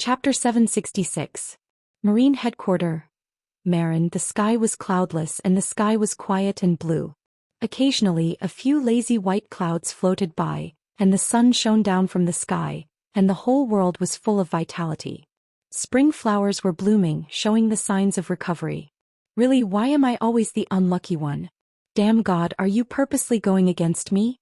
Chapter 766. Marine Headquarter. Marin. The sky was cloudless and the sky was quiet and blue. Occasionally a few lazy white clouds floated by, and the sun shone down from the sky, and the whole world was full of vitality. Spring flowers were blooming, showing the signs of recovery. Really, why am I always the unlucky one? Damn God, are you purposely going against me?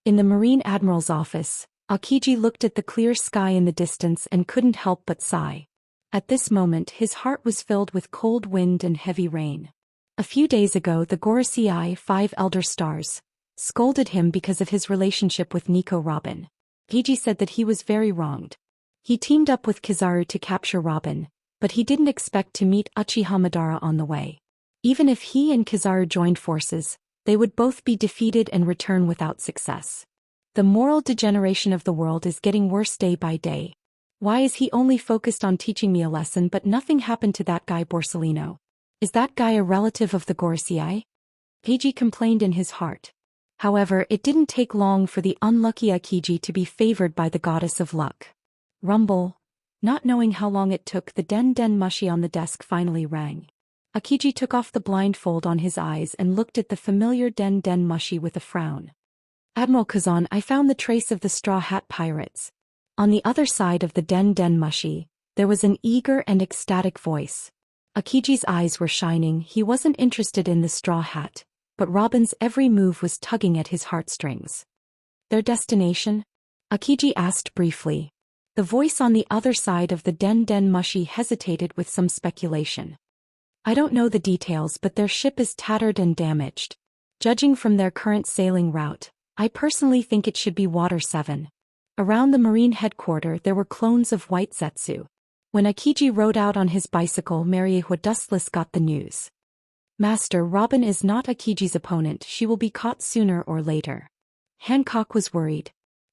In the Marine Admiral's office, Aokiji looked at the clear sky in the distance and couldn't help but sigh. At this moment his heart was filled with cold wind and heavy rain. A few days ago the Gorosei 5 Elder Stars scolded him because of his relationship with Nico Robin. Aokiji said that he was very wronged. He teamed up with Kizaru to capture Robin, but he didn't expect to meet Uchiha Madara on the way. Even if he and Kizaru joined forces, they would both be defeated and return without success. The moral degeneration of the world is getting worse day by day. Why is he only focused on teaching me a lesson but nothing happened to that guy Borsellino? Is that guy a relative of the Gorosei? Aokiji complained in his heart. However, it didn't take long for the unlucky Aokiji to be favored by the goddess of luck. Rumble. Not knowing how long it took, the den mushi on the desk finally rang. Aokiji took off the blindfold on his eyes and looked at the familiar den mushi with a frown. Admiral Kazan, I found the trace of the Straw Hat Pirates. On the other side of the den mushi, there was an eager and ecstatic voice. Akiji's eyes were shining. He wasn't interested in the Straw Hat, but Robin's every move was tugging at his heartstrings. Their destination? Aokiji asked briefly. The voice on the other side of the den mushi hesitated with some speculation. I don't know the details, but their ship is tattered and damaged. Judging from their current sailing route, I personally think it should be Water 7. Around the marine headquarters there were clones of white Zetsu. When Aokiji rode out on his bicycle, Mariehua Dustless got the news. Master, Robin is not Akiji's opponent. She will be caught sooner or later. Hancock was worried.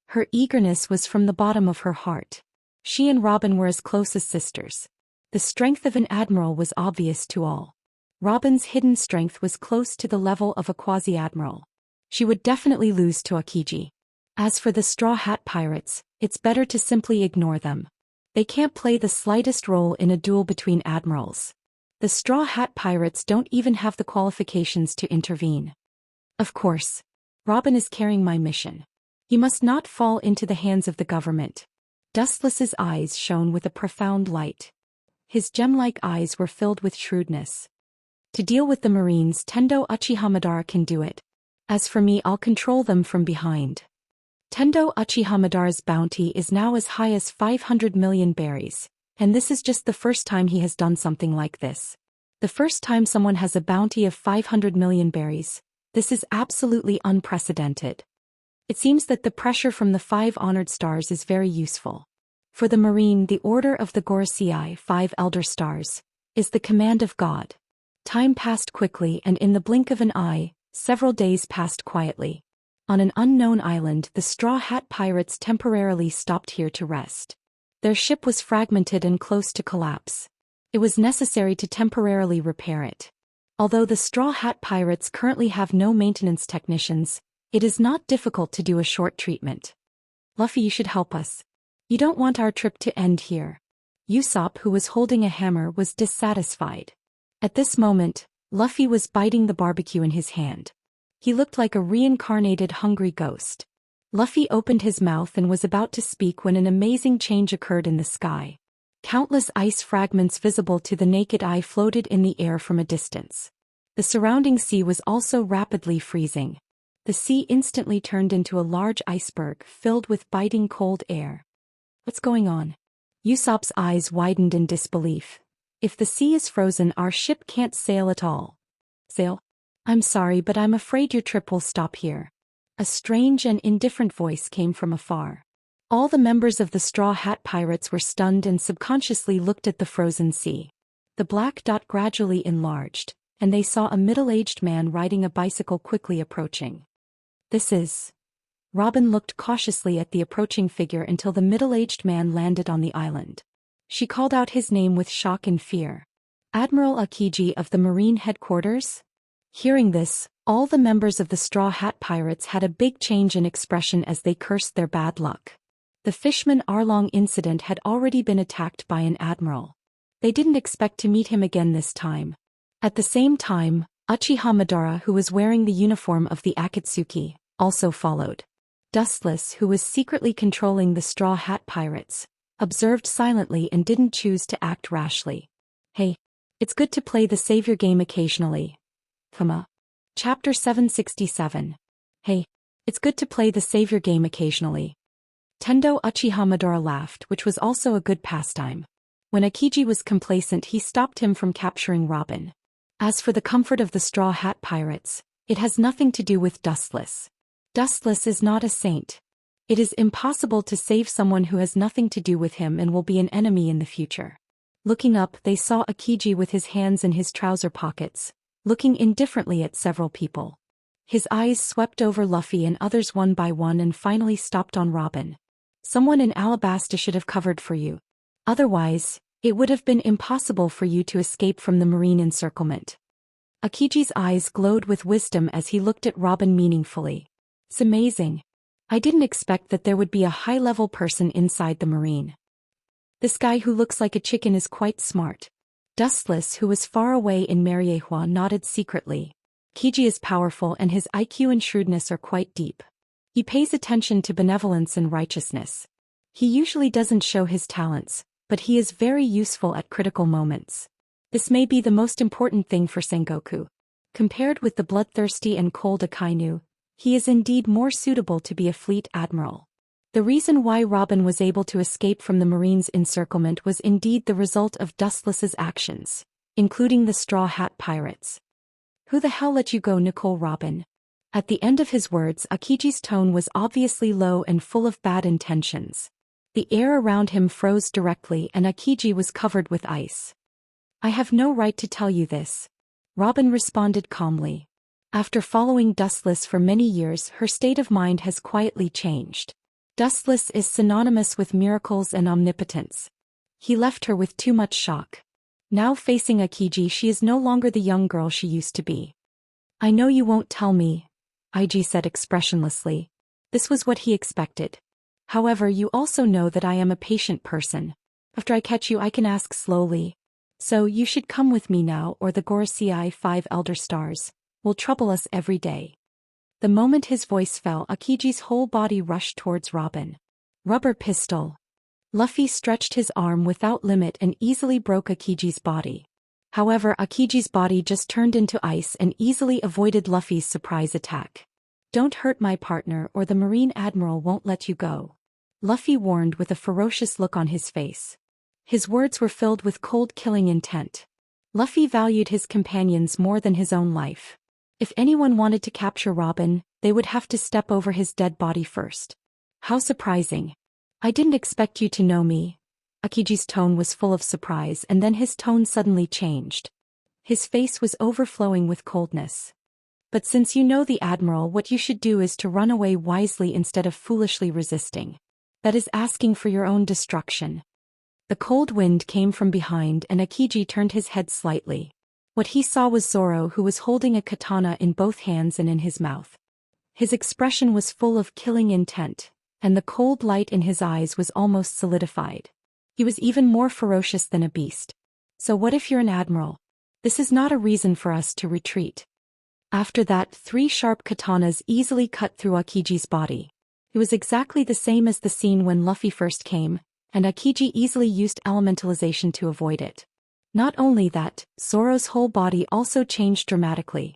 Her eagerness was from the bottom of her heart. She and Robin were as close as sisters. The strength of an admiral was obvious to all. Robin's hidden strength was close to the level of a quasi-admiral. She would definitely lose to Aokiji. As for the Straw Hat Pirates, it's better to simply ignore them. They can't play the slightest role in a duel between admirals. The Straw Hat Pirates don't even have the qualifications to intervene. Of course. Robin is carrying my mission. He must not fall into the hands of the government. Dustless's eyes shone with a profound light. His gem-like eyes were filled with shrewdness. To deal with the Marines, Tendo Uchiha Madara can do it. As for me, I'll control them from behind. Tendo Uchiha Madara's bounty is now as high as 500 million berries, and this is just the first time he has done something like this. The first time someone has a bounty of 500 million berries, this is absolutely unprecedented. It seems that the pressure from the 5 honored stars is very useful. For the Marine, the Order of the Gorosei 5 Elder Stars is the command of God. Time passed quickly, and in the blink of an eye, several days passed quietly. On an unknown island, the Straw Hat Pirates temporarily stopped here to rest. Their ship was fragmented and close to collapse. It was necessary to temporarily repair it. Although the Straw Hat Pirates currently have no maintenance technicians, it is not difficult to do a short treatment. Luffy, you should help us. You don't want our trip to end here. Usopp, who was holding a hammer, was dissatisfied. At this moment, Luffy was biting the barbecue in his hand. He looked like a reincarnated hungry ghost. Luffy opened his mouth and was about to speak when an amazing change occurred in the sky. Countless ice fragments visible to the naked eye floated in the air from a distance. The surrounding sea was also rapidly freezing. The sea instantly turned into a large iceberg filled with biting cold air. What's going on? Usopp's eyes widened in disbelief. If the sea is frozen, our ship can't sail at all. Sail? I'm sorry, but I'm afraid your trip will stop here. A strange and indifferent voice came from afar. All the members of the Straw Hat Pirates were stunned and subconsciously looked at the frozen sea. The black dot gradually enlarged, and they saw a middle-aged man riding a bicycle quickly approaching. This is... Robin looked cautiously at the approaching figure until the middle-aged man landed on the island. She called out his name with shock and fear. Admiral Aokiji of the Marine Headquarters? Hearing this, all the members of the Straw Hat Pirates had a big change in expression as they cursed their bad luck. The Fishman Arlong incident had already been attacked by an admiral. They didn't expect to meet him again this time. At the same time, Uchiha Madara, who was wearing the uniform of the Akatsuki, also followed. Dustless, who was secretly controlling the Straw Hat Pirates, observed silently and didn't choose to act rashly. Hey, it's good to play the savior game occasionally. Chapter 767. Hey, it's good to play the savior game occasionally. Tendo Uchiha Madara laughed, which was also a good pastime. When Akiji was complacent, he stopped him from capturing Robin. As for the comfort of the Straw Hat Pirates, it has nothing to do with Dustless. Dustless is not a saint. It is impossible to save someone who has nothing to do with him and will be an enemy in the future. Looking up, they saw Akiji with his hands in his trouser pockets, looking indifferently at several people. His eyes swept over Luffy and others one by one and finally stopped on Robin. Someone in Alabasta should have covered for you. Otherwise, it would have been impossible for you to escape from the marine encirclement. Akiji's eyes glowed with wisdom as he looked at Robin meaningfully. It's amazing. I didn't expect that there would be a high-level person inside the marine. This guy who looks like a chicken is quite smart. Dustless, who was far away in Mariehua, nodded secretly. Akiji is powerful and his IQ and shrewdness are quite deep. He pays attention to benevolence and righteousness. He usually doesn't show his talents, but he is very useful at critical moments. This may be the most important thing for Sengoku. Compared with the bloodthirsty and cold Akainu, he is indeed more suitable to be a fleet admiral. The reason why Robin was able to escape from the Marine's encirclement was indeed the result of Dustless's actions, including the Straw Hat Pirates. Who the hell let you go, Nicole Robin? At the end of his words, Akiji's tone was obviously low and full of bad intentions. The air around him froze directly and Akiji was covered with ice. I have no right to tell you this. Robin responded calmly. After following Dustless for many years, her state of mind has quietly changed. Dustless is synonymous with miracles and omnipotence. He left her with too much shock. Now facing Akiji, she is no longer the young girl she used to be. I know you won't tell me, Ig said expressionlessly. This was what he expected. However, you also know that I am a patient person. After I catch you, I can ask slowly. So you should come with me now, or the Gorosei 5 Elder Stars will trouble us every day. The moment his voice fell, Akiji's whole body rushed towards Robin. Rubber pistol. Luffy stretched his arm without limit and easily broke Akiji's body. However, Akiji's body just turned into ice and easily avoided Luffy's surprise attack. Don't hurt my partner or the Marine Admiral won't let you go. Luffy warned with a ferocious look on his face. His words were filled with cold killing intent. Luffy valued his companions more than his own life. If anyone wanted to capture Robin, they would have to step over his dead body first. How surprising. I didn't expect you to know me. Akiji's tone was full of surprise and then his tone suddenly changed. His face was overflowing with coldness. But since you know the Admiral, what you should do is to run away wisely instead of foolishly resisting. That is asking for your own destruction. The cold wind came from behind and Akiji turned his head slightly. What he saw was Zoro, who was holding a katana in both hands and in his mouth. His expression was full of killing intent, and the cold light in his eyes was almost solidified. He was even more ferocious than a beast. So what if you're an admiral? This is not a reason for us to retreat. After that, 3 sharp katanas easily cut through Akiji's body. It was exactly the same as the scene when Luffy first came, and Akiji easily used elementalization to avoid it. Not only that, Zoro's whole body also changed dramatically.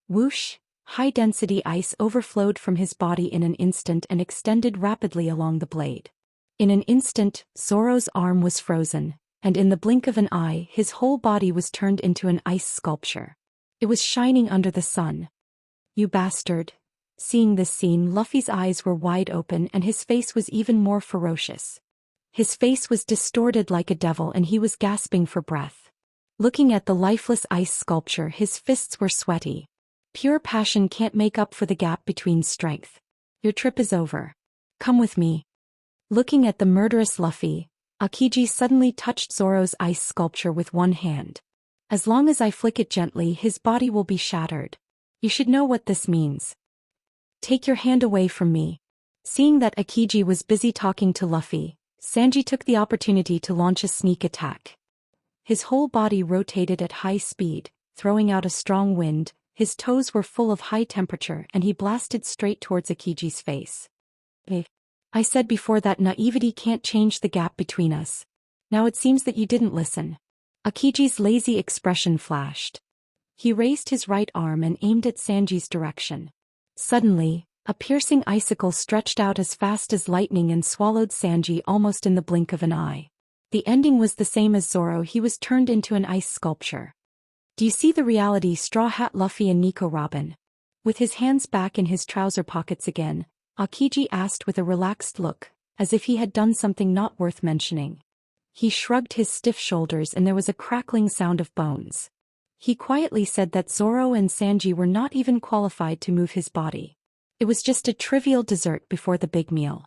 Whoosh, high-density ice overflowed from his body in an instant and extended rapidly along the blade. In an instant, Zoro's arm was frozen, and in the blink of an eye, his whole body was turned into an ice sculpture. It was shining under the sun. You bastard. Seeing this scene, Luffy's eyes were wide open and his face was even more ferocious. His face was distorted like a devil and he was gasping for breath. Looking at the lifeless ice sculpture, his fists were sweaty. Pure passion can't make up for the gap between strength. Your trip is over. Come with me. Looking at the murderous Luffy, Akiji suddenly touched Zoro's ice sculpture with one hand. As long as I flick it gently, his body will be shattered. You should know what this means. Take your hand away from me. Seeing that Akiji was busy talking to Luffy, Sanji took the opportunity to launch a sneak attack. His whole body rotated at high speed, throwing out a strong wind, his toes were full of high temperature and he blasted straight towards Akiji's face. I said before that naivety can't change the gap between us. Now it seems that you didn't listen. Akiji's lazy expression flashed. He raised his right arm and aimed at Sanji's direction. Suddenly, a piercing icicle stretched out as fast as lightning and swallowed Sanji almost in the blink of an eye. The ending was the same as Zoro. He was turned into an ice sculpture. Do you see the reality, Straw Hat Luffy and Nico Robin? With his hands back in his trouser pockets again, Akiji asked with a relaxed look, as if he had done something not worth mentioning. He shrugged his stiff shoulders and there was a crackling sound of bones. He quietly said that Zoro and Sanji were not even qualified to move his body. It was just a trivial dessert before the big meal.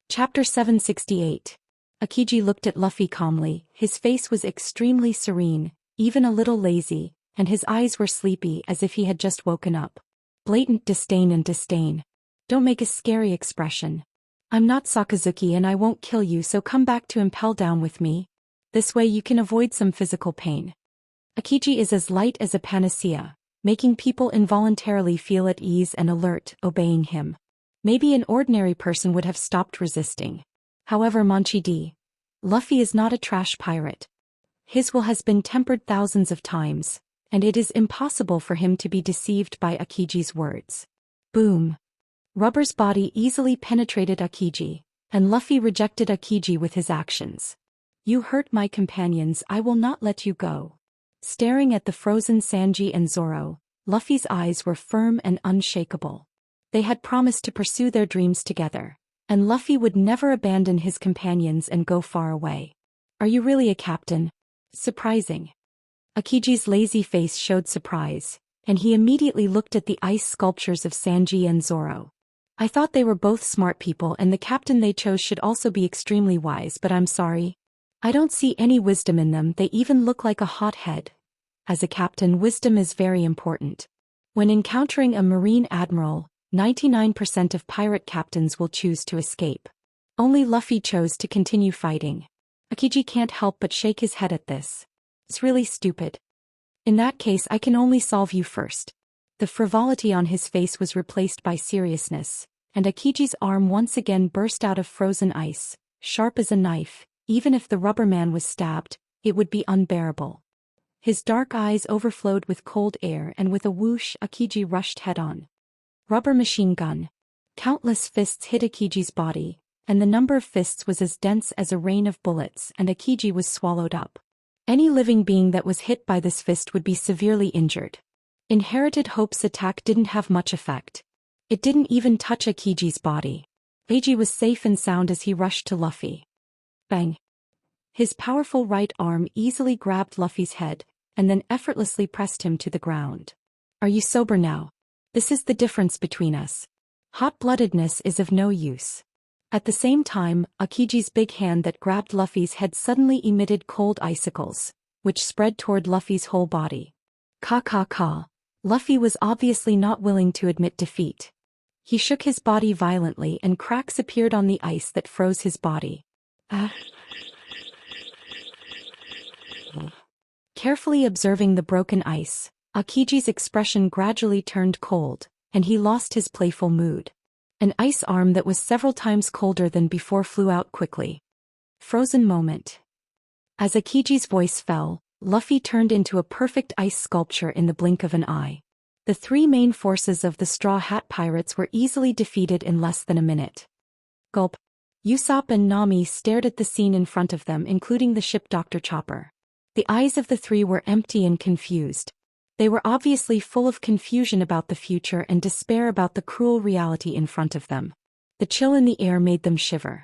Chapter 768. Akiji looked at Luffy calmly. His face was extremely serene, even a little lazy, and his eyes were sleepy as if he had just woken up. Blatant disdain and disdain. Don't make a scary expression. I'm not Sakazuki and I won't kill you, so come back to Impel Down with me. This way you can avoid some physical pain. Akiji is as light as a panacea, making people involuntarily feel at ease and alert, obeying him. Maybe an ordinary person would have stopped resisting. However, Monchi D. Luffy is not a trash pirate. His will has been tempered thousands of times, and it is impossible for him to be deceived by Akiji's words. Boom. Rubber's body easily penetrated Akiji, and Luffy rejected Akiji with his actions. You hurt my companions, I will not let you go. Staring at the frozen Sanji and Zoro, Luffy's eyes were firm and unshakable. They had promised to pursue their dreams together, and Luffy would never abandon his companions and go far away. Are you really a captain? Surprising. Akiji's lazy face showed surprise, and he immediately looked at the ice sculptures of Sanji and Zoro. I thought they were both smart people and the captain they chose should also be extremely wise, but I'm sorry. I don't see any wisdom in them, they even look like a hothead. As a captain, wisdom is very important. When encountering a marine admiral, 99% of pirate captains will choose to escape. Only Luffy chose to continue fighting. Akiji can't help but shake his head at this. It's really stupid. In that case, I can only solve you first. The frivolity on his face was replaced by seriousness, and Akiji's arm once again burst out of frozen ice, sharp as a knife. Even if the rubber man was stabbed, it would be unbearable. His dark eyes overflowed with cold air and with a whoosh Akiji rushed head-on. Rubber machine gun. Countless fists hit Akiji's body, and the number of fists was as dense as a rain of bullets and Akiji was swallowed up. Any living being that was hit by this fist would be severely injured. Inherited Hope's attack didn't have much effect. It didn't even touch Akiji's body. Akiji was safe and sound as he rushed to Luffy. Bang. His powerful right arm easily grabbed Luffy's head, and then effortlessly pressed him to the ground. Are you sober now? This is the difference between us. Hot-bloodedness is of no use. At the same time, Akiji's big hand that grabbed Luffy's head suddenly emitted cold icicles, which spread toward Luffy's whole body. Ka. Luffy was obviously not willing to admit defeat. He shook his body violently and cracks appeared on the ice that froze his body. Carefully observing the broken ice, Akiji's expression gradually turned cold, and he lost his playful mood. An ice arm that was several times colder than before flew out quickly. Frozen moment. As Akiji's voice fell, Luffy turned into a perfect ice sculpture in the blink of an eye. The three main forces of the Straw Hat Pirates were easily defeated in less than a minute. Gulp. Usopp and Nami stared at the scene in front of them, including the ship Dr. Chopper. The eyes of the three were empty and confused. They were obviously full of confusion about the future and despair about the cruel reality in front of them. The chill in the air made them shiver.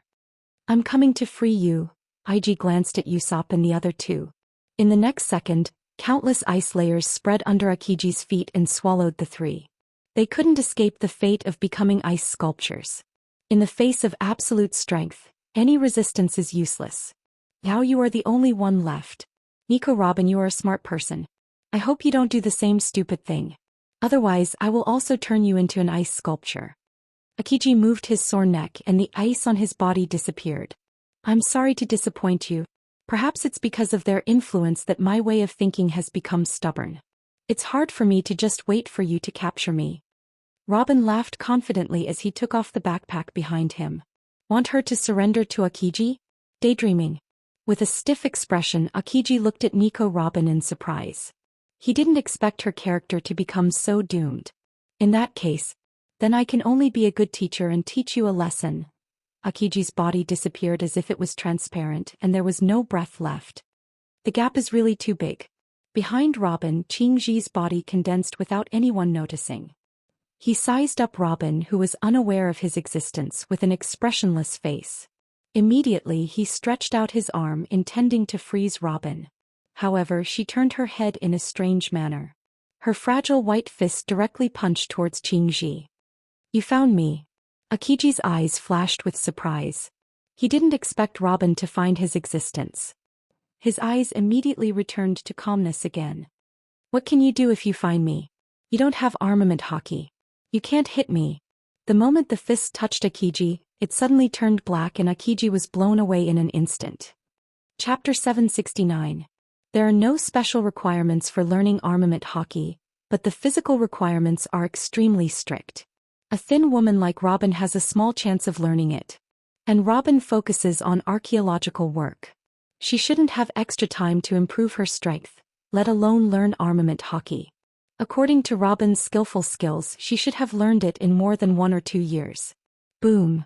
I'm coming to free you. IG glanced at Usopp and the other two. In the next second, countless ice layers spread under Akiji's feet and swallowed the three. They couldn't escape the fate of becoming ice sculptures. In the face of absolute strength, any resistance is useless. Now you are the only one left. Nico Robin, you are a smart person. I hope you don't do the same stupid thing. Otherwise, I will also turn you into an ice sculpture. Akiji moved his sore neck and the ice on his body disappeared. I'm sorry to disappoint you. Perhaps it's because of their influence that my way of thinking has become stubborn. It's hard for me to just wait for you to capture me. Robin laughed confidently as he took off the backpack behind him. Want her to surrender to Akiji? Daydreaming. With a stiff expression, Akiji looked at Nico Robin in surprise. He didn't expect her character to become so doomed. In that case, then I can only be a good teacher and teach you a lesson. Akiji's body disappeared as if it was transparent and there was no breath left. The gap is really too big. Behind Robin, Qingji's body condensed without anyone noticing. He sized up Robin, who was unaware of his existence, with an expressionless face. Immediately he stretched out his arm intending to freeze Robin. However, she turned her head in a strange manner. Her fragile white fist directly punched towards Qingji. You found me. Akiji's eyes flashed with surprise. He didn't expect Robin to find his existence. His eyes immediately returned to calmness again. What can you do if you find me? You don't have armament hockey. You can't hit me. The moment the fist touched Akiji, it suddenly turned black and Akiji was blown away in an instant. Chapter 769. There are no special requirements for learning armament hockey, but the physical requirements are extremely strict. A thin woman like Robin has a small chance of learning it. And Robin focuses on archaeological work. She shouldn't have extra time to improve her strength, let alone learn armament hockey. According to Robin's skillful skills, she should have learned it in more than 1 or 2 years. Boom.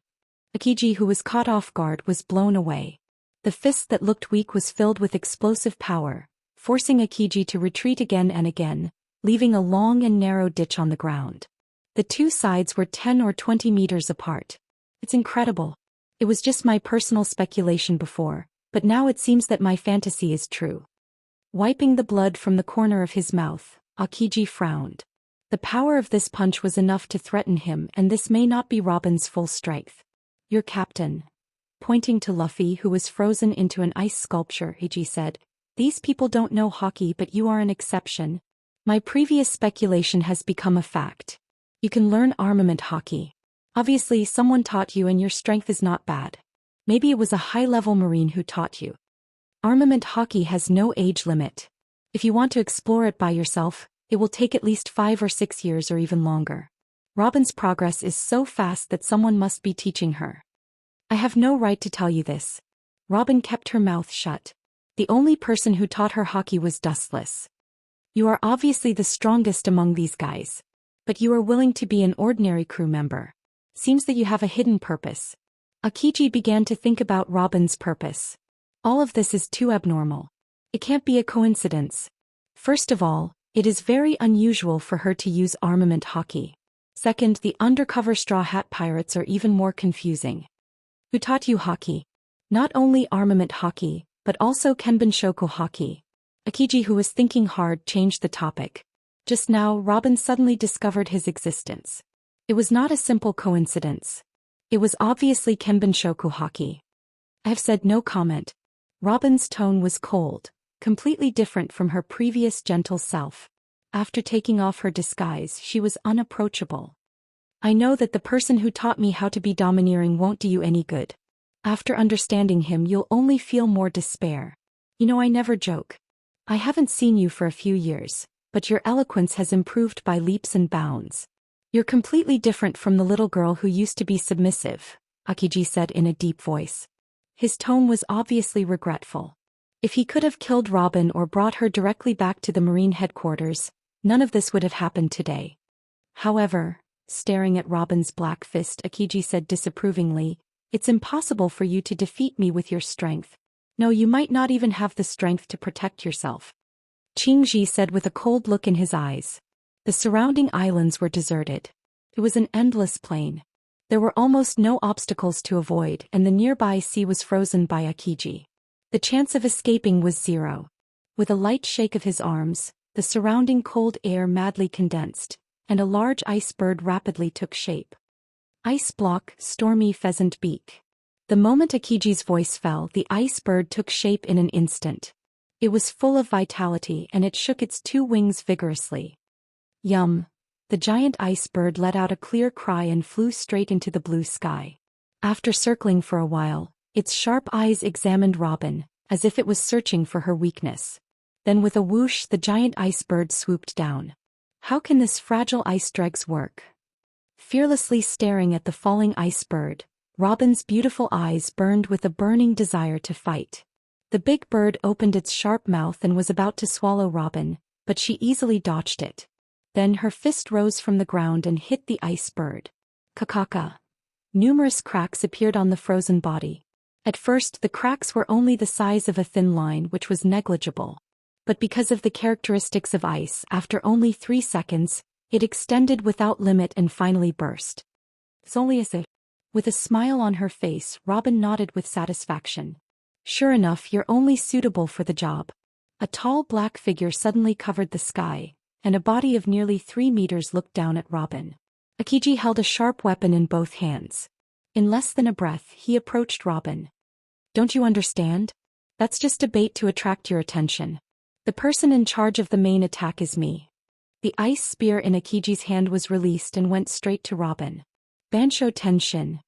Akiji, who was caught off guard, was blown away. The fist that looked weak was filled with explosive power, forcing Akiji to retreat again and again, leaving a long and narrow ditch on the ground. The two sides were 10 or 20 meters apart. It's incredible. It was just my personal speculation before, but now it seems that my fantasy is true. Wiping the blood from the corner of his mouth, Akiji frowned. The power of this punch was enough to threaten him, and this may not be Robin's full strength. Your captain. Pointing to Luffy, who was frozen into an ice sculpture, Akiji said, These people don't know hockey, but you are an exception. My previous speculation has become a fact. You can learn armament hockey. Obviously someone taught you and your strength is not bad. Maybe it was a high-level Marine who taught you. Armament hockey has no age limit. If you want to explore it by yourself, it will take at least 5 or 6 years or even longer. Robin's progress is so fast that someone must be teaching her. I have no right to tell you this. Robin kept her mouth shut. The only person who taught her hockey was Dustless. You are obviously the strongest among these guys. But you are willing to be an ordinary crew member. Seems that you have a hidden purpose. Akiji began to think about Robin's purpose. All of this is too abnormal. It can't be a coincidence. First of all, it is very unusual for her to use armament hockey. Second, the undercover Straw Hat Pirates are even more confusing. Who taught you hockey? Not only armament hockey, but also Kenbunshoko hockey. Akiji, who was thinking hard, changed the topic. Just now, Robin suddenly discovered his existence. It was not a simple coincidence. It was obviously Kenbunshoko hockey. I have said no comment. Robin's tone was cold, completely different from her previous gentle self. After taking off her disguise, she was unapproachable. I know that the person who taught me how to be domineering won't do you any good. After understanding him, you'll only feel more despair. You know, I never joke. I haven't seen you for a few years, but your eloquence has improved by leaps and bounds. You're completely different from the little girl who used to be submissive, Akiji said in a deep voice. His tone was obviously regretful. If he could have killed Robin or brought her directly back to the Marine headquarters, none of this would have happened today. However, staring at Robin's black fist, Akiji said disapprovingly, It's impossible for you to defeat me with your strength. No, you might not even have the strength to protect yourself. Qingji said with a cold look in his eyes. The surrounding islands were deserted. It was an endless plain. There were almost no obstacles to avoid, and the nearby sea was frozen by Akiji. The chance of escaping was 0. With a light shake of his arms, the surrounding cold air madly condensed, and a large ice bird rapidly took shape. Ice block, stormy pheasant beak. The moment Akiji's voice fell, the ice bird took shape in an instant. It was full of vitality and it shook its 2 wings vigorously. Yum. the giant ice bird let out a clear cry and flew straight into the blue sky. After circling for a while, its sharp eyes examined Robin, as if it was searching for her weakness. Then with a whoosh the giant ice bird swooped down. How can this fragile ice dregs work? Fearlessly staring at the falling ice bird, Robin's beautiful eyes burned with a burning desire to fight. The big bird opened its sharp mouth and was about to swallow Robin, but she easily dodged it. Then her fist rose from the ground and hit the ice bird. Kakaka. Numerous cracks appeared on the frozen body. At first the cracks were only the size of a thin line, which was negligible. But because of the characteristics of ice, after only 3 seconds, it extended without limit and finally burst. It's only as if. With a smile on her face, Robin nodded with satisfaction. Sure enough, you're only suitable for the job. A tall black figure suddenly covered the sky, and a body of nearly 3 meters looked down at Robin. Akiji held a sharp weapon in both hands. In less than a breath, he approached Robin. Don't you understand? That's just a bait to attract your attention. The person in charge of the main attack is me. The ice spear in Akiji's hand was released and went straight to Robin. Bansho Tenshin.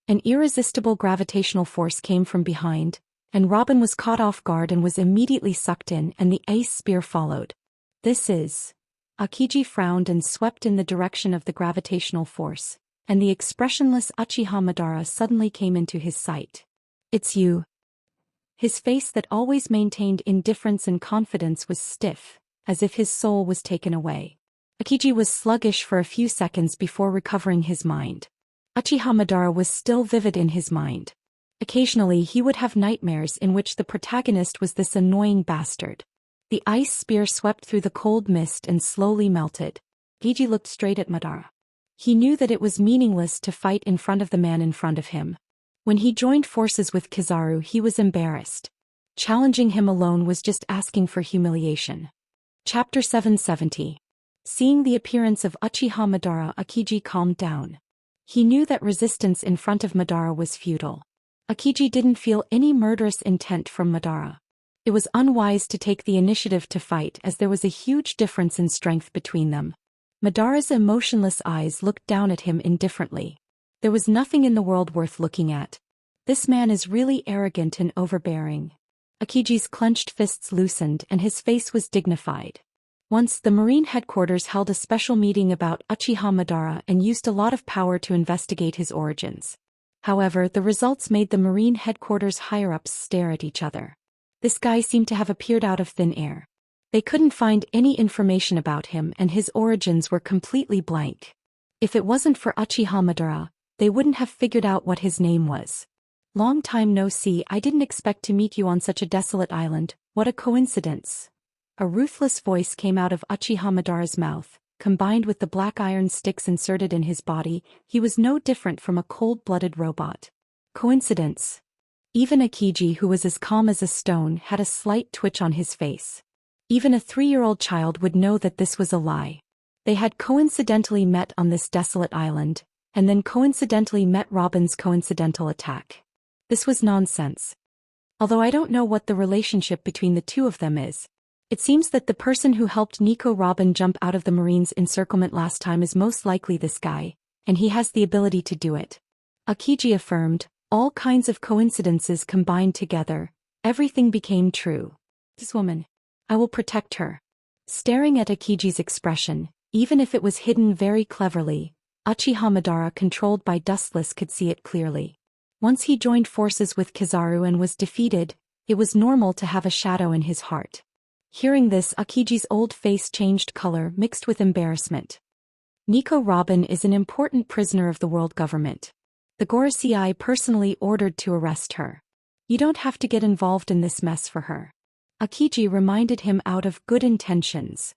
An irresistible gravitational force came from behind, and Robin was caught off guard and was immediately sucked in, and the ice spear followed. This is. Akiji frowned and swept in the direction of the gravitational force, and the expressionless Uchiha Madara suddenly came into his sight. It's you. His face that always maintained indifference and confidence was stiff, as if his soul was taken away. Akiji was sluggish for a few seconds before recovering his mind. Uchiha Madara was still vivid in his mind. Occasionally he would have nightmares in which the protagonist was this annoying bastard. The ice spear swept through the cold mist and slowly melted. Akiji looked straight at Madara. He knew that it was meaningless to fight in front of the man in front of him. When he joined forces with Kizaru, he was embarrassed. Challenging him alone was just asking for humiliation. Chapter 770. Seeing the appearance of Uchiha Madara, Akiji calmed down. He knew that resistance in front of Madara was futile. Akiji didn't feel any murderous intent from Madara. It was unwise to take the initiative to fight, as there was a huge difference in strength between them. Madara's emotionless eyes looked down at him indifferently. There was nothing in the world worth looking at. This man is really arrogant and overbearing. Akiji's clenched fists loosened and his face was dignified. Once the Marine headquarters held a special meeting about Uchiha Madara and used a lot of power to investigate his origins. However, the results made the Marine headquarters higher-ups stare at each other. This guy seemed to have appeared out of thin air. They couldn't find any information about him and his origins were completely blank. If it wasn't for Uchiha Madara, they wouldn't have figured out what his name was. Long time no see, I didn't expect to meet you on such a desolate island, what a coincidence. A ruthless voice came out of Uchiha Madara's mouth. Combined with the black iron sticks inserted in his body, he was no different from a cold-blooded robot. Coincidence? Even Akiji, who was as calm as a stone, had a slight twitch on his face. Even a 3-year-old child would know that this was a lie. They had coincidentally met on this desolate island, and then coincidentally met Robin's coincidental attack. This was nonsense. Although I don't know what the relationship between the two of them is. It seems that the person who helped Nico Robin jump out of the Marine's encirclement last time is most likely this guy, and he has the ability to do it. Akiji affirmed, all kinds of coincidences combined together, everything became true. This woman. I will protect her. Staring at Akiji's expression, even if it was hidden very cleverly, Uchiha Madara, controlled by Dustless, could see it clearly. Once he joined forces with Kizaru and was defeated, it was normal to have a shadow in his heart. Hearing this, Akiji's old face changed color, mixed with embarrassment. Nico Robin is an important prisoner of the world government. The Gorosei personally ordered to arrest her. You don't have to get involved in this mess for her. Akiji reminded him out of good intentions.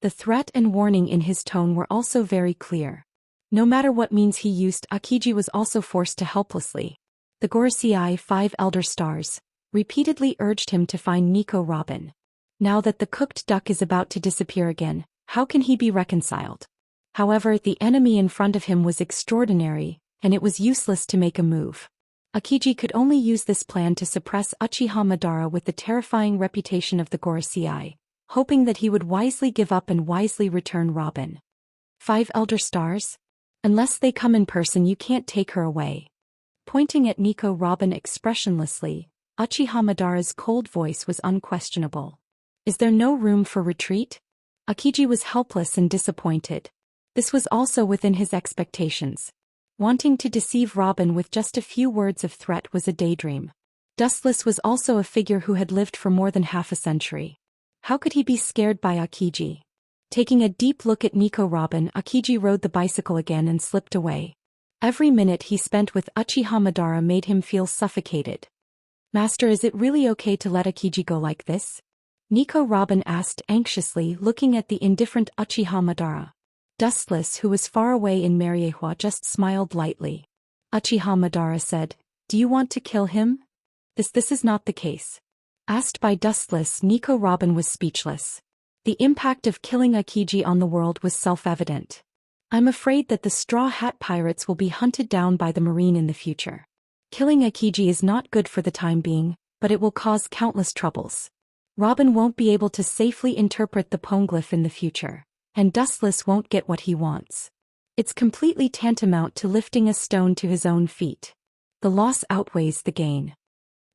The threat and warning in his tone were also very clear. No matter what means he used, Akiji was also forced to helplessly. The Gorosei 5 Elder Stars repeatedly urged him to find Nico Robin. Now that the cooked duck is about to disappear again, how can he be reconciled? However, the enemy in front of him was extraordinary, and it was useless to make a move. Akiji could only use this plan to suppress Uchiha Madara with the terrifying reputation of the Gorosei, hoping that he would wisely give up and wisely return Robin. 5 elder stars? Unless they come in person, you can't take her away. Pointing at Nico Robin expressionlessly, Uchiha Madara's cold voice was unquestionable. Is there no room for retreat? Akiji was helpless and disappointed. This was also within his expectations. Wanting to deceive Robin with just a few words of threat was a daydream. Dustless was also a figure who had lived for more than half a century. How could he be scared by Akiji? Taking a deep look at Nico Robin, Akiji rode the bicycle again and slipped away. Every minute he spent with Uchiha Madara made him feel suffocated. Master, is it really okay to let Akiji go like this? Nico Robin asked anxiously, looking at the indifferent Uchiha Madara. Dustless, who was far away in Mariehua, just smiled lightly. Uchiha Madara said, "Do you want to kill him?" This is not the case. Asked by Dustless, Nico Robin was speechless. The impact of killing Akiji on the world was self-evident. I'm afraid that the Straw Hat Pirates will be hunted down by the Marine in the future. Killing Akiji is not good for the time being, but it will cause countless troubles. Robin won't be able to safely interpret the Poneglyph in the future, and Dustless won't get what he wants. It's completely tantamount to lifting a stone to his own feet. The loss outweighs the gain.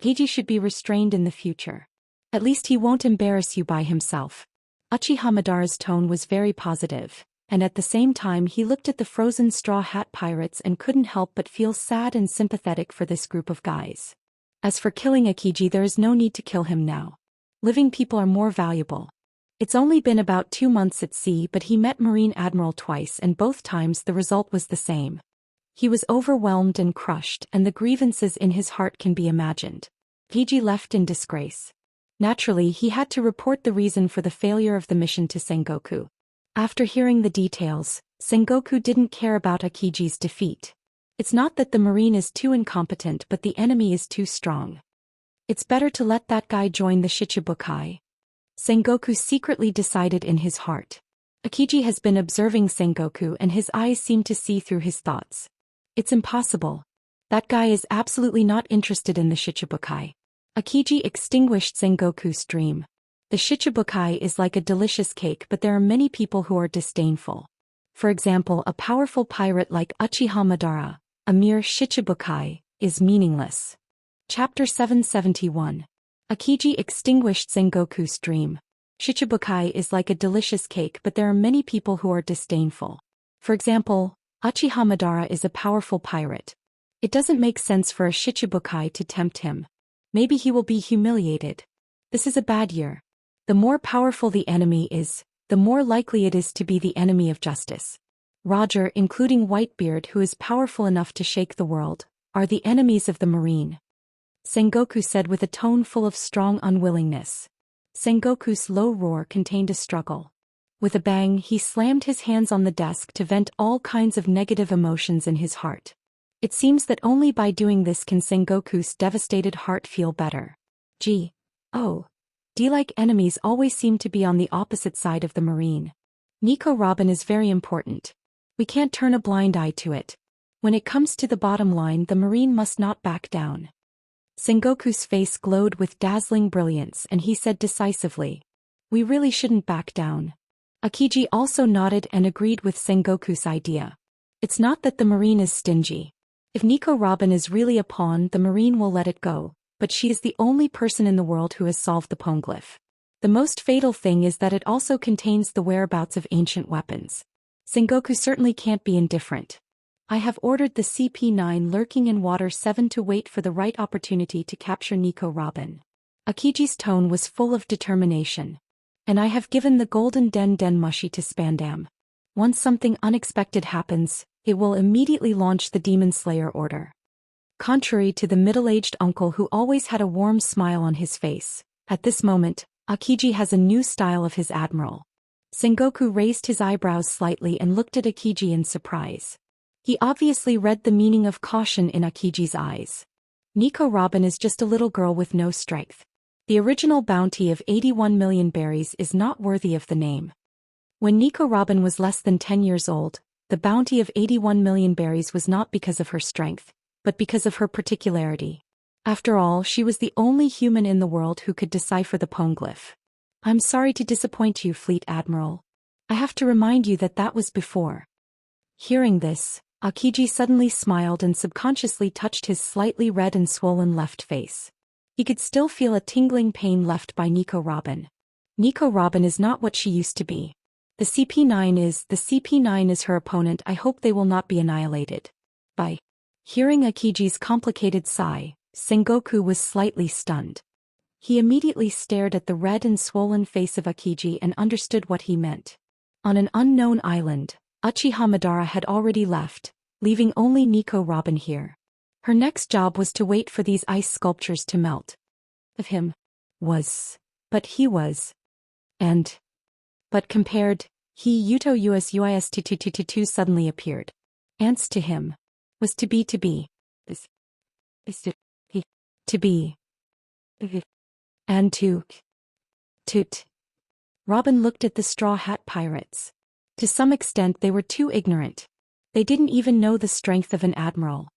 Akiji should be restrained in the future. At least he won't embarrass you by himself. Uchiha Madara's tone was very positive, and at the same time he looked at the frozen Straw Hat Pirates and couldn't help but feel sad and sympathetic for this group of guys. As for killing Akiji, there is no need to kill him now. Living people are more valuable. It's only been about 2 months at sea, but he met Marine Admiral twice, and both times the result was the same. He was overwhelmed and crushed, and the grievances in his heart can be imagined. Akiji left in disgrace. Naturally, he had to report the reason for the failure of the mission to Sengoku. After hearing the details, Sengoku didn't care about Akiji's defeat. It's not that the Marine is too incompetent, but the enemy is too strong. It's better to let that guy join the Shichibukai. Sengoku secretly decided in his heart. Akiji has been observing Sengoku, and his eyes seem to see through his thoughts. It's impossible. That guy is absolutely not interested in the Shichibukai. Akiji extinguished Sengoku's dream. The Shichibukai is like a delicious cake, but there are many people who are disdainful. For example, a powerful pirate like Uchiha Madara, a mere Shichibukai, is meaningless. Chapter 771. Akiji extinguished Sengoku's dream. Shichibukai is like a delicious cake, but there are many people who are disdainful. For example, Uchiha Madara is a powerful pirate. It doesn't make sense for a Shichibukai to tempt him. Maybe he will be humiliated. This is a bad year. The more powerful the enemy is, the more likely it is to be the enemy of justice. Roger, including Whitebeard, who is powerful enough to shake the world, are the enemies of the Marine. Sengoku said with a tone full of strong unwillingness. Sengoku's low roar contained a struggle. With a bang, he slammed his hands on the desk to vent all kinds of negative emotions in his heart. It seems that only by doing this can Sengoku's devastated heart feel better. D-like enemies always seem to be on the opposite side of the Marine. Nico Robin is very important. We can't turn a blind eye to it. When it comes to the bottom line, the Marine must not back down. Sengoku's face glowed with dazzling brilliance, and he said decisively, "We really shouldn't back down." Akiji also nodded and agreed with Sengoku's idea. It's not that the Marine is stingy. If Nico Robin is really a pawn, the Marine will let it go, but she is the only person in the world who has solved the Poneglyph. The most fatal thing is that it also contains the whereabouts of ancient weapons. Sengoku certainly can't be indifferent. I have ordered the CP9 lurking in Water 7 to wait for the right opportunity to capture Nico Robin. Akiji's tone was full of determination. And I have given the golden Den Mushi to Spandam. Once something unexpected happens, it will immediately launch the Demon Slayer order. Contrary to the middle-aged uncle who always had a warm smile on his face, at this moment, Akiji has a new style of his admiral. Sengoku raised his eyebrows slightly and looked at Akiji in surprise. He obviously read the meaning of caution in Akiji's eyes. Nico Robin is just a little girl with no strength. The original bounty of 81 million berries is not worthy of the name. When Nico Robin was less than 10 years old, the bounty of 81 million berries was not because of her strength, but because of her particularity. After all, she was the only human in the world who could decipher the Poneglyph. I'm sorry to disappoint you, Fleet Admiral. I have to remind you that that was before. Hearing this, Akiji suddenly smiled and subconsciously touched his slightly red and swollen left face. He could still feel a tingling pain left by Nico Robin. Nico Robin is not what she used to be. The CP9 is her opponent. I hope they will not be annihilated. By hearing Akiji's complicated sigh, Sengoku was slightly stunned. He immediately stared at the red and swollen face of Akiji and understood what he meant. On an unknown island, Uchiha Madara had already left, leaving only Nico Robin here. Her next job was to wait for these ice sculptures to melt. But compared, Yuto Uis suddenly appeared. Ants to him was to be. And to. Robin looked at the Straw Hat Pirates. To some extent they were too ignorant. They didn't even know the strength of an admiral.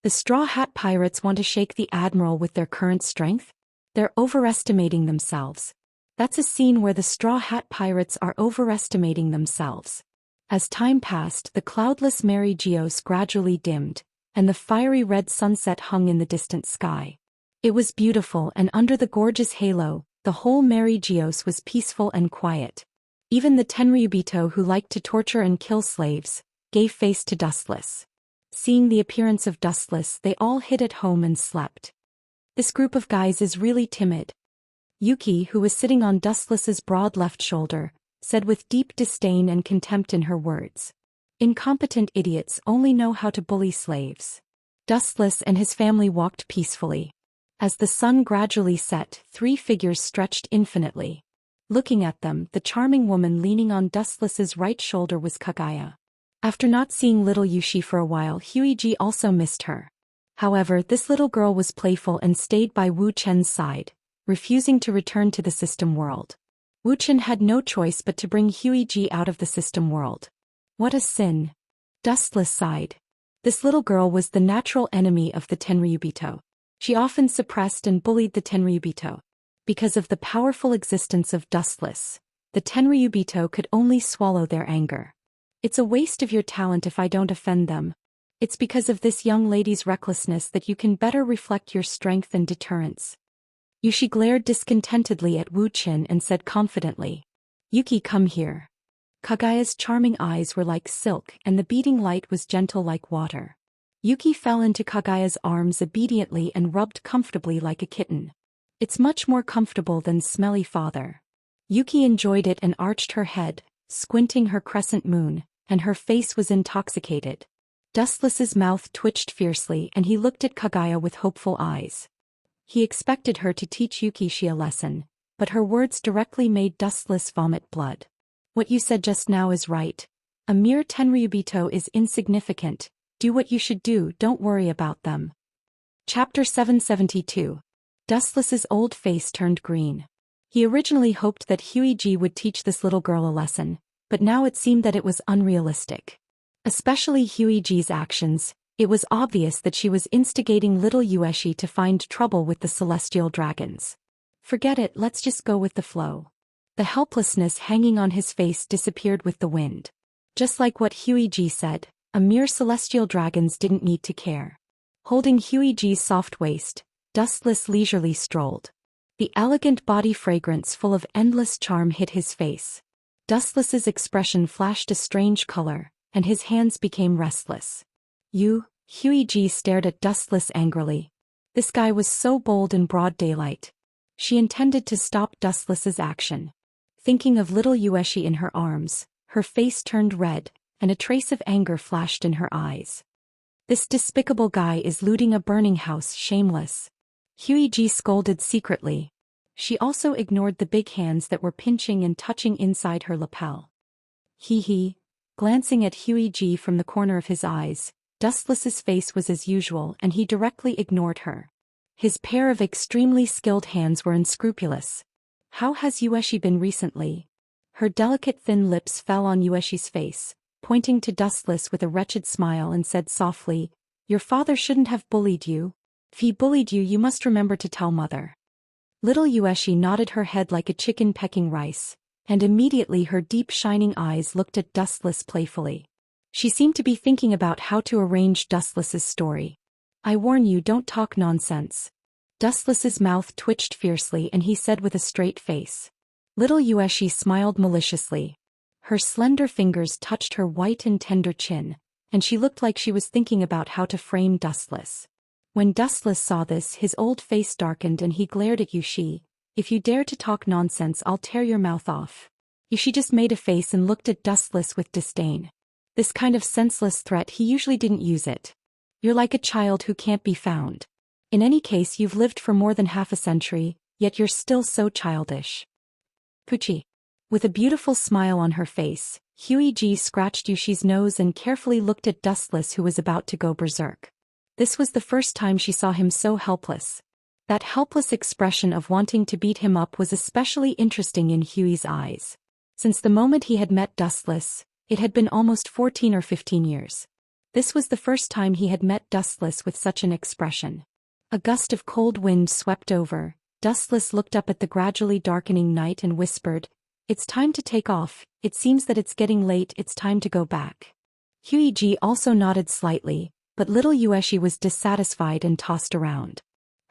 The Straw Hat Pirates want to shake the admiral with their current strength? They're overestimating themselves. That's a scene where the Straw Hat Pirates are overestimating themselves. As time passed, the cloudless Mary Geos gradually dimmed, and the fiery red sunset hung in the distant sky. It was beautiful, and under the gorgeous halo, the whole Mary Geos was peaceful and quiet. Even the Tenryubito, who liked to torture and kill slaves, gave face to Dustless. Seeing the appearance of Dustless, they all hid at home and slept. This group of guys is really timid. Yuki, who was sitting on Dustless's broad left shoulder, said with deep disdain and contempt in her words. Incompetent idiots only know how to bully slaves. Dustless and his family walked peacefully. As the sun gradually set, three figures stretched infinitely. Looking at them, the charming woman leaning on Dustless's right shoulder was Kagaya. After not seeing little Yushi for a while, Huiji also missed her. However, this little girl was playful and stayed by Wu Chen's side, refusing to return to the system world. Wu Chen had no choice but to bring Huiji out of the system world. What a sin. Dustless sighed. This little girl was the natural enemy of the Tenryubito. She often suppressed and bullied the Tenryubito. Because of the powerful existence of Dustless, the Tenryubito could only swallow their anger. It's a waste of your talent if I don't offend them. It's because of this young lady's recklessness that you can better reflect your strength and deterrence. Yushi glared discontentedly at Wu Chen and said confidently, Yuki, come here. Kagaya's charming eyes were like silk and the beating light was gentle like water. Yuki fell into Kagaya's arms obediently and rubbed comfortably like a kitten. It's much more comfortable than smelly father. Yuki enjoyed it and arched her head, squinting her crescent moon, and her face was intoxicated. Dustless's mouth twitched fiercely and he looked at Kagaya with hopeful eyes. He expected her to teach Yuki a lesson, but her words directly made Dustless vomit blood. What you said just now is right. A mere Tenryubito is insignificant. Do what you should do, don't worry about them. Chapter 772. Dustless's old face turned green. He originally hoped that Huiji would teach this little girl a lesson, but now it seemed that it was unrealistic. Especially Huiji's actions, it was obvious that she was instigating little Ueshi to find trouble with the celestial dragons. Forget it, let's just go with the flow. The helplessness hanging on his face disappeared with the wind. Just like what Huiji said, a mere celestial dragons didn't need to care. Holding Huiji's soft waist, Dustless leisurely strolled. The elegant body fragrance full of endless charm hit his face. Dustless's expression flashed a strange color, and his hands became restless. Huiji stared at Dustless angrily. This guy was so bold in broad daylight. She intended to stop Dustless's action. Thinking of little Ueshi in her arms, her face turned red, and a trace of anger flashed in her eyes. This despicable guy is looting a burning house, shameless. Huiji scolded secretly. She also ignored the big hands that were pinching and touching inside her lapel. Glancing at Huiji from the corner of his eyes, Dustless's face was as usual and he directly ignored her. His pair of extremely skilled hands were unscrupulous. How has Ueshi been recently? Her delicate thin lips fell on Ueshi's face, pointing to Dustless with a wretched smile and said softly, Your father shouldn't have bullied you. If he bullied you, you must remember to tell mother. Little Ueshi nodded her head like a chicken pecking rice, and immediately her deep shining eyes looked at Dustless playfully. She seemed to be thinking about how to arrange Dustless's story. I warn you, don't talk nonsense. Dustless's mouth twitched fiercely and he said with a straight face. Little Yueshi smiled maliciously. Her slender fingers touched her white and tender chin, and she looked like she was thinking about how to frame Dustless. When Dustless saw this, his old face darkened and he glared at Yushi. If you dare to talk nonsense, I'll tear your mouth off. Yushi just made a face and looked at Dustless with disdain. This kind of senseless threat, he usually didn't use it. You're like a child who can't be found. In any case, you've lived for more than half a century, yet you're still so childish. Puchi. With a beautiful smile on her face, Huiji scratched Yushi's nose and carefully looked at Dustless, who was about to go berserk. This was the first time she saw him so helpless. That helpless expression of wanting to beat him up was especially interesting in Hui's eyes. Since the moment he had met Dustless, it had been almost 14 or 15 years. This was the first time he had met Dustless with such an expression. A gust of cold wind swept over. Dustless looked up at the gradually darkening night and whispered, "It's time to take off, it seems that it's getting late, it's time to go back." Huiji also nodded slightly, but little Yueshi was dissatisfied and tossed around.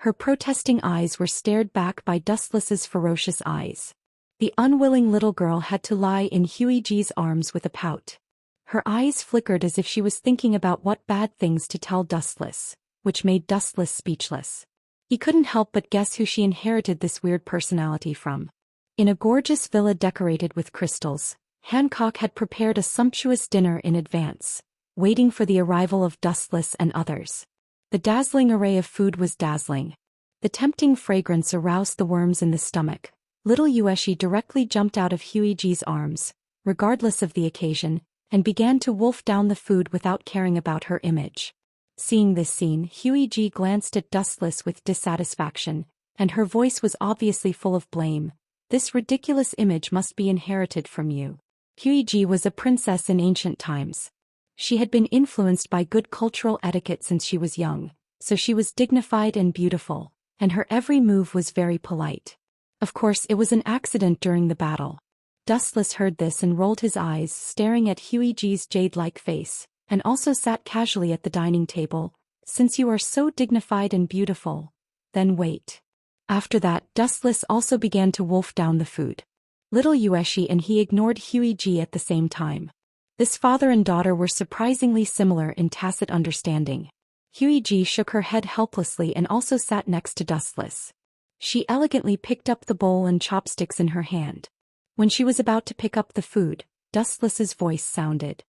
Her protesting eyes were stared back by Dustless's ferocious eyes. The unwilling little girl had to lie in Huiji's arms with a pout. Her eyes flickered as if she was thinking about what bad things to tell Dustless, which made Dustless speechless. He couldn't help but guess who she inherited this weird personality from. In a gorgeous villa decorated with crystals, Hancock had prepared a sumptuous dinner in advance, waiting for the arrival of Dustless and others. The dazzling array of food was dazzling. The tempting fragrance aroused the worms in the stomach. Little Yueshi directly jumped out of Huiji's arms, regardless of the occasion, and began to wolf down the food without caring about her image. Seeing this scene, Huiji glanced at Dustless with dissatisfaction, and her voice was obviously full of blame. "This ridiculous image must be inherited from you." Huiji was a princess in ancient times. She had been influenced by good cultural etiquette since she was young, so she was dignified and beautiful, and her every move was very polite. Of course, it was an accident during the battle. Dustless heard this and rolled his eyes, staring at Huiji's jade-like face, and also sat casually at the dining table. "Since you are so dignified and beautiful, then wait." After that, Dustless also began to wolf down the food. Little Yueshi and he ignored Huiji at the same time. This father and daughter were surprisingly similar in tacit understanding. Huiji shook her head helplessly and also sat next to Dustless. She elegantly picked up the bowl and chopsticks in her hand. When she was about to pick up the food, Dustless's voice sounded.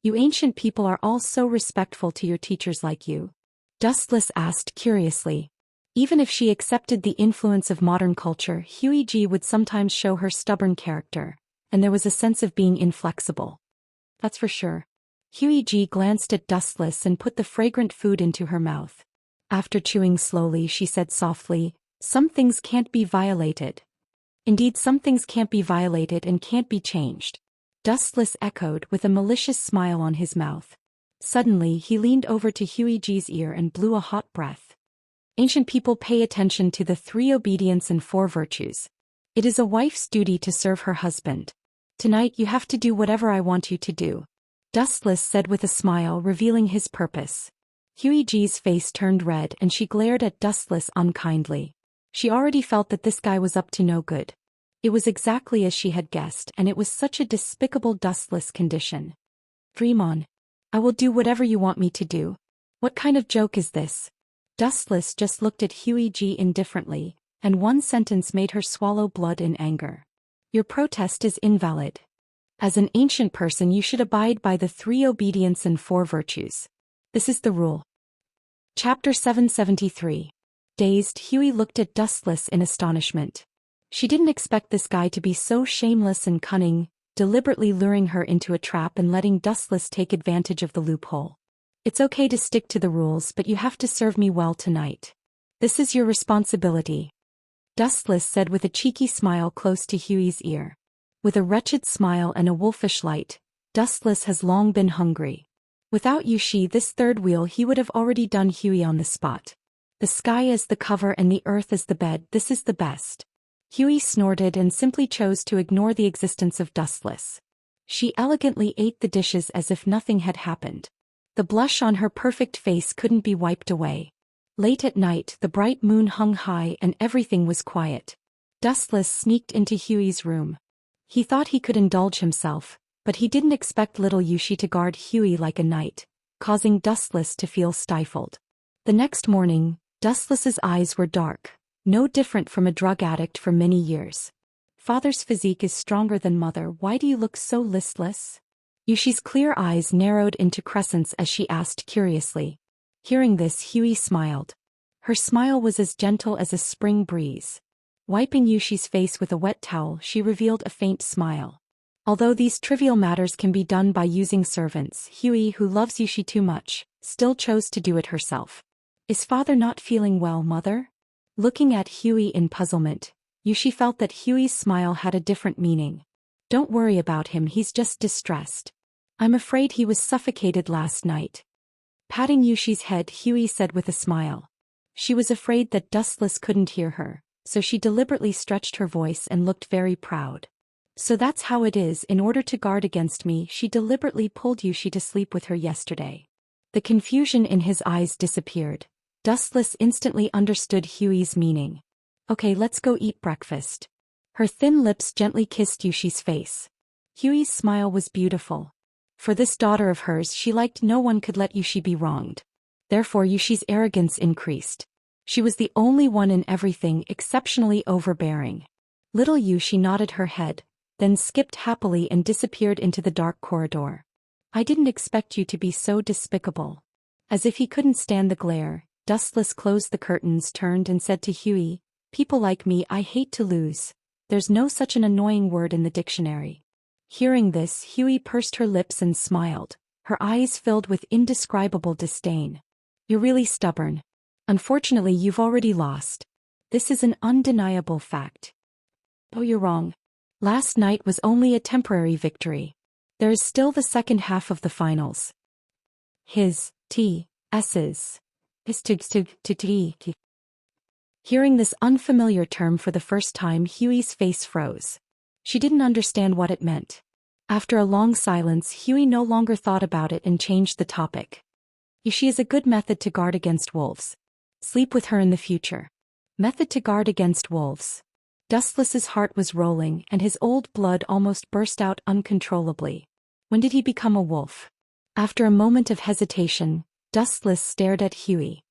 "You ancient people are all so respectful to your teachers like you?" Dustless asked curiously. Even if she accepted the influence of modern culture, Huiji would sometimes show her stubborn character, and there was a sense of being inflexible. That's for sure. Huiji glanced at Dustless and put the fragrant food into her mouth. After chewing slowly, she said softly, "Some things can't be violated." Indeed, some things can't be violated and can't be changed. Dustless echoed with a malicious smile on his mouth. Suddenly, he leaned over to Huiji's ear and blew a hot breath. Ancient people pay attention to the 3 obedience and 4 virtues. It is a wife's duty to serve her husband. Tonight you have to do whatever I want you to do. Dustless said with a smile, revealing his purpose. Huiji's face turned red and she glared at Dustless unkindly. She already felt that this guy was up to no good. It was exactly as she had guessed, and it was such a despicable Dustless condition. "Dream on. I will do whatever you want me to do." What kind of joke is this? Dustless just looked at Huiji indifferently, and one sentence made her swallow blood in anger. "Your protest is invalid. As an ancient person you should abide by the 3 obedience and 4 virtues. This is the rule." Chapter 773. Dazed, Huey looked at Dustless in astonishment. She didn't expect this guy to be so shameless and cunning, deliberately luring her into a trap and letting Dustless take advantage of the loophole. "It's okay to stick to the rules, but you have to serve me well tonight. This is your responsibility," Dustless said with a cheeky smile close to Huey's ear. With a wretched smile and a wolfish light, Dustless has long been hungry. Without Yushi, this third wheel, he would have already done Huey on the spot. The sky as the cover and the earth as the bed, this is the best. Huey snorted and simply chose to ignore the existence of Dustless. She elegantly ate the dishes as if nothing had happened. The blush on her perfect face couldn't be wiped away. Late at night, the bright moon hung high and everything was quiet. Dustless sneaked into Huey's room. He thought he could indulge himself, but he didn't expect little Yushi to guard Huey like a knight, causing Dustless to feel stifled. The next morning, Dustless's eyes were dark, no different from a drug addict for many years. Father's physique is stronger than mother. Why do you look so listless? Yushi's clear eyes narrowed into crescents as she asked curiously. Hearing this, Huey smiled. Her smile was as gentle as a spring breeze. Wiping Yushi's face with a wet towel, she revealed a faint smile. Although these trivial matters can be done by using servants, Huey, who loves Yushi too much, still chose to do it herself. Is father not feeling well, mother? Looking at Huey in puzzlement, Yushi felt that Huey's smile had a different meaning. Don't worry about him, he's just distressed. I'm afraid he was suffocated last night. Patting Yushi's head, Huey said with a smile. She was afraid that Dustless couldn't hear her, so she deliberately stretched her voice and looked very proud. So that's how it is. In order to guard against me, she deliberately pulled Yushi to sleep with her yesterday. The confusion in his eyes disappeared. Dustless instantly understood Huey's meaning. Okay, let's go eat breakfast. Her thin lips gently kissed Yushi's face. Huey's smile was beautiful. For this daughter of hers, she liked no one could let Yushi be wronged. Therefore Yushi's arrogance increased. She was the only one in everything exceptionally overbearing. Little Yushi nodded her head, then skipped happily and disappeared into the dark corridor. I didn't expect you to be so despicable. As if he couldn't stand the glare, Dustless closed the curtains, turned and said to Huey, people like me I hate to lose. There's no such an annoying word in the dictionary. Hearing this, Huey pursed her lips and smiled, her eyes filled with indescribable disdain. You're really stubborn. Unfortunately, you've already lost. This is an undeniable fact. Oh, you're wrong. Last night was only a temporary victory. There is still the second half of the finals. His T.S.'s is to. Hearing this unfamiliar term for the first time, Huey's face froze. She didn't understand what it meant. After a long silence, Huey no longer thought about it and changed the topic. Yushi is a good method to guard against wolves. Sleep with her in the future. Method to guard against wolves. Dustless's heart was rolling and his old blood almost burst out uncontrollably. When did he become a wolf? After a moment of hesitation, Dustless stared at Huey.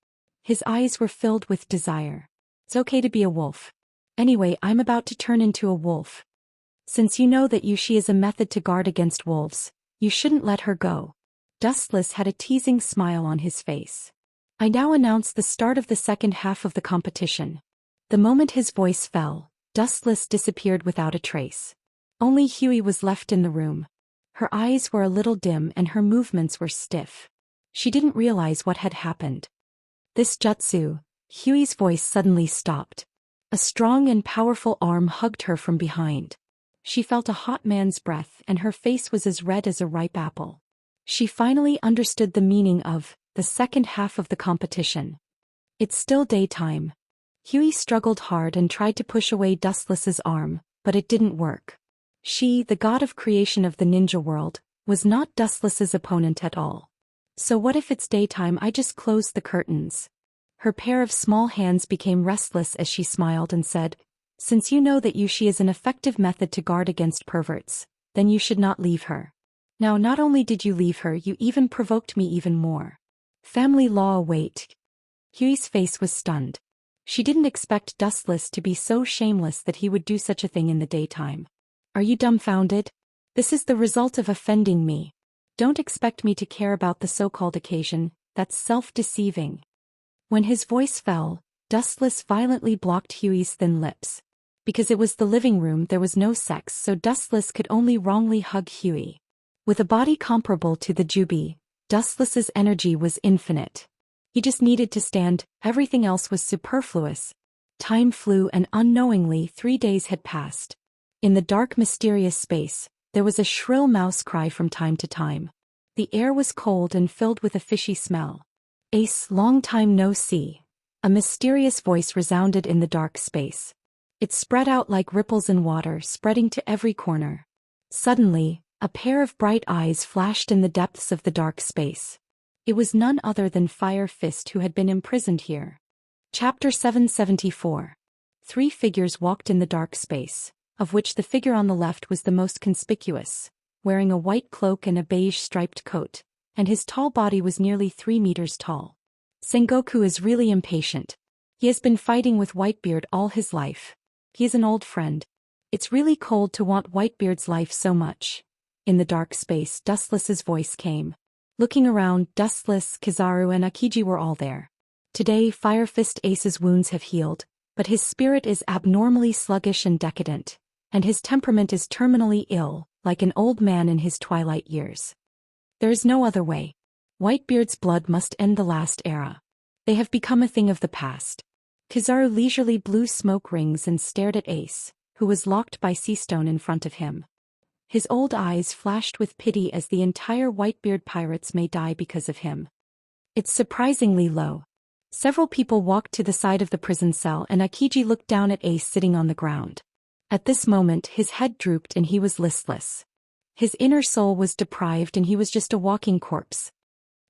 His eyes were filled with desire. It's okay to be a wolf. Anyway, I'm about to turn into a wolf. Since you know that Yushi is a method to guard against wolves, you shouldn't let her go. Dustless had a teasing smile on his face. I now announce the start of the second half of the competition. The moment his voice fell, Dustless disappeared without a trace. Only Huey was left in the room. Her eyes were a little dim and her movements were stiff. She didn't realize what had happened. This jutsu, Huey's voice suddenly stopped. A strong and powerful arm hugged her from behind. She felt a hot man's breath and her face was as red as a ripe apple. She finally understood the meaning of the second half of the competition. It's still daytime. Huey struggled hard and tried to push away Dustless's arm, but it didn't work. She, the god of creation of the ninja world, was not Dustless's opponent at all. So what if it's daytime? I just closed the curtains. Her pair of small hands became restless as she smiled and said, since you know that Yushi is an effective method to guard against perverts, then you should not leave her. Now not only did you leave her, you even provoked me even more. Family law await. Huey's face was stunned. She didn't expect Dustless to be so shameless that he would do such a thing in the daytime. Are you dumbfounded? This is the result of offending me. Don't expect me to care about the so-called occasion, that's self-deceiving. When his voice fell, Dustless violently blocked Huey's thin lips. Because it was the living room, there was no sex, so Dustless could only wrongly hug Huey. With a body comparable to the Jubi, Dustless's energy was infinite. He just needed to stand, everything else was superfluous. Time flew and unknowingly 3 days had passed. In the dark mysterious space, there was a shrill mouse cry from time to time. The air was cold and filled with a fishy smell. Ace, long time no see. A mysterious voice resounded in the dark space. It spread out like ripples in water, spreading to every corner. Suddenly, a pair of bright eyes flashed in the depths of the dark space. It was none other than Fire Fist who had been imprisoned here. Chapter 774. 3 figures walked in the dark space, of which the figure on the left was the most conspicuous, wearing a white cloak and a beige striped coat, and his tall body was nearly 3 meters tall. Sengoku is really impatient. He has been fighting with Whitebeard all his life. He is an old friend. It's really cold to want Whitebeard's life so much. In the dark space, Dustless's voice came. Looking around, Dustless, Kizaru and Akiji were all there. Today, Fire Fist Ace's wounds have healed, but his spirit is abnormally sluggish and decadent, and his temperament is terminally ill, like an old man in his twilight years. There is no other way. Whitebeard's blood must end the last era. They have become a thing of the past. Kizaru leisurely blew smoke rings and stared at Ace, who was locked by Seastone in front of him. His old eyes flashed with pity as the entire Whitebeard pirates may die because of him. It's surprisingly low. Several people walked to the side of the prison cell and Akiji looked down at Ace sitting on the ground. At this moment his head drooped and he was listless. His inner soul was deprived and he was just a walking corpse.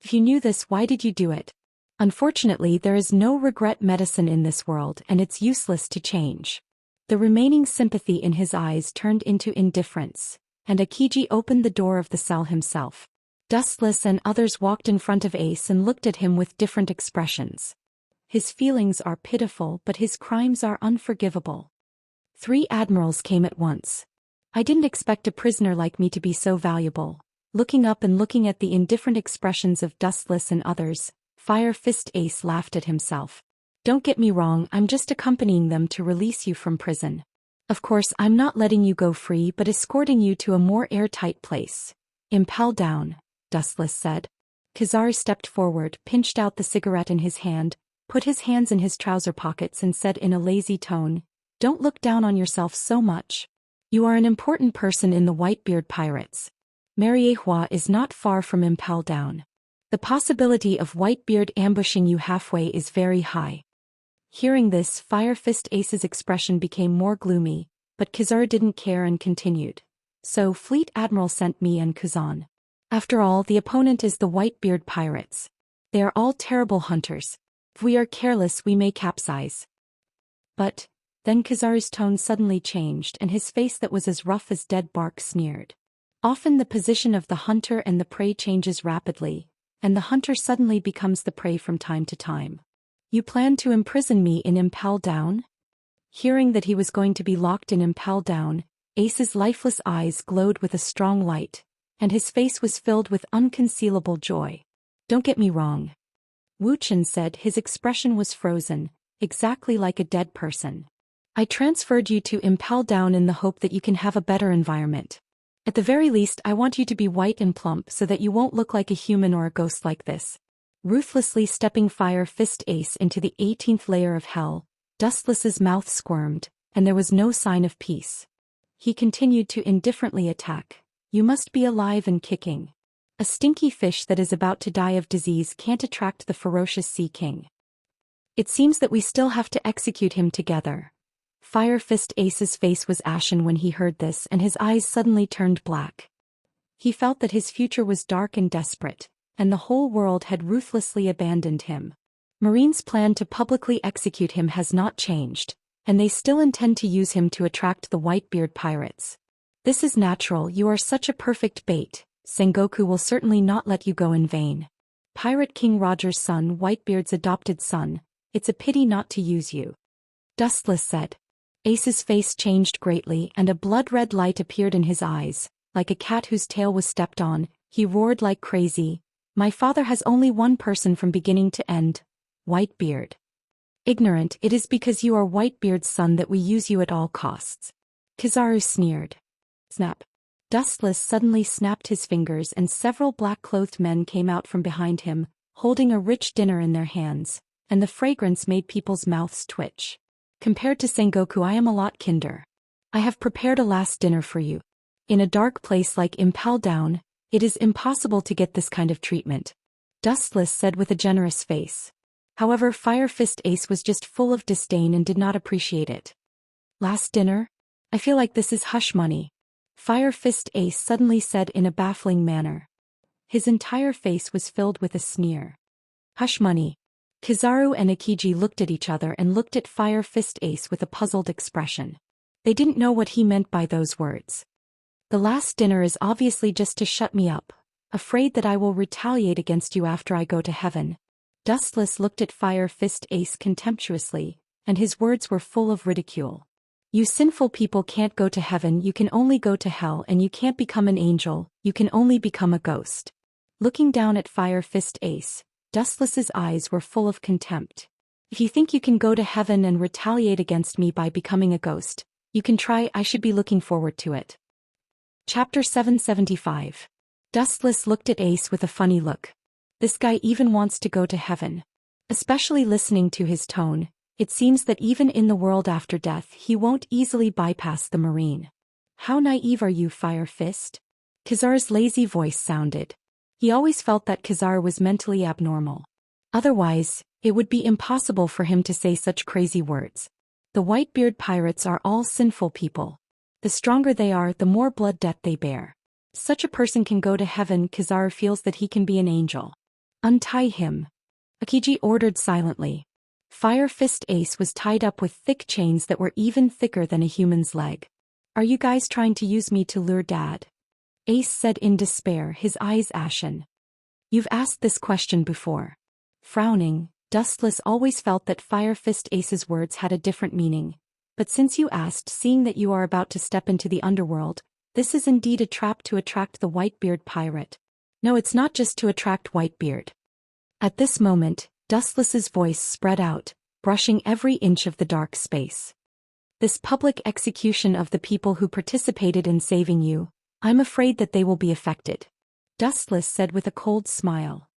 If you knew this, why did you do it? Unfortunately, there is no regret medicine in this world and it's useless to change. The remaining sympathy in his eyes turned into indifference, and Akiji opened the door of the cell himself. Dustless and others walked in front of Ace and looked at him with different expressions. His feelings are pitiful but his crimes are unforgivable. 3 admirals came at once. I didn't expect a prisoner like me to be so valuable. Looking up and looking at the indifferent expressions of Dustless and others, Fire Fist Ace laughed at himself. Don't get me wrong, I'm just accompanying them to release you from prison. Of course, I'm not letting you go free but escorting you to a more airtight place. Impel down, Dustless said. Kizaru stepped forward, pinched out the cigarette in his hand, put his hands in his trouser pockets and said in a lazy tone, "Don't look down on yourself so much. You are an important person in the Whitebeard pirates. Mariehua is not far from Impel down. The possibility of Whitebeard ambushing you halfway is very high." Hearing this, Fire Fist Ace's expression became more gloomy, but Kizaru didn't care and continued. So Fleet Admiral sent me and Kazan. After all, the opponent is the Whitebeard pirates. They are all terrible hunters. If we are careless we may capsize. But, then Kizaru's tone suddenly changed and his face that was as rough as dead bark sneered. Often the position of the hunter and the prey changes rapidly, and the hunter suddenly becomes the prey from time to time. You plan to imprison me in Impel Down? Hearing that he was going to be locked in Impel Down, Ace's lifeless eyes glowed with a strong light, and his face was filled with unconcealable joy. Don't get me wrong. Wuxian said, his expression was frozen, exactly like a dead person. I transferred you to Impel Down in the hope that you can have a better environment. At the very least, I want you to be white and plump so that you won't look like a human or a ghost like this. Ruthlessly stepping Fire Fist Ace into the 18th layer of hell, Dustless's mouth squirmed, and there was no sign of peace. He continued to indifferently attack. You must be alive and kicking. A stinky fish that is about to die of disease can't attract the ferocious Sea King. It seems that we still have to execute him together. Fire Fist Ace's face was ashen when he heard this and his eyes suddenly turned black. He felt that his future was dark and desperate, and the whole world had ruthlessly abandoned him. Marine's plan to publicly execute him has not changed, and they still intend to use him to attract the Whitebeard pirates. This is natural, you are such a perfect bait. Sengoku will certainly not let you go in vain. Pirate King Roger's son, Whitebeard's adopted son, it's a pity not to use you. Dustless said. Ace's face changed greatly and a blood-red light appeared in his eyes. Like a cat whose tail was stepped on, he roared like crazy. My father has only one person from beginning to end. Whitebeard. Ignorant, it is because you are Whitebeard's son that we use you at all costs. Kizaru sneered. Snap. Dustless suddenly snapped his fingers and several black-clothed men came out from behind him, holding a rich dinner in their hands, and the fragrance made people's mouths twitch. Compared to Sengoku, I am a lot kinder. I have prepared a last dinner for you. In a dark place like Impel Down, it is impossible to get this kind of treatment. Dustless said with a generous face. However, Fire Fist Ace was just full of disdain and did not appreciate it. Last dinner? I feel like this is hush money. Fire Fist Ace suddenly said in a baffling manner. His entire face was filled with a sneer. Hush money. Kizaru and Akiji looked at each other and looked at Fire Fist Ace with a puzzled expression. They didn't know what he meant by those words. The last dinner is obviously just to shut me up, afraid that I will retaliate against you after I go to heaven. Dustless looked at Fire Fist Ace contemptuously, and his words were full of ridicule. You sinful people can't go to heaven, you can only go to hell, and you can't become an angel, you can only become a ghost. Looking down at Fire Fist Ace, Dustless's eyes were full of contempt. If you think you can go to heaven and retaliate against me by becoming a ghost, you can try. I should be looking forward to it. Chapter 775. Dustless looked at Ace with a funny look. This guy even wants to go to heaven. Especially listening to his tone, it seems that even in the world after death he won't easily bypass the marine. How naive are you, Fire Fist? Kizaru's lazy voice sounded. He always felt that Kizaru was mentally abnormal. Otherwise, it would be impossible for him to say such crazy words. The Whitebeard pirates are all sinful people. The stronger they are, the more blood debt they bear. Such a person can go to heaven. Kizaru feels that he can be an angel. Untie him. Akiji ordered silently. Fire Fist Ace was tied up with thick chains that were even thicker than a human's leg. Are you guys trying to use me to lure Dad? Ace said in despair, his eyes ashen. You've asked this question before. Frowning, Dustless always felt that Fire Fist Ace's words had a different meaning. But since you asked, seeing that you are about to step into the underworld, this is indeed a trap to attract the Whitebeard pirate. No, it's not just to attract Whitebeard. At this moment, Dustless's voice spread out, brushing every inch of the dark space. This public execution of the people who participated in saving you, I'm afraid that they will be affected. Dustless said with a cold smile.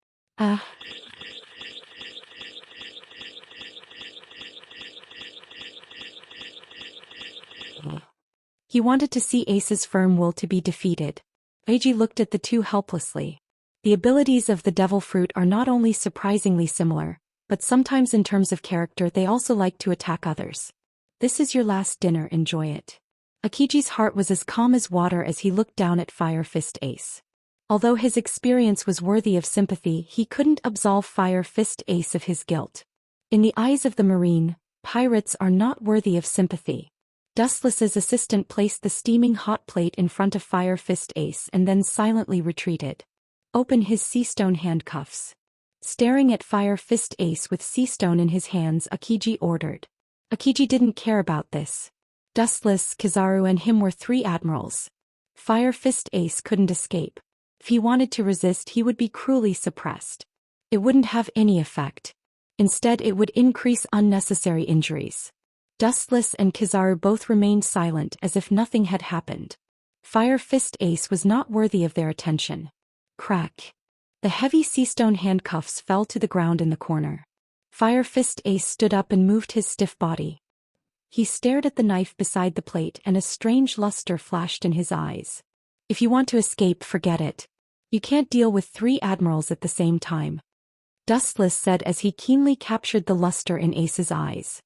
He wanted to see Ace's firm will to be defeated. Eiji looked at the two helplessly. The abilities of the devil fruit are not only surprisingly similar, but sometimes in terms of character they also like to attack others. This is your last dinner, enjoy it. Akiji's heart was as calm as water as he looked down at Fire Fist Ace. Although his experience was worthy of sympathy, he couldn't absolve Fire Fist Ace of his guilt. In the eyes of the marine, pirates are not worthy of sympathy. Dustless's assistant placed the steaming hot plate in front of Fire Fist Ace and then silently retreated. Open his seastone handcuffs. Staring at Fire Fist Ace with seastone in his hands, Akiji ordered. Akiji didn't care about this. Dustless, Kizaru and him were three admirals. Fire Fist Ace couldn't escape. If he wanted to resist, he would be cruelly suppressed. It wouldn't have any effect. Instead, it would increase unnecessary injuries. Dustless and Kizaru both remained silent as if nothing had happened. Fire Fist Ace was not worthy of their attention. Crack. The heavy seastone handcuffs fell to the ground in the corner. Fire Fist Ace stood up and moved his stiff body. He stared at the knife beside the plate and a strange luster flashed in his eyes. If you want to escape, forget it. You can't deal with three admirals at the same time. Dustless said as he keenly captured the luster in Ace's eyes.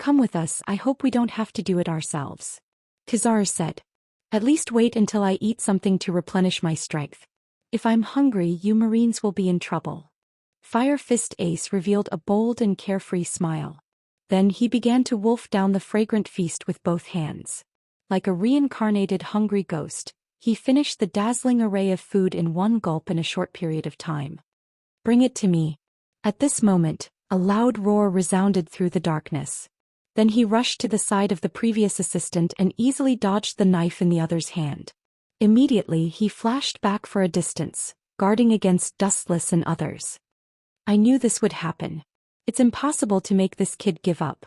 Come with us, I hope we don't have to do it ourselves. Kizaru said. At least wait until I eat something to replenish my strength. If I'm hungry, you Marines will be in trouble. Fire Fist Ace revealed a bold and carefree smile. Then he began to wolf down the fragrant feast with both hands. Like a reincarnated hungry ghost, he finished the dazzling array of food in one gulp in a short period of time. Bring it to me. At this moment, a loud roar resounded through the darkness. Then he rushed to the side of the previous assistant and easily dodged the knife in the other's hand. Immediately he flashed back for a distance, guarding against Dustless and others. I knew this would happen. It's impossible to make this kid give up.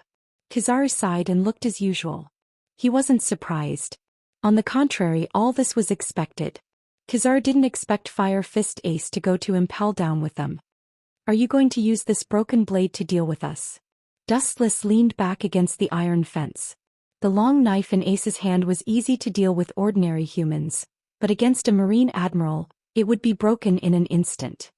Kizaru sighed and looked as usual. He wasn't surprised. On the contrary, all this was expected. Kizaru didn't expect Fire Fist Ace to go to impel down with them. Are you going to use this broken blade to deal with us? Dustless leaned back against the iron fence. The long knife in Ace's hand was easy to deal with ordinary humans, but against a marine admiral, it would be broken in an instant.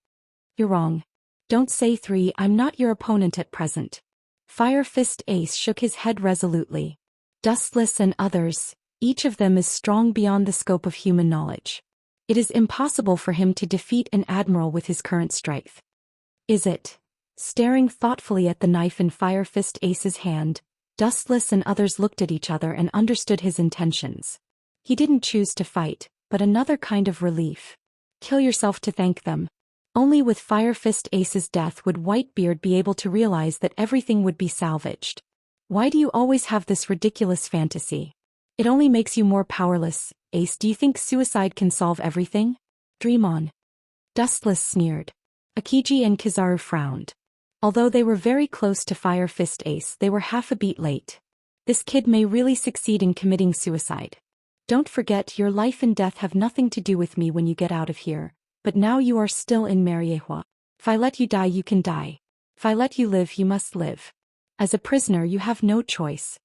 You're wrong. Don't say three, I'm not your opponent at present. Fire Fist Ace shook his head resolutely. Dustless and others, each of them is strong beyond the scope of human knowledge. It is impossible for him to defeat an admiral with his current strength. Is it? Staring thoughtfully at the knife in Fire Fist Ace's hand, Dustless and others looked at each other and understood his intentions. He didn't choose to fight, but another kind of relief. Kill yourself to thank them. Only with Fire Fist Ace's death would Whitebeard be able to realize that everything would be salvaged. Why do you always have this ridiculous fantasy? It only makes you more powerless. Ace, do you think suicide can solve everything? Dream on. Dustless sneered. Akiji and Kizaru frowned. Although they were very close to Fire Fist Ace, they were half a beat late. This kid may really succeed in committing suicide. Don't forget, your life and death have nothing to do with me when you get out of here, but now you are still in Mariehua. If I let you die, you can die. If I let you live, you must live. As a prisoner, you have no choice.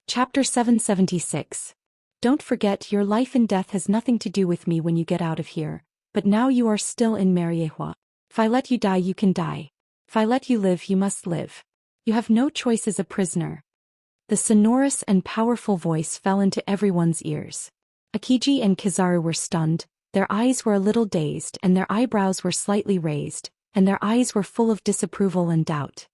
Chapter 776. Don't forget, your life and death has nothing to do with me when you get out of here, but now you are still in Mariehua. If I let you die, you can die. If I let you live, you must live. You have no choice as a prisoner. The sonorous and powerful voice fell into everyone's ears. Akiji and Kizaru were stunned, their eyes were a little dazed and their eyebrows were slightly raised, and their eyes were full of disapproval and doubt.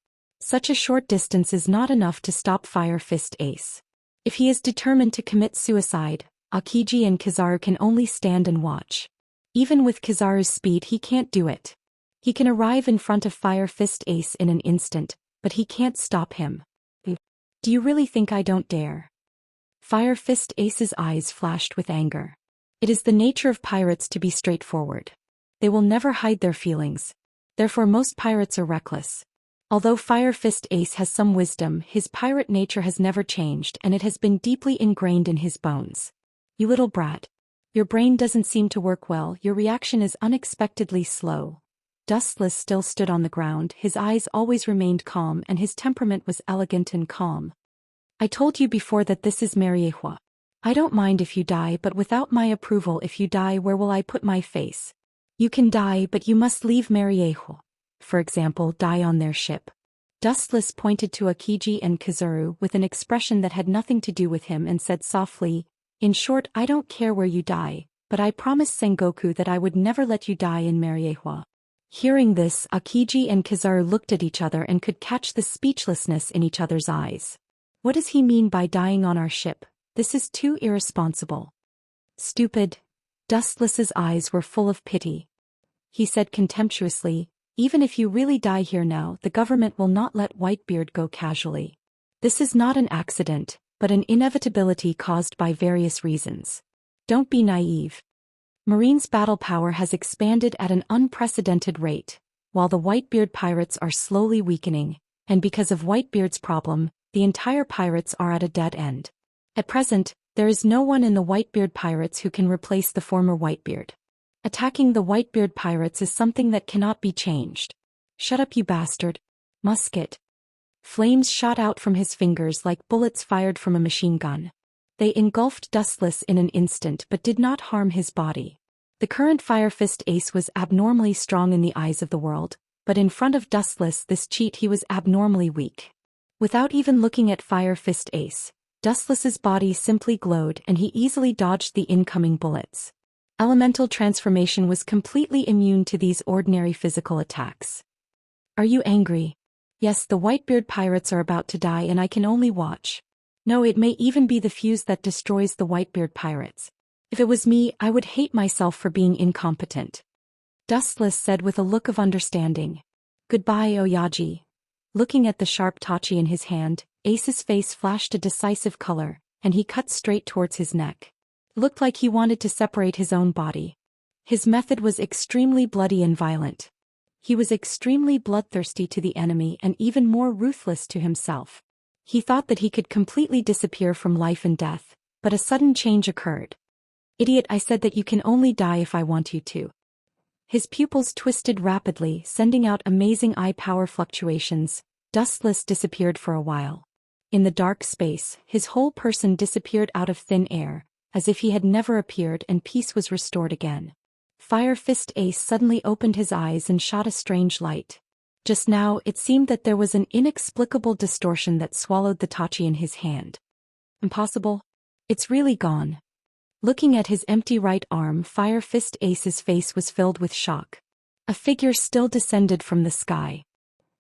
Such a short distance is not enough to stop Fire Fist Ace. If he is determined to commit suicide, Akiji and Kizaru can only stand and watch. Even with Kizaru's speed, he can't do it. He can arrive in front of Fire Fist Ace in an instant, but he can't stop him. Do you really think I don't dare? Fire Fist Ace's eyes flashed with anger. It is the nature of pirates to be straightforward. They will never hide their feelings. Therefore most pirates are reckless. Although Fire Fist Ace has some wisdom, his pirate nature has never changed and it has been deeply ingrained in his bones. You little brat. Your brain doesn't seem to work well, your reaction is unexpectedly slow. Dustless still stood on the ground, his eyes always remained calm and his temperament was elegant and calm. I told you before that this is Mariehua. I don't mind if you die, but without my approval, if you die, where will I put my face? You can die, but you must leave Mariehua. For example, die on their ship. Dustless pointed to Akiji and Kizaru with an expression that had nothing to do with him and said softly, in short, I don't care where you die, but I promised Sengoku that I would never let you die in Mariehua. Hearing this, Akiji and Kizaru looked at each other and could catch the speechlessness in each other's eyes. What does he mean by dying on our ship? This is too irresponsible. Stupid. Dustless's eyes were full of pity. He said contemptuously, even if you really die here now, the government will not let Whitebeard go casually. This is not an accident, but an inevitability caused by various reasons. Don't be naive. Marine's battle power has expanded at an unprecedented rate, while the Whitebeard pirates are slowly weakening, and because of Whitebeard's problem, the entire pirates are at a dead end. At present, there is no one in the Whitebeard pirates who can replace the former Whitebeard. Attacking the Whitebeard pirates is something that cannot be changed. Shut up, you bastard. Musket. Flames shot out from his fingers like bullets fired from a machine gun. They engulfed Dustless in an instant but did not harm his body. The current Fire Fist Ace was abnormally strong in the eyes of the world, but in front of Dustless, this cheat, he was abnormally weak. Without even looking at Fire Fist Ace, Dustless's body simply glowed and he easily dodged the incoming bullets. Elemental transformation was completely immune to these ordinary physical attacks. Are you angry? Yes, the Whitebeard pirates are about to die and I can only watch. No, it may even be the fuse that destroys the Whitebeard pirates. If it was me, I would hate myself for being incompetent. Dustless said with a look of understanding. Goodbye, Oyaji. Looking at the sharp tachi in his hand, Ace's face flashed a decisive color, and he cut straight towards his neck. It looked like he wanted to separate his own body. His method was extremely bloody and violent. He was extremely bloodthirsty to the enemy and even more ruthless to himself. He thought that he could completely disappear from life and death, but a sudden change occurred. Idiot, I said that you can only die if I want you to. His pupils twisted rapidly, sending out amazing eye power fluctuations. Dustless disappeared for a while. In the dark space, his whole person disappeared out of thin air, as if he had never appeared, and peace was restored again. Fire Fist Ace suddenly opened his eyes and shot a strange light. Just now, it seemed that there was an inexplicable distortion that swallowed the tachi in his hand. Impossible? It's really gone. Looking at his empty right arm, Fire Fist Ace's face was filled with shock. A figure still descended from the sky.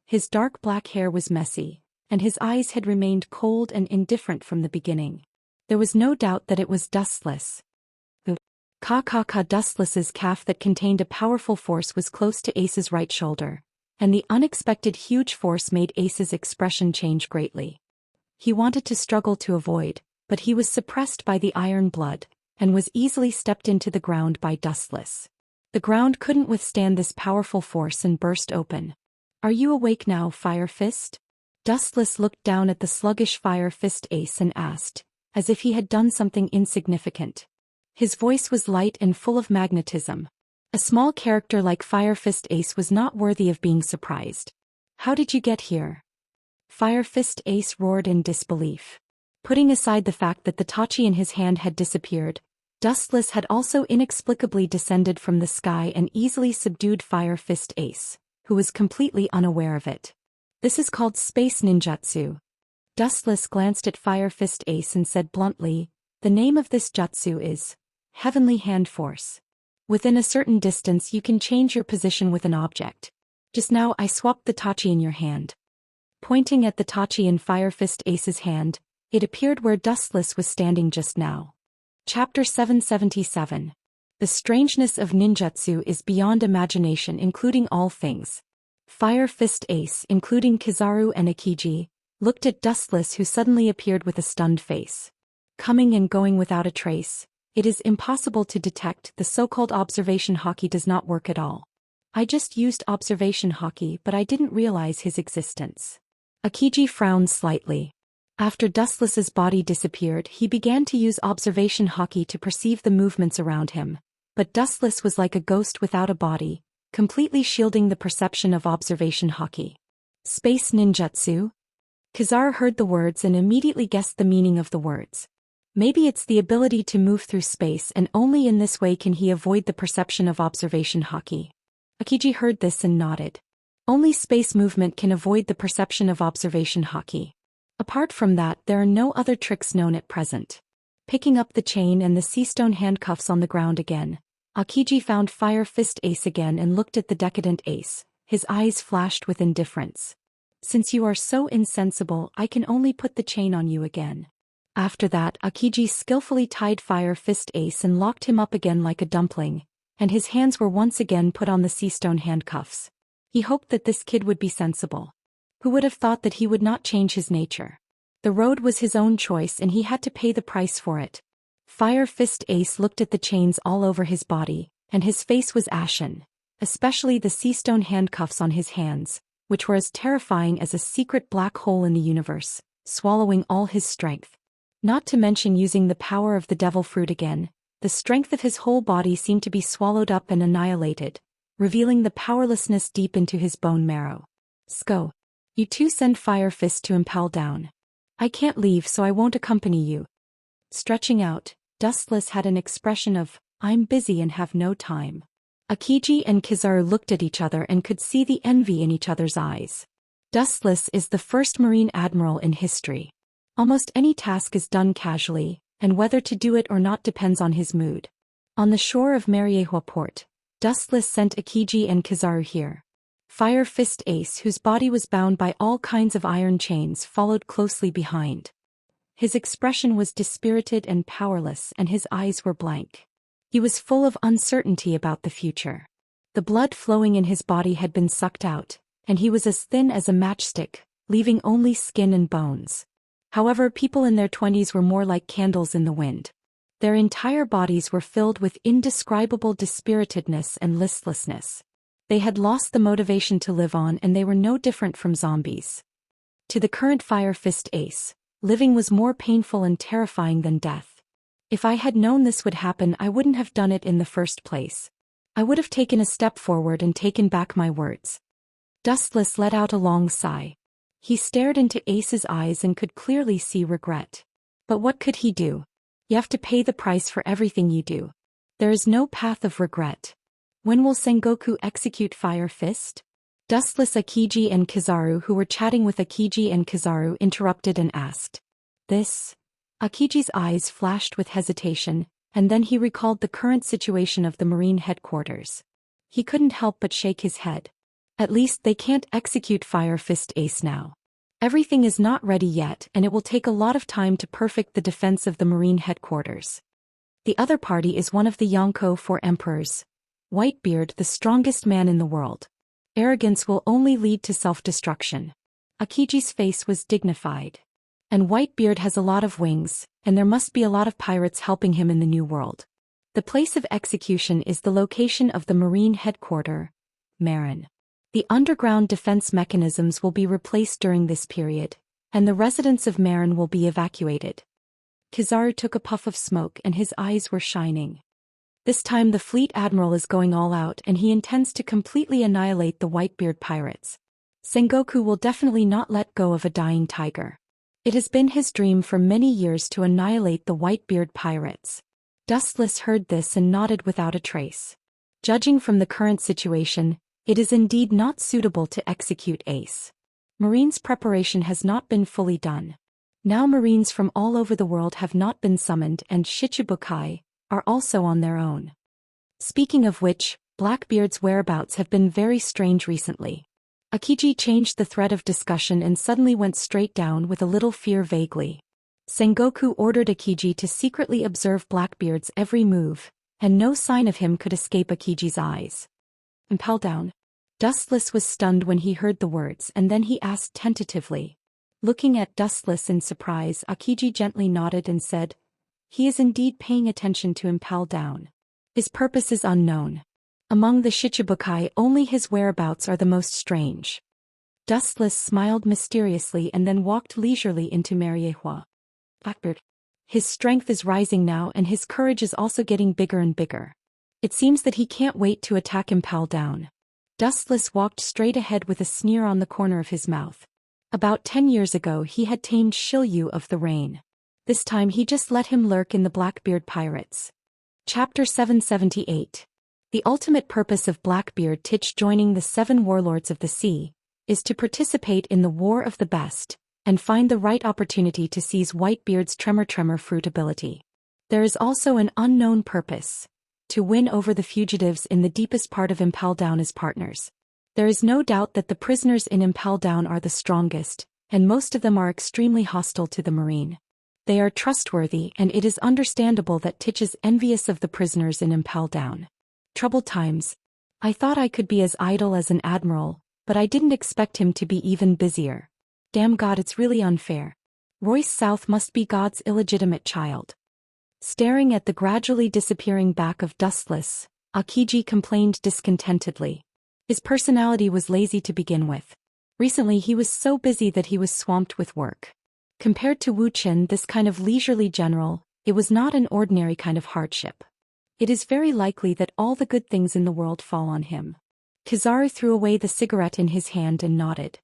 His dark black hair was messy, and his eyes had remained cold and indifferent from the beginning. There was no doubt that it was Dustless. The Dustless's calf that contained a powerful force was close to Ace's right shoulder, and the unexpected huge force made Ace's expression change greatly. He wanted to struggle to avoid, but he was suppressed by the iron blood, and was easily stepped into the ground by Dustless. The ground couldn't withstand this powerful force and burst open. Are you awake now, Fire Fist? Dustless looked down at the sluggish Fire Fist Ace and asked, as if he had done something insignificant. His voice was light and full of magnetism. A small character like Fire Fist Ace was not worthy of being surprised. How did you get here? Fire Fist Ace roared in disbelief. Putting aside the fact that the tachi in his hand had disappeared, Dustless had also inexplicably descended from the sky and easily subdued Fire Fist Ace, who was completely unaware of it. This is called space ninjutsu. Dustless glanced at Fire Fist Ace and said bluntly, the name of this jutsu is Heavenly Hand Force. Within a certain distance you can change your position with an object. Just now I swapped the tachi in your hand. Pointing at the tachi in Fire Fist Ace's hand, it appeared where Dustless was standing just now. Chapter 777. The strangeness of ninjutsu is beyond imagination, including all things. Fire Fist Ace, including Kizaru and Akiji, looked at Dustless, who suddenly appeared with a stunned face. Coming and going without a trace, it is impossible to detect. The so-called observation haki does not work at all. I just used observation haki, but I didn't realize his existence. Akiji frowned slightly. After Dustless's body disappeared, he began to use observation haki to perceive the movements around him, but Dustless was like a ghost without a body, completely shielding the perception of observation haki. Space ninjutsu? Kizaru heard the words and immediately guessed the meaning of the words. Maybe it's the ability to move through space, and only in this way can he avoid the perception of observation haki. Akiji heard this and nodded. Only space movement can avoid the perception of observation haki. Apart from that, there are no other tricks known at present. Picking up the chain and the sea-stone handcuffs on the ground again, Akiji found Fire Fist Ace again and looked at the decadent Ace. His eyes flashed with indifference. Since you are so insensible, I can only put the chain on you again. After that, Akiji skillfully tied Fire Fist Ace and locked him up again like a dumpling, and his hands were once again put on the sea-stone handcuffs. He hoped that this kid would be sensible. Who would have thought that he would not change his nature? The road was his own choice and he had to pay the price for it. Fire Fist Ace looked at the chains all over his body, and his face was ashen, especially the sea-stone handcuffs on his hands, which were as terrifying as a secret black hole in the universe, swallowing all his strength. Not to mention using the power of the devil fruit again, the strength of his whole body seemed to be swallowed up and annihilated, revealing the powerlessness deep into his bone marrow. Sko. You two send Fire Fist to impel down. I can't leave, so I won't accompany you. Stretching out, Dustless had an expression of, I'm busy and have no time. Akiji and Kizaru looked at each other and could see the envy in each other's eyes. Dustless is the first Marine Admiral in history. Almost any task is done casually, and whether to do it or not depends on his mood. On the shore of Mariehua Port, Dustless sent Akiji and Kizaru here. Fire Fist Ace, whose body was bound by all kinds of iron chains, followed closely behind. His expression was dispirited and powerless, and his eyes were blank. He was full of uncertainty about the future. The blood flowing in his body had been sucked out, and he was as thin as a matchstick, leaving only skin and bones. However, people in their 20s were more like candles in the wind. Their entire bodies were filled with indescribable dispiritedness and listlessness. They had lost the motivation to live on, and they were no different from zombies. To the current Fire Fist Ace, living was more painful and terrifying than death. If I had known this would happen, I wouldn't have done it in the first place. I would have taken a step forward and taken back my words. Dustless let out a long sigh. He stared into Ace's eyes and could clearly see regret. But what could he do? You have to pay the price for everything you do. There is no path of regret. When will Sengoku execute Fire Fist? Dustless Akiji and Kizaru, who were chatting with Akiji and Kizaru, interrupted and asked. This? Akiji's eyes flashed with hesitation, and then he recalled the current situation of the Marine headquarters. He couldn't help but shake his head. At least they can't execute Fire Fist Ace now. Everything is not ready yet, and it will take a lot of time to perfect the defense of the Marine headquarters. The other party is one of the Yonko 4 emperors. Whitebeard, the strongest man in the world. Arrogance will only lead to self-destruction. Akiji's face was dignified. And Whitebeard has a lot of wings, and there must be a lot of pirates helping him in the new world. The place of execution is the location of the Marine headquarters, Marin. The underground defense mechanisms will be replaced during this period, and the residents of Marin will be evacuated. Kizaru took a puff of smoke and his eyes were shining. This time the fleet admiral is going all out and he intends to completely annihilate the Whitebeard pirates. Sengoku will definitely not let go of a dying tiger. It has been his dream for many years to annihilate the Whitebeard pirates. Dustless heard this and nodded without a trace. Judging from the current situation, it is indeed not suitable to execute Ace. Marine's preparation has not been fully done. Now Marines from all over the world have not been summoned and Shichibukai are also on their own. Speaking of which, Blackbeard's whereabouts have been very strange recently. Akiji changed the thread of discussion and suddenly went straight down with a little fear vaguely. Sengoku ordered Akiji to secretly observe Blackbeard's every move, and no sign of him could escape Akiji's eyes. Impel down. Dustless was stunned when he heard the words and then he asked tentatively. Looking at Dustless in surprise, Akiji gently nodded and said, "He is indeed paying attention to impel down. His purpose is unknown. Among the Shichibukai only his whereabouts are the most strange." Dustless smiled mysteriously and then walked leisurely into Mariehua. Blackbeard. His strength is rising now and his courage is also getting bigger and bigger. It seems that he can't wait to attack impel down. Dustless walked straight ahead with a sneer on the corner of his mouth. About 10 years ago he had tamed Shilyu of the Rain. This time he just let him lurk in the Blackbeard pirates. Chapter 778. The ultimate purpose of Blackbeard Titch joining the 7 warlords of the sea is to participate in the War of the Best and find the right opportunity to seize Whitebeard's tremor fruit ability. There is also an unknown purpose: to win over the fugitives in the deepest part of Impel Down as partners. There is no doubt that the prisoners in Impel Down are the strongest, and most of them are extremely hostile to the Marine. They are trustworthy and it is understandable that Titch is envious of the prisoners in Impel Down. Troubled times. I thought I could be as idle as an admiral, but I didn't expect him to be even busier. Damn God, it's really unfair. Royce South must be God's illegitimate child. Staring at the gradually disappearing back of Dustless, Akiji complained discontentedly. His personality was lazy to begin with. Recently he was so busy that he was swamped with work. Compared to Wuxia, this kind of leisurely general, it was not an ordinary kind of hardship. It is very likely that all the good things in the world fall on him. Kizaru threw away the cigarette in his hand and nodded.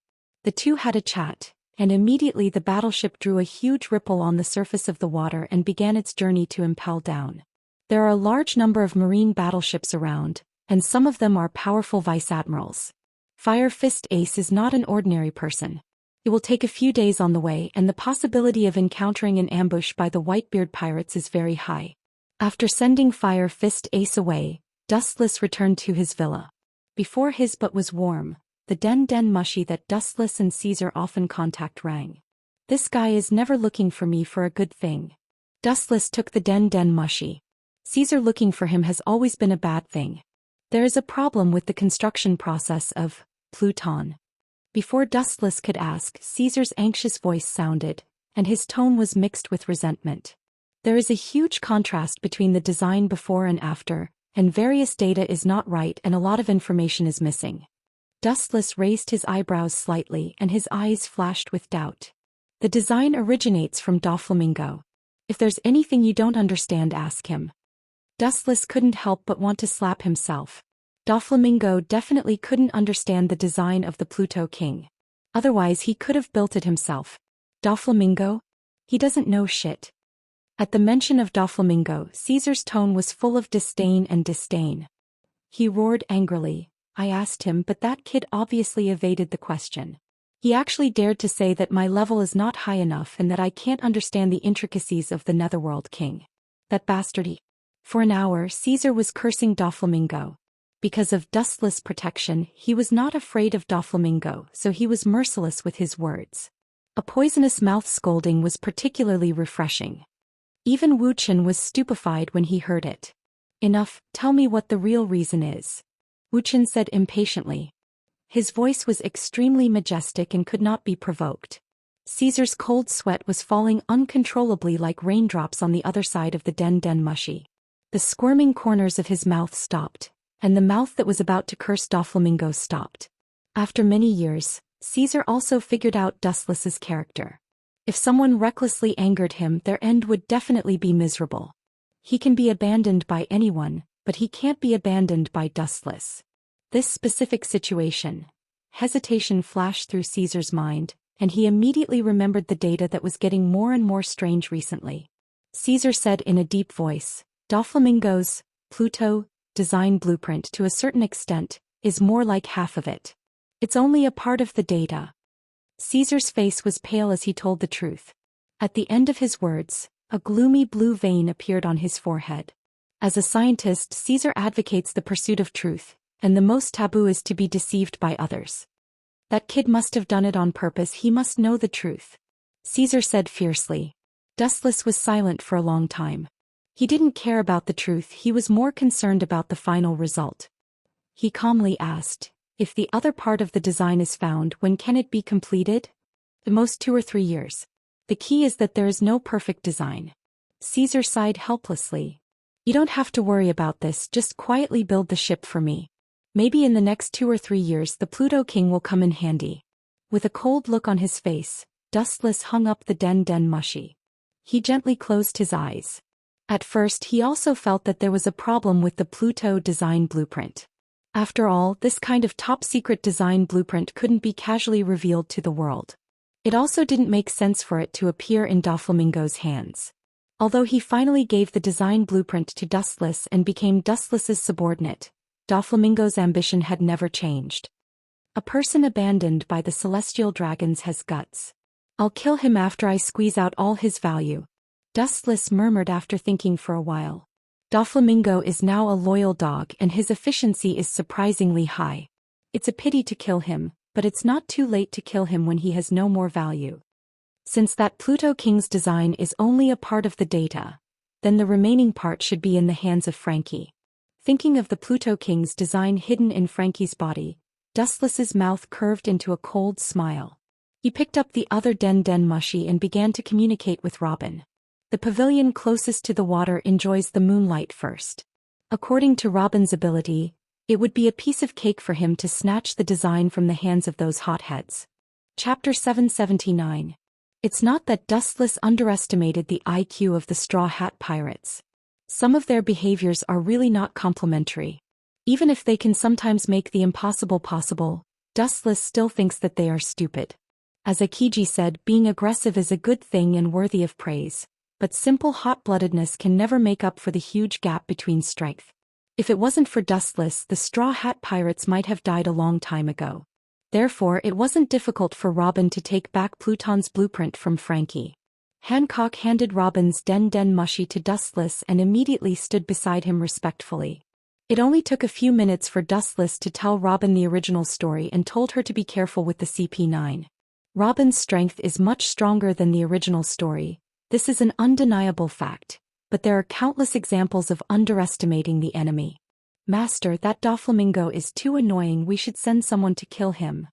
The two had a chat, and immediately the battleship drew a huge ripple on the surface of the water and began its journey to Impel Down. There are a large number of marine battleships around, and some of them are powerful vice-admirals. Fire Fist Ace is not an ordinary person. It will take a few days on the way and the possibility of encountering an ambush by the Whitebeard pirates is very high. After sending Fire Fist Ace away, Dustless returned to his villa. Before his butt was warm, the den mushy that Dustless and Caesar often contact rang. This guy is never looking for me for a good thing. Dustless took the den mushy. Caesar looking for him has always been a bad thing. There is a problem with the construction process of Pluton. Before Dustless could ask, Caesar's anxious voice sounded, and his tone was mixed with resentment. There is a huge contrast between the design before and after, and various data is not right and a lot of information is missing. Dustless raised his eyebrows slightly and his eyes flashed with doubt. The design originates from Doflamingo. If there's anything you don't understand, ask him. Dustless couldn't help but want to slap himself. Doflamingo definitely couldn't understand the design of the Pluto King. Otherwise he could have built it himself. Doflamingo? He doesn't know shit. At the mention of Doflamingo, Caesar's tone was full of disdain and disdain. He roared angrily. I asked him, but that kid obviously evaded the question. He actually dared to say that my level is not high enough and that I can't understand the intricacies of the Netherworld King. That bastardy. For an hour, Caesar was cursing Doflamingo. Because of Dustless protection, he was not afraid of Doflamingo, so he was merciless with his words. A poisonous mouth scolding was particularly refreshing. Even Wuxian was stupefied when he heard it. Enough, tell me what the real reason is. Wuxian said impatiently. His voice was extremely majestic and could not be provoked. Caesar's cold sweat was falling uncontrollably like raindrops on the other side of the den mushy. The squirming corners of his mouth stopped, and the mouth that was about to curse Doflamingo stopped. After many years, Caesar also figured out Dustless's character. If someone recklessly angered him, their end would definitely be miserable. He can be abandoned by anyone, but he can't be abandoned by Dustless. This specific situation. Hesitation flashed through Caesar's mind, and he immediately remembered the data that was getting more and more strange recently. Caesar said in a deep voice, Doflamingo's Pluto design blueprint to a certain extent is more like half of it. It's only a part of the data. Caesar's face was pale as he told the truth. At the end of his words, a gloomy blue vein appeared on his forehead. As a scientist, Caesar advocates the pursuit of truth, and the most taboo is to be deceived by others. That kid must have done it on purpose, he must know the truth. Caesar said fiercely. Dustless was silent for a long time. He didn't care about the truth, he was more concerned about the final result. He calmly asked, if the other part of the design is found, when can it be completed? The most 2 or 3 years. The key is that there is no perfect design. Caesar sighed helplessly. You don't have to worry about this, just quietly build the ship for me. Maybe in the next 2 or 3 years the Pluto King will come in handy. With a cold look on his face, Dustless hung up the den mushy. He gently closed his eyes. At first he also felt that there was a problem with the Pluto design blueprint. After all, this kind of top-secret design blueprint couldn't be casually revealed to the world. It also didn't make sense for it to appear in Doflamingo's hands. Although he finally gave the design blueprint to Dustless and became Dustless's subordinate, Doflamingo's ambition had never changed. A person abandoned by the celestial dragons has guts. I'll kill him after I squeeze out all his value. Dustless murmured after thinking for a while. Doflamingo is now a loyal dog and his efficiency is surprisingly high. It's a pity to kill him, but it's not too late to kill him when he has no more value. Since that Pluto King's design is only a part of the data, then the remaining part should be in the hands of Frankie. Thinking of the Pluto King's design hidden in Frankie's body, Dustless's mouth curved into a cold smile. He picked up the other den mushy and began to communicate with Robin. The pavilion closest to the water enjoys the moonlight first. According to Robin's ability, it would be a piece of cake for him to snatch the design from the hands of those hotheads. Chapter 779. It's not that Dustless underestimated the IQ of the Straw Hat Pirates. Some of their behaviors are really not complimentary. Even if they can sometimes make the impossible possible, Dustless still thinks that they are stupid. As Akiji said, being aggressive is a good thing and worthy of praise. But simple hot-bloodedness can never make up for the huge gap between strength. If it wasn't for Dustless, the Straw Hat Pirates might have died a long time ago. Therefore, it wasn't difficult for Robin to take back Pluton's blueprint from Frankie. Hancock handed Robin's den mushy to Dustless and immediately stood beside him respectfully. It only took a few minutes for Dustless to tell Robin the original story and told her to be careful with the CP9. Robin's strength is much stronger than the original story. This is an undeniable fact, but there are countless examples of underestimating the enemy. Master, that Doflamingo is too annoying, we should send someone to kill him.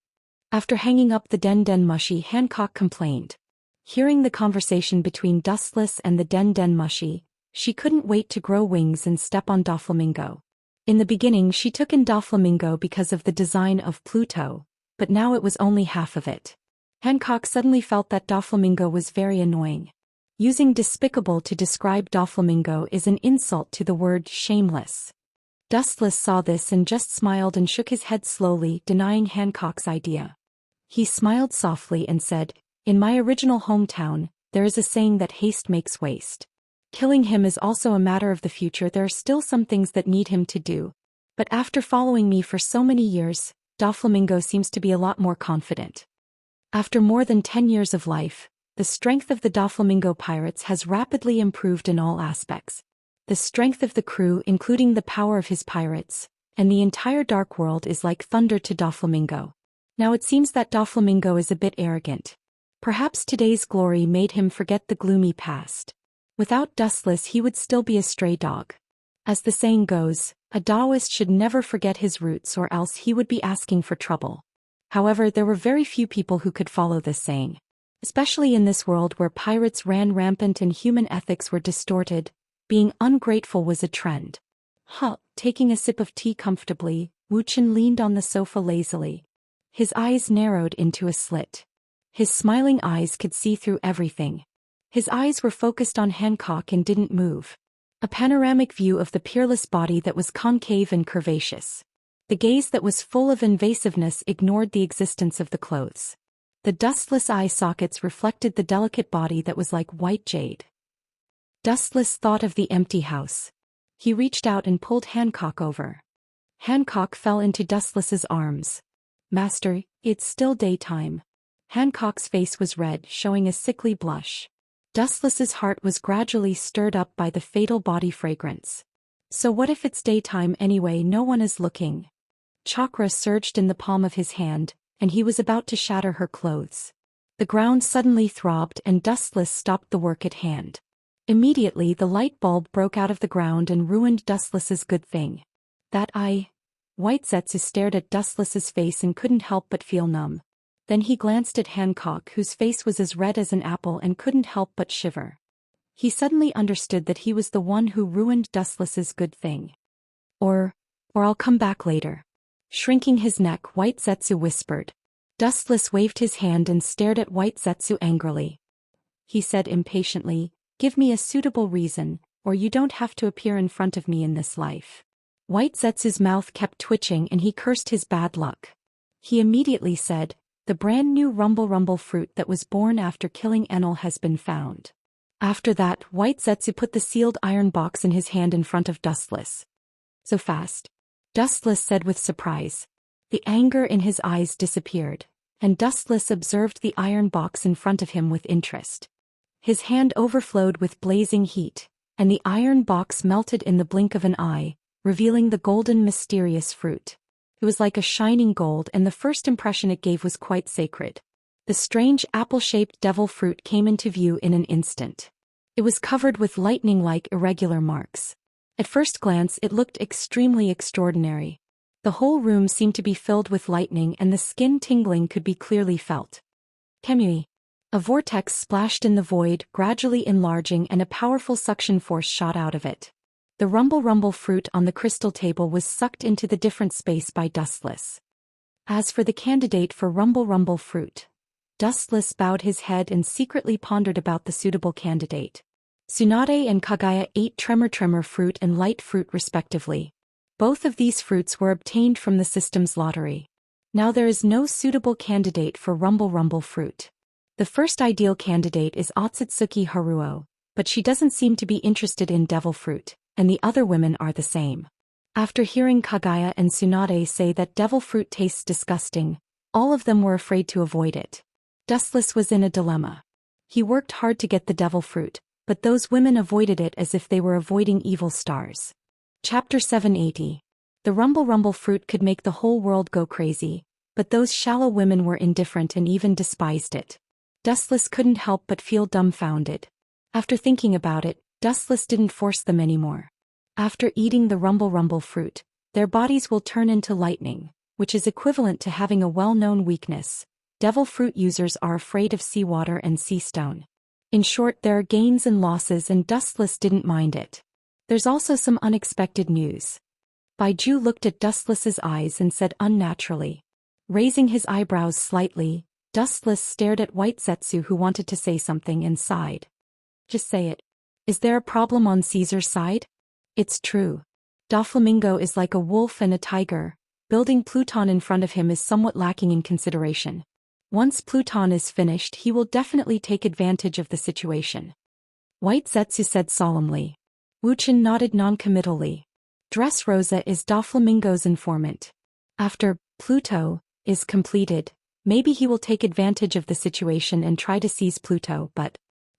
After hanging up the den mushy, Hancock complained. Hearing the conversation between Dustless and the den mushy, she couldn't wait to grow wings and step on Doflamingo. In the beginning she took in Doflamingo because of the design of Pluto, but now it was only half of it. Hancock suddenly felt that Doflamingo was very annoying. Using despicable to describe Doflamingo is an insult to the word shameless. Dustless saw this and just smiled and shook his head slowly, denying Hancock's idea. He smiled softly and said, in my original hometown, there is a saying that haste makes waste. Killing him is also a matter of the future, there are still some things that need him to do. But after following me for so many years, Doflamingo seems to be a lot more confident. After more than 10 years of life, the strength of the Doflamingo pirates has rapidly improved in all aspects. The strength of the crew, including the power of his pirates, and the entire dark world is like thunder to Doflamingo. Now it seems that Doflamingo is a bit arrogant. Perhaps today's glory made him forget the gloomy past. Without Dustless he would still be a stray dog. As the saying goes, a Daoist should never forget his roots or else he would be asking for trouble. However, there were very few people who could follow this saying. Especially in this world where pirates ran rampant and human ethics were distorted, being ungrateful was a trend. Taking a sip of tea comfortably, Wuxian leaned on the sofa lazily. His eyes narrowed into a slit. His smiling eyes could see through everything. His eyes were focused on Hancock and didn't move. A panoramic view of the peerless body that was concave and curvaceous. The gaze that was full of invasiveness ignored the existence of the clothes. The dustless eye sockets reflected the delicate body that was like white jade. Dustless thought of the empty house. He reached out and pulled Hancock over. Hancock fell into Dustless's arms. "Master, it's still daytime." Hancock's face was red, showing a sickly blush. Dustless's heart was gradually stirred up by the fatal body fragrance. So what if it's daytime anyway? No one is looking. Chakra surged in the palm of his hand, and he was about to shatter her clothes. The ground suddenly throbbed and Dustless stopped the work at hand. Immediately the light bulb broke out of the ground and ruined Dustless's good thing. That eye. White Zetsu stared at Dustless's face and couldn't help but feel numb. Then he glanced at Hancock, whose face was as red as an apple, and couldn't help but shiver. He suddenly understood that he was the one who ruined Dustless's good thing. Or I'll come back later. Shrinking his neck, White Zetsu whispered. Dustless waved his hand and stared at White Zetsu angrily. He said impatiently, "Give me a suitable reason, or you don't have to appear in front of me in this life." White Zetsu's mouth kept twitching and he cursed his bad luck. He immediately said, "The brand new Rumble fruit that was born after killing Enel has been found." After that, White Zetsu put the sealed iron box in his hand in front of Dustless. "So fast?" Dustless said with surprise. The anger in his eyes disappeared, and Dustless observed the iron box in front of him with interest. His hand overflowed with blazing heat, and the iron box melted in the blink of an eye, revealing the golden mysterious fruit. It was like a shining gold, and the first impression it gave was quite sacred. The strange apple-shaped devil fruit came into view in an instant. It was covered with lightning-like irregular marks. At first glance it looked extremely extraordinary. The whole room seemed to be filled with lightning and the skin tingling could be clearly felt. Kemui. A vortex splashed in the void, gradually enlarging, and a powerful suction force shot out of it. The rumble fruit on the crystal table was sucked into the different space by Dustless. As for the candidate for rumble fruit, Dustless bowed his head and secretly pondered about the suitable candidate. Tsunade and Kagaya ate tremor fruit and light fruit respectively. Both of these fruits were obtained from the system's lottery. Now there is no suitable candidate for rumble fruit. The first ideal candidate is Otsutsuki Haruo, but she doesn't seem to be interested in devil fruit, and the other women are the same. After hearing Kagaya and Tsunade say that devil fruit tastes disgusting, all of them were afraid to avoid it. Dustless was in a dilemma. He worked hard to get the devil fruit, but those women avoided it as if they were avoiding evil stars. Chapter 780. The rumble fruit could make the whole world go crazy, but those shallow women were indifferent and even despised it. Dustless couldn't help but feel dumbfounded. After thinking about it, Dustless didn't force them anymore. After eating the rumble fruit, their bodies will turn into lightning, which is equivalent to having a well-known weakness. Devil fruit users are afraid of seawater and sea stone. In short, there are gains and losses, and Dustless didn't mind it. There's also some unexpected news. Baiju looked at Dustless's eyes and said unnaturally. Raising his eyebrows slightly, Dustless stared at White Zetsu, who wanted to say something, and sighed. "Just say it. Is there a problem on Caesar's side?" "It's true. Doflamingo is like a wolf and a tiger. Building Pluton in front of him is somewhat lacking in consideration. Once Pluton is finished, he will definitely take advantage of the situation." White Zetsu said solemnly. Wuxian nodded noncommittally. Dressrosa is Doflamingo's informant. After Pluto is completed, Maybe he will take advantage of the situation and try to seize Pluto, but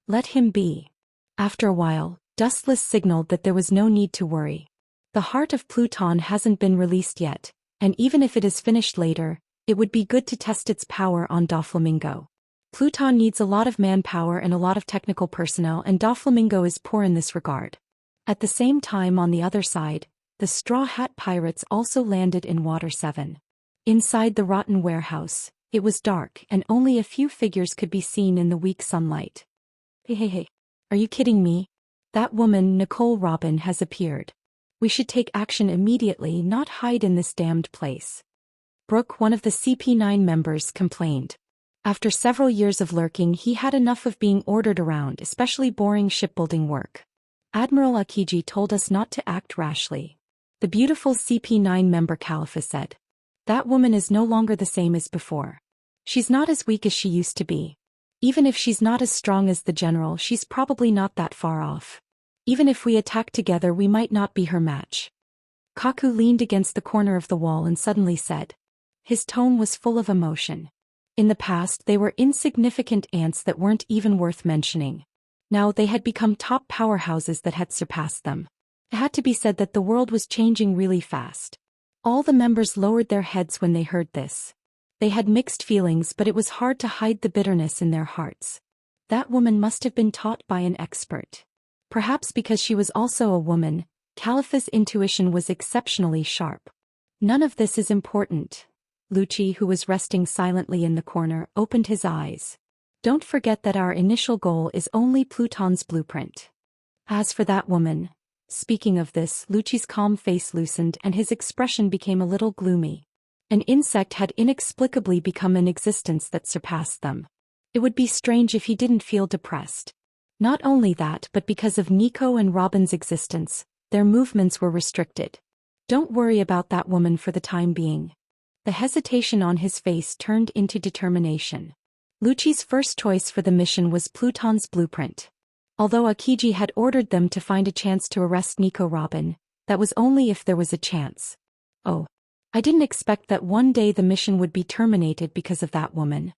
let him be. After a while, Dustless signaled that there was no need to worry. The heart of Pluton hasn't been released yet, and even if it is finished later, it would be good to test its power on Doflamingo. Pluton needs a lot of manpower and a lot of technical personnel, and Doflamingo is poor in this regard. At the same time, on the other side, the Straw Hat Pirates also landed in Water 7. Inside the rotten warehouse, it was dark and only a few figures could be seen in the weak sunlight. Hey. Are you kidding me? That woman, Nicole Robin, has appeared. We should take action immediately, not hide in this damned place. Brooke, one of the CP9 members, complained. After several years of lurking, he had enough of being ordered around, especially boring shipbuilding work. Admiral Akiji told us not to act rashly. The beautiful CP9 member Khalifa said. That woman is no longer the same as before. She's not as weak as she used to be. Even if she's not as strong as the general, she's probably not that far off. Even if we attack together, we might not be her match. Kaku leaned against the corner of the wall and suddenly said. His tone was full of emotion. In the past, they were insignificant ants that weren't even worth mentioning. Now they had become top powerhouses that had surpassed them. It had to be said that the world was changing really fast. All the members lowered their heads when they heard this. They had mixed feelings, but it was hard to hide the bitterness in their hearts. That woman must have been taught by an expert. Perhaps because she was also a woman, Khalifa's intuition was exceptionally sharp. None of this is important. Lucci, who was resting silently in the corner, opened his eyes. Don't forget that our initial goal is only Pluton's blueprint. As for that woman, speaking of this, Lucci's calm face loosened and his expression became a little gloomy. An insect had inexplicably become an existence that surpassed them. It would be strange if he didn't feel depressed. Not only that, but because of Nico and Robin's existence, their movements were restricted. Don't worry about that woman for the time being. The hesitation on his face turned into determination. Lucci's first choice for the mission was Pluton's blueprint. Although Akiji had ordered them to find a chance to arrest Nico Robin, that was only if there was a chance. Oh. I didn't expect that one day the mission would be terminated because of that woman.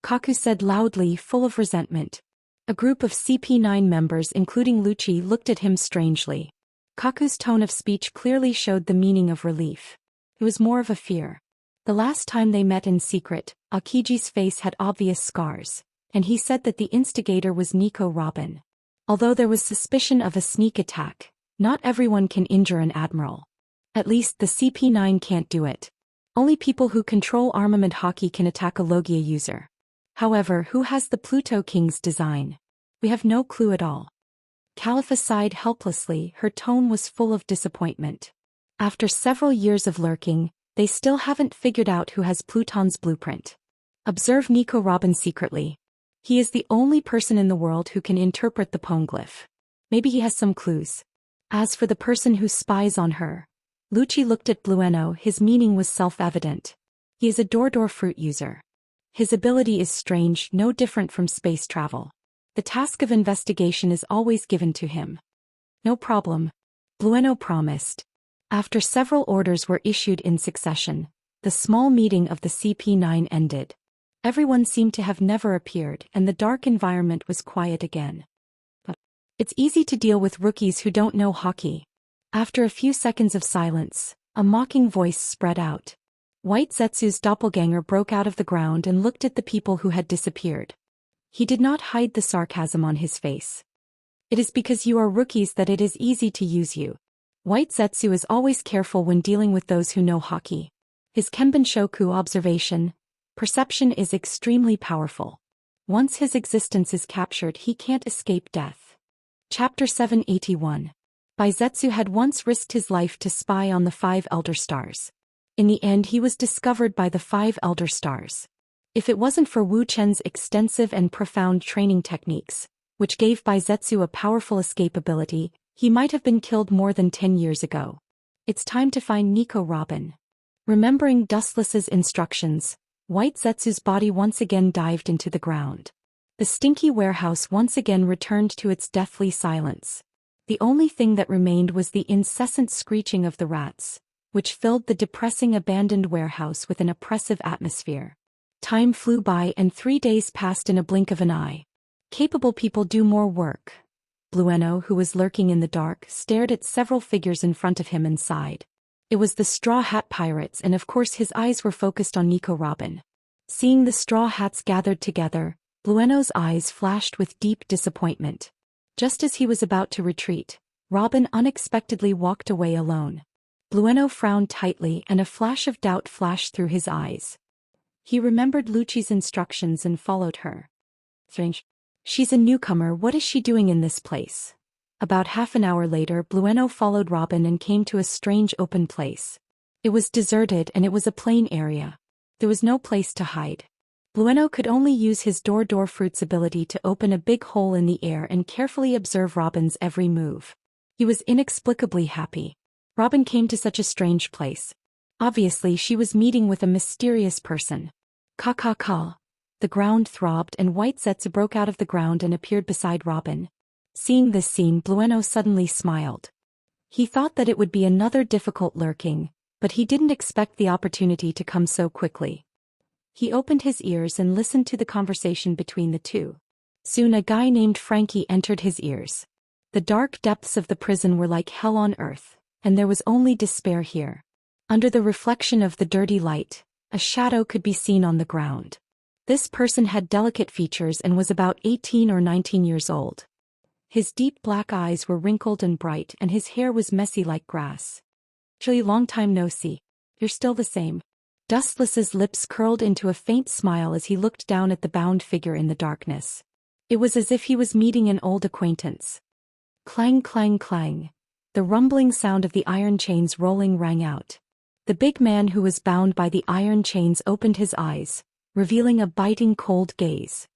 Kaku said loudly, full of resentment. A group of CP9 members, including Lucci, looked at him strangely. Kaku's tone of speech clearly showed the meaning of relief. It was more of a fear. The last time they met in secret, Akiji's face had obvious scars, and he said that the instigator was Nico Robin. Although there was suspicion of a sneak attack, not everyone can injure an admiral. At least the CP9 can't do it. Only people who control armament hockey can attack a Logia user. However, who has the Pluto King's design? We have no clue at all. Khalifa sighed helplessly, her tone was full of disappointment. After several years of lurking, they still haven't figured out who has Pluton's blueprint. Observe Nico Robin secretly. He is the only person in the world who can interpret the poneglyph. Maybe he has some clues. As for the person who spies on her, Lucci looked at Blueno. His meaning was self-evident. He is a Dordor fruit user. His ability is strange, no different from space travel. The task of investigation is always given to him. No problem. Blueno promised. After several orders were issued in succession, the small meeting of the CP9 ended. Everyone seemed to have never appeared, and the dark environment was quiet again. But it's easy to deal with rookies who don't know hockey. After a few seconds of silence, a mocking voice spread out. White Zetsu's doppelganger broke out of the ground and looked at the people who had disappeared. He did not hide the sarcasm on his face. It is because you are rookies that it is easy to use you. White Zetsu is always careful when dealing with those who know hockey. His Kenbun observation, perception is extremely powerful. Once his existence is captured, he can't escape death. Chapter 781. Baizetsu had once risked his life to spy on the 5 Elder Stars. In the end, he was discovered by the 5 Elder Stars. If it wasn't for Wu Chen's extensive and profound training techniques, which gave Baizetsu a powerful escape ability, he might have been killed more than 10 years ago. It's time to find Nico Robin. Remembering Dustless's instructions, White Zetsu's body once again dived into the ground. The stinky warehouse once again returned to its deathly silence. The only thing that remained was the incessant screeching of the rats, which filled the depressing abandoned warehouse with an oppressive atmosphere. Time flew by and 3 days passed in a blink of an eye. Capable people do more work. Blueno, who was lurking in the dark, stared at several figures in front of him and sighed. It was the Straw Hat Pirates, and of course his eyes were focused on Nico Robin. Seeing the Straw Hats gathered together, Blueno's eyes flashed with deep disappointment. Just as he was about to retreat, Robin unexpectedly walked away alone. Blueno frowned tightly and a flash of doubt flashed through his eyes. He remembered Lucci's instructions and followed her. Strange. She's a newcomer, what is she doing in this place? About half an hour later, Blueno followed Robin and came to a strange open place. It was deserted and it was a plain area. There was no place to hide. Blueno could only use his door fruit's ability to open a big hole in the air and carefully observe Robin's every move. He was inexplicably happy. Robin came to such a strange place. Obviously she was meeting with a mysterious person. Ka. The ground throbbed and white Zetsu broke out of the ground and appeared beside Robin. Seeing this scene, Blueno suddenly smiled. He thought that it would be another difficult lurking, but he didn't expect the opportunity to come so quickly. He opened his ears and listened to the conversation between the two. Soon a guy named Frankie entered his ears. The dark depths of the prison were like hell on earth, and there was only despair here. Under the reflection of the dirty light, a shadow could be seen on the ground. This person had delicate features and was about 18 or 19 years old. His deep black eyes were wrinkled and bright and his hair was messy like grass. Actually, long time no see. You're still the same. Dustless's lips curled into a faint smile as he looked down at the bound figure in the darkness. It was as if he was meeting an old acquaintance. Clang, clang, clang. The rumbling sound of the iron chains rolling rang out. The big man who was bound by the iron chains opened his eyes, revealing a biting cold gaze.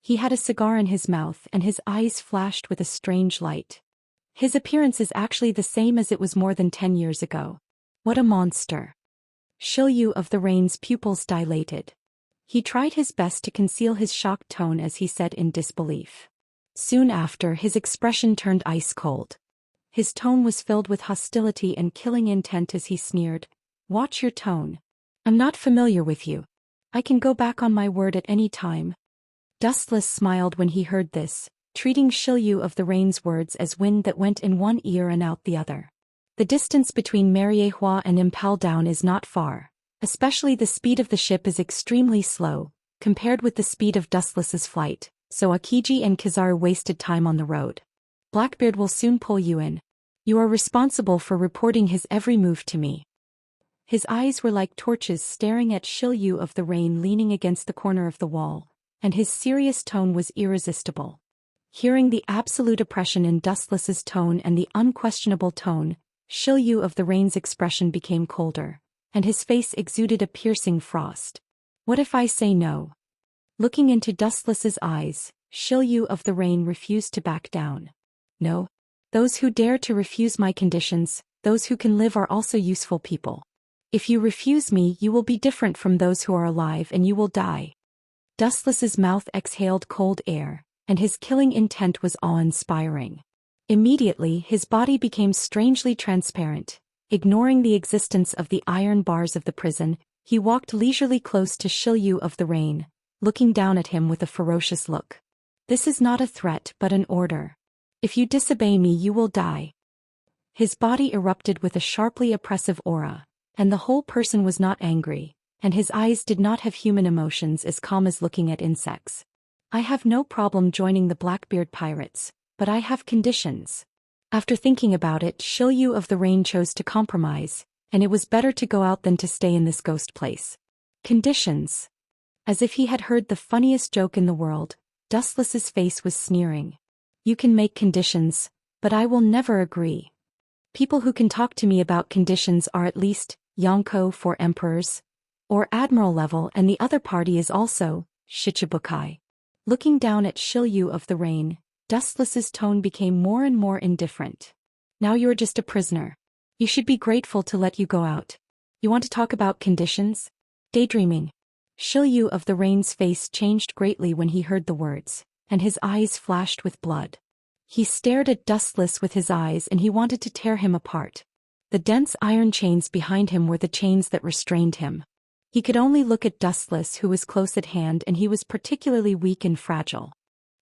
He had a cigar in his mouth and his eyes flashed with a strange light. His appearance is actually the same as it was more than 10 years ago. What a monster. Shilyu of the Rain's pupils dilated. He tried his best to conceal his shocked tone as he said in disbelief. Soon after, his expression turned ice cold. His tone was filled with hostility and killing intent as he sneered, "Watch your tone. I'm not familiar with you. I can go back on my word at any time." Dustless smiled when he heard this, treating Shilyu of the Rain's words as wind that went in one ear and out the other. The distance between Mariehua and Impel Down is not far, especially the speed of the ship is extremely slow, compared with the speed of Dustless's flight, so Akiji and Kizaru wasted time on the road. Blackbeard will soon pull you in. You are responsible for reporting his every move to me. His eyes were like torches staring at Shilyu of the Rain leaning against the corner of the wall, and his serious tone was irresistible. Hearing the absolute oppression in Dustless's tone and the unquestionable tone, Shilyu of the Rain's expression became colder, and his face exuded a piercing frost. What if I say no? Looking into Dustless's eyes, Shilyu of the Rain refused to back down. No. Those who dare to refuse my conditions, those who can live are also useful people. If you refuse me, you will be different from those who are alive and you will die. Dustless's mouth exhaled cold air, and his killing intent was awe-inspiring. Immediately, his body became strangely transparent. Ignoring the existence of the iron bars of the prison, he walked leisurely close to Shilyu of the Rain, looking down at him with a ferocious look. This is not a threat but an order. If you disobey me, you will die. His body erupted with a sharply oppressive aura, and the whole person was not angry, and his eyes did not have human emotions, as calm as looking at insects. I have no problem joining the Blackbeard pirates, but I have conditions. After thinking about it, Shilyu of the Rain chose to compromise, and it was better to go out than to stay in this ghost place. Conditions. As if he had heard the funniest joke in the world, Dustless's face was sneering. You can make conditions, but I will never agree. People who can talk to me about conditions are at least Yonko for emperors, or admiral level, and the other party is also Shichibukai. Looking down at Shilyu of the Rain, Dustless's tone became more and more indifferent. Now you are just a prisoner. You should be grateful to let you go out. You want to talk about conditions? Daydreaming. Shilyu of the Rain's face changed greatly when he heard the words, and his eyes flashed with blood. He stared at Dustless with his eyes and he wanted to tear him apart. The dense iron chains behind him were the chains that restrained him. He could only look at Dustless, who was close at hand, and he was particularly weak and fragile.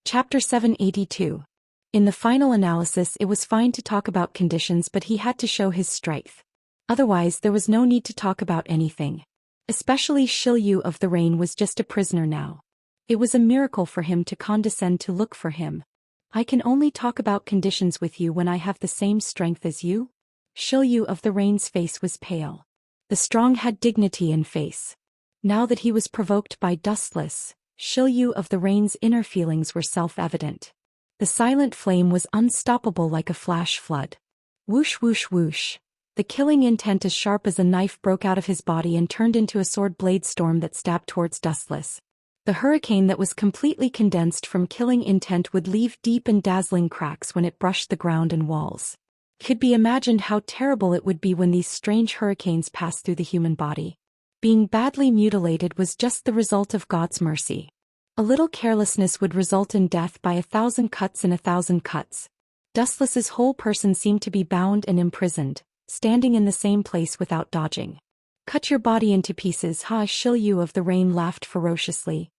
Chapter 782. In the final analysis, it was fine to talk about conditions, but he had to show his strength. Otherwise, there was no need to talk about anything. Especially Xianxia of the Rain was just a prisoner now. It was a miracle for him to condescend to look for him. I can only talk about conditions with you when I have the same strength as you? Xianxia of the Rain's face was pale. The strong had dignity in face. Now that he was provoked by Dustless, Xianxia of the Rain's inner feelings were self-evident. The silent flame was unstoppable like a flash flood. Whoosh whoosh whoosh. The killing intent as sharp as a knife broke out of his body and turned into a sword blade storm that stabbed towards Dustless. The hurricane that was completely condensed from killing intent would leave deep and dazzling cracks when it brushed the ground and walls. Could be imagined how terrible it would be when these strange hurricanes passed through the human body. Being badly mutilated was just the result of God's mercy. A little carelessness would result in death by 1,000 cuts and 1,000 cuts. Dustless's whole person seemed to be bound and imprisoned, standing in the same place without dodging. Cut your body into pieces, ha! Xianxia of the Rain laughed ferociously.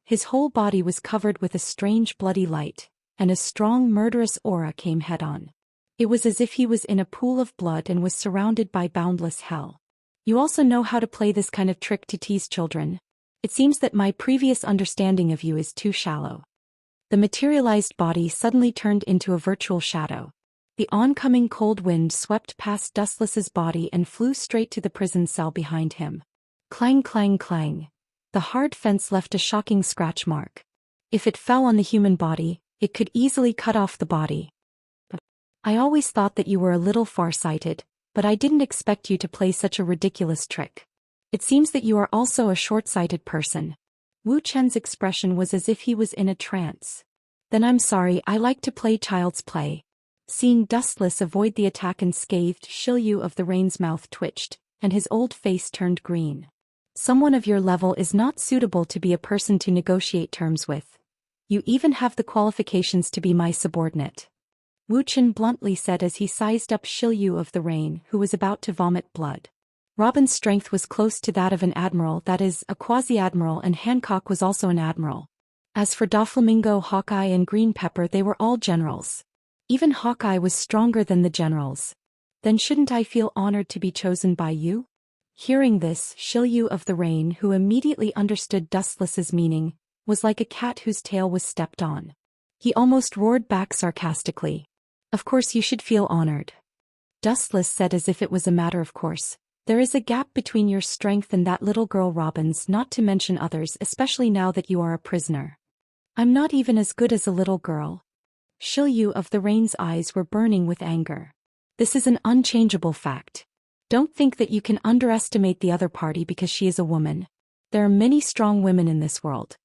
His whole body was covered with a strange bloody light, and a strong murderous aura came head-on. It was as if he was in a pool of blood and was surrounded by boundless hell. You also know how to play this kind of trick to tease children. It seems that my previous understanding of you is too shallow. The materialized body suddenly turned into a virtual shadow. The oncoming cold wind swept past Dustless's body and flew straight to the prison cell behind him. Clang clang clang. The hard fence left a shocking scratch mark. If it fell on the human body, it could easily cut off the body. I always thought that you were a little far-sighted, but I didn't expect you to play such a ridiculous trick. It seems that you are also a short-sighted person. Wu Chen's expression was as if he was in a trance. Then I'm sorry, I like to play child's play. Seeing Dustless avoid the attack unscathed, Xianxia of the Rain's mouth twitched, and his old face turned green. Someone of your level is not suitable to be a person to negotiate terms with. You even have the qualifications to be my subordinate. Wu Chen bluntly said as he sized up Xianxia of the Rain, who was about to vomit blood. Robin's strength was close to that of an admiral, that is, a quasi-admiral, and Hancock was also an admiral. As for Doflamingo, Hawkeye, and Green Pepper, they were all generals. Even Hawkeye was stronger than the generals. Then shouldn't I feel honored to be chosen by you? Hearing this, Xianxia of the Rain, who immediately understood Dustless's meaning, was like a cat whose tail was stepped on. He almost roared back sarcastically. Of course you should feel honored. Dustless said as if it was a matter of course. There is a gap between your strength and that little girl Robin's, not to mention others, especially now that you are a prisoner. I'm not even as good as a little girl. Xianxia of the Rain's eyes were burning with anger. This is an unchangeable fact. Don't think that you can underestimate the other party because she is a woman. There are many strong women in this world.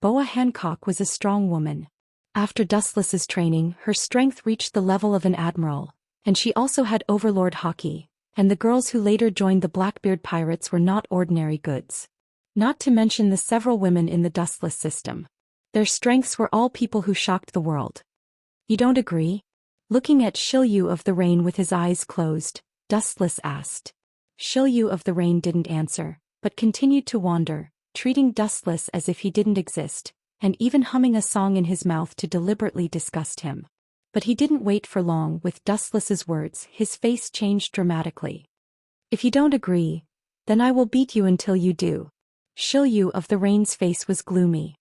Boa Hancock was a strong woman. After Dustless's training, her strength reached the level of an admiral, and she also had Overlord Hockey, and the girls who later joined the Blackbeard Pirates were not ordinary goods. Not to mention the several women in the Dustless system. Their strengths were all people who shocked the world. You don't agree? Looking at Xianxia of the Rain with his eyes closed, Dustless asked. Xianxia of the Rain didn't answer, but continued to wander, treating Dustless as if he didn't exist, and even humming a song in his mouth to deliberately disgust him. But he didn't wait for long. With Dustless's words, his face changed dramatically. If you don't agree, then I will beat you until you do. Xianxia of the Rain's face was gloomy.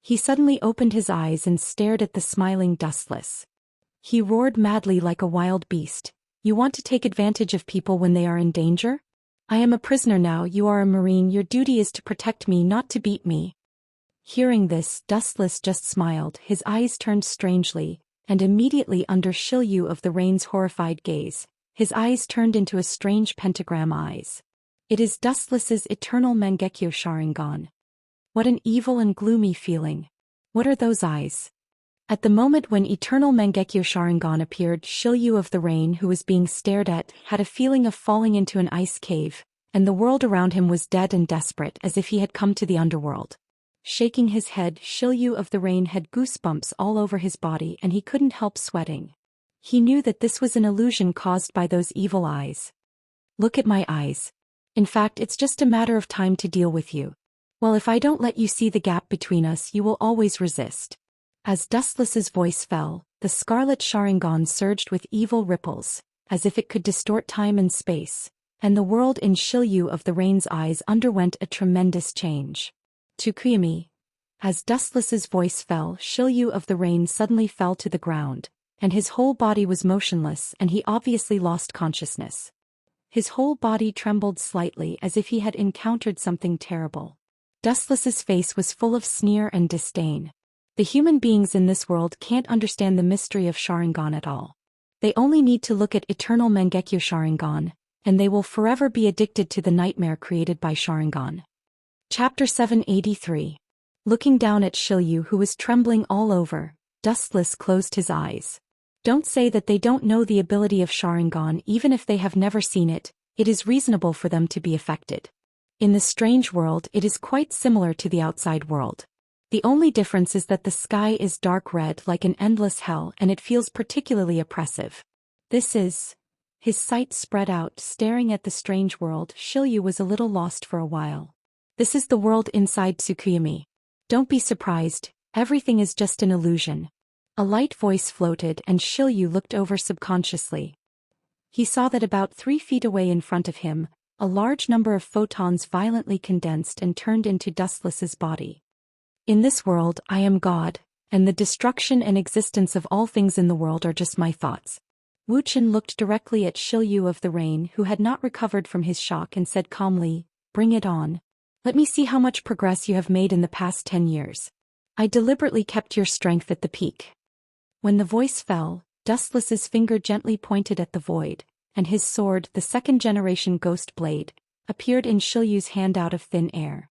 He suddenly opened his eyes and stared at the smiling Dustless. He roared madly like a wild beast. You want to take advantage of people when they are in danger? I am a prisoner now, you are a Marine, your duty is to protect me, not to beat me. Hearing this, Dustless just smiled, his eyes turned strangely, and immediately under Xianxia of the Rain's horrified gaze, his eyes turned into a strange pentagram eyes. It is Dustless's eternal Mangekyo Sharingan. What an evil and gloomy feeling. What are those eyes? At the moment when eternal Mangekyo Sharingan appeared, Xianxia of the Rain, who was being stared at, had a feeling of falling into an ice cave, and the world around him was dead and desperate, as if he had come to the underworld. Shaking his head, Xianxia of the Rain had goosebumps all over his body and he couldn't help sweating. He knew that this was an illusion caused by those evil eyes. Look at my eyes. In fact, it's just a matter of time to deal with you. Well, if I don't let you see the gap between us, you will always resist. As Dustless's voice fell, the scarlet Sharingan surged with evil ripples, as if it could distort time and space, and the world in Shilyu of the Rain's eyes underwent a tremendous change. Tsukuyami. As Dustless's voice fell, Shilyu of the Rain suddenly fell to the ground, and his whole body was motionless and he obviously lost consciousness. His whole body trembled slightly as if he had encountered something terrible. Dustless's face was full of sneer and disdain. The human beings in this world can't understand the mystery of Sharingan at all. They only need to look at eternal Mangekyo Sharingan, and they will forever be addicted to the nightmare created by Sharingan. Chapter 783. Looking down at Shilyu, who was trembling all over, Dustless closed his eyes. Don't say that they don't know the ability of Sharingan. Even if they have never seen it, it is reasonable for them to be affected. In the strange world, it is quite similar to the outside world. The only difference is that the sky is dark red like an endless hell and it feels particularly oppressive. This is... His sight spread out, staring at the strange world. Shilyu was a little lost for a while. This is the world inside Tsukuyami. Don't be surprised, everything is just an illusion. A light voice floated and Shilyu looked over subconsciously. He saw that about 3 feet away in front of him, a large number of photons violently condensed and turned into Dustless's body. In this world, I am God, and the destruction and existence of all things in the world are just my thoughts. Wuxian looked directly at Shilyu of the Rain, who had not recovered from his shock, and said calmly, "Bring it on. Let me see how much progress you have made in the past 10 years. I deliberately kept your strength at the peak." When the voice fell, Dustless's finger gently pointed at the void, and his sword, the second-generation ghost blade, appeared in Shilyu's hand out of thin air.